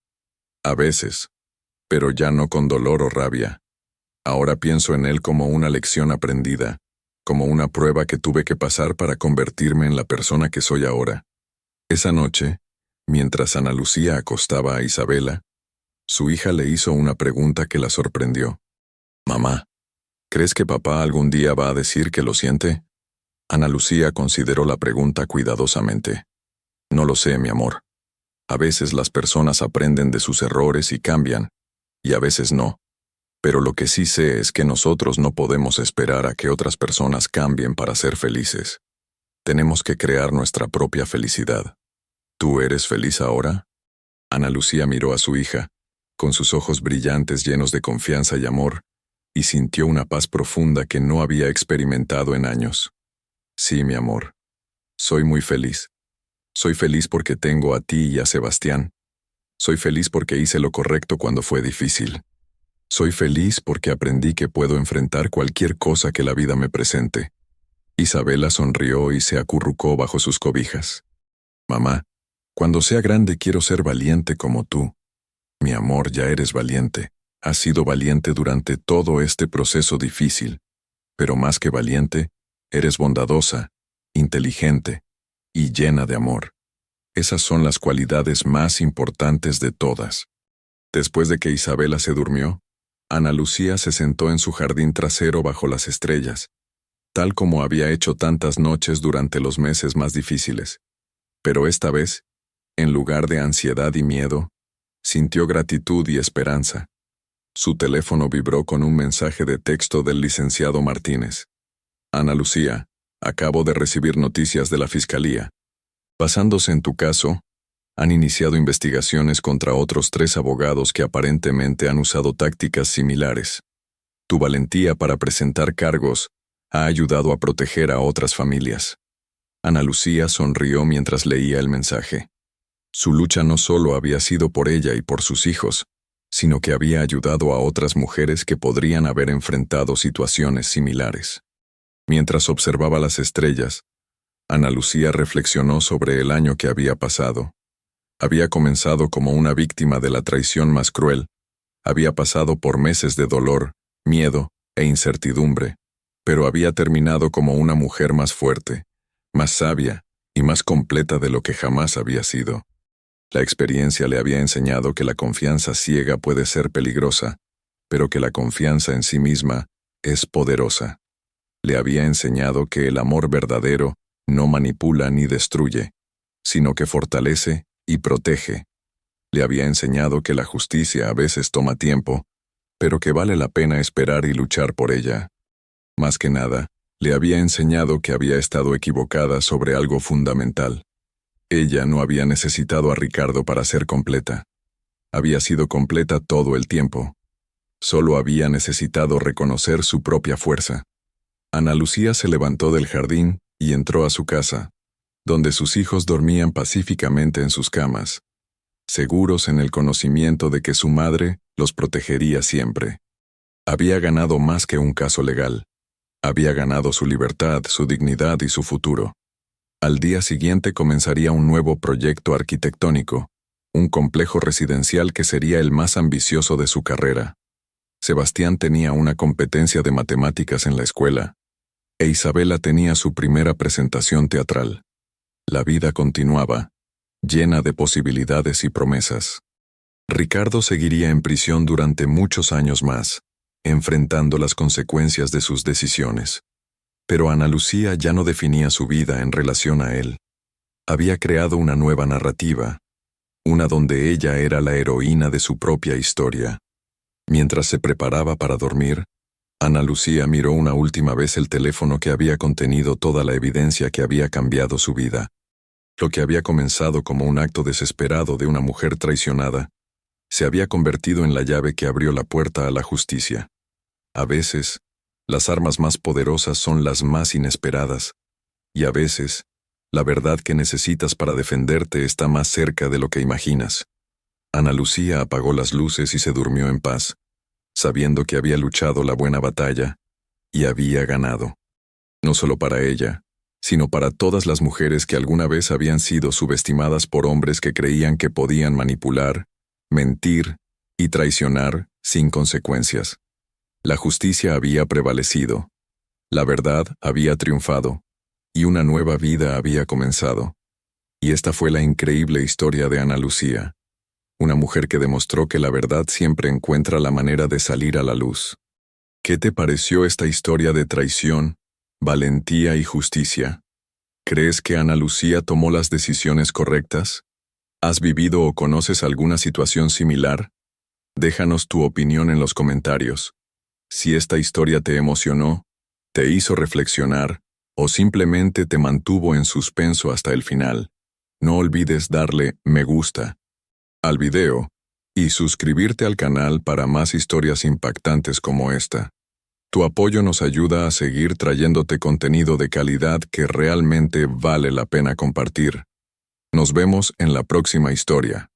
«A veces, pero ya no con dolor o rabia. Ahora pienso en él como una lección aprendida, como una prueba que tuve que pasar para convertirme en la persona que soy ahora». Esa noche, mientras Ana Lucía acostaba a Isabela, su hija le hizo una pregunta que la sorprendió. «Mamá, ¿crees que papá algún día va a decir que lo siente?». Ana Lucía consideró la pregunta cuidadosamente. «No lo sé, mi amor. A veces las personas aprenden de sus errores y cambian, y a veces no. Pero lo que sí sé es que nosotros no podemos esperar a que otras personas cambien para ser felices. Tenemos que crear nuestra propia felicidad». «¿Tú eres feliz ahora?». Ana Lucía miró a su hija, con sus ojos brillantes llenos de confianza y amor, y sintió una paz profunda que no había experimentado en años. «Sí, mi amor. Soy muy feliz. Soy feliz porque tengo a ti y a Sebastián. Soy feliz porque hice lo correcto cuando fue difícil. Soy feliz porque aprendí que puedo enfrentar cualquier cosa que la vida me presente. Isabela sonrió y se acurrucó bajo sus cobijas. Mamá, cuando sea grande quiero ser valiente como tú. Mi amor, ya eres valiente. Has sido valiente durante todo este proceso difícil. Pero más que valiente, eres bondadosa, inteligente y llena de amor. Esas son las cualidades más importantes de todas. Después de que Isabela se durmió, Ana Lucía se sentó en su jardín trasero bajo las estrellas, tal como había hecho tantas noches durante los meses más difíciles. Pero esta vez, en lugar de ansiedad y miedo, sintió gratitud y esperanza. Su teléfono vibró con un mensaje de texto del licenciado Martínez. Ana Lucía, acabo de recibir noticias de la Fiscalía. Basándose en tu caso, han iniciado investigaciones contra otros 3 abogados que aparentemente han usado tácticas similares. Tu valentía para presentar cargos ha ayudado a proteger a otras familias. Ana Lucía sonrió mientras leía el mensaje. Su lucha no solo había sido por ella y por sus hijos, sino que había ayudado a otras mujeres que podrían haber enfrentado situaciones similares. Mientras observaba las estrellas, Ana Lucía reflexionó sobre el año que había pasado. Había comenzado como una víctima de la traición más cruel, había pasado por meses de dolor, miedo e incertidumbre, pero había terminado como una mujer más fuerte, más sabia y más completa de lo que jamás había sido. La experiencia le había enseñado que la confianza ciega puede ser peligrosa, pero que la confianza en sí misma es poderosa. Le había enseñado que el amor verdadero no manipula ni destruye, sino que fortalece y protege. Le había enseñado que la justicia a veces toma tiempo, pero que vale la pena esperar y luchar por ella. Más que nada, le había enseñado que había estado equivocada sobre algo fundamental. Ella no había necesitado a Ricardo para ser completa. Había sido completa todo el tiempo. Solo había necesitado reconocer su propia fuerza. Ana Lucía se levantó del jardín y entró a su casa, donde sus hijos dormían pacíficamente en sus camas, seguros en el conocimiento de que su madre los protegería siempre. Había ganado más que un caso legal. Había ganado su libertad, su dignidad y su futuro. Al día siguiente comenzaría un nuevo proyecto arquitectónico, un complejo residencial que sería el más ambicioso de su carrera. Sebastián tenía una competencia de matemáticas en la escuela, e Isabela tenía su primera presentación teatral. La vida continuaba, llena de posibilidades y promesas. Ricardo seguiría en prisión durante muchos años más, enfrentando las consecuencias de sus decisiones. Pero Ana Lucía ya no definía su vida en relación a él. Había creado una nueva narrativa, una donde ella era la heroína de su propia historia. Mientras se preparaba para dormir, Ana Lucía miró una última vez el teléfono que había contenido toda la evidencia que había cambiado su vida. Lo que había comenzado como un acto desesperado de una mujer traicionada, se había convertido en la llave que abrió la puerta a la justicia. A veces, las armas más poderosas son las más inesperadas, y a veces, la verdad que necesitas para defenderte está más cerca de lo que imaginas. Ana Lucía apagó las luces y se durmió en paz, sabiendo que había luchado la buena batalla y había ganado. No solo para ella, sino para todas las mujeres que alguna vez habían sido subestimadas por hombres que creían que podían manipular, mentir y traicionar sin consecuencias. La justicia había prevalecido, la verdad había triunfado, y una nueva vida había comenzado. Y esta fue la increíble historia de Ana Lucía, una mujer que demostró que la verdad siempre encuentra la manera de salir a la luz. ¿Qué te pareció esta historia de traición, valentía y justicia? ¿Crees que Ana Lucía tomó las decisiones correctas? ¿Has vivido o conoces alguna situación similar? Déjanos tu opinión en los comentarios. Si esta historia te emocionó, te hizo reflexionar, o simplemente te mantuvo en suspenso hasta el final, no olvides darle me gusta al video y suscribirte al canal para más historias impactantes como esta. Tu apoyo nos ayuda a seguir trayéndote contenido de calidad que realmente vale la pena compartir. Nos vemos en la próxima historia.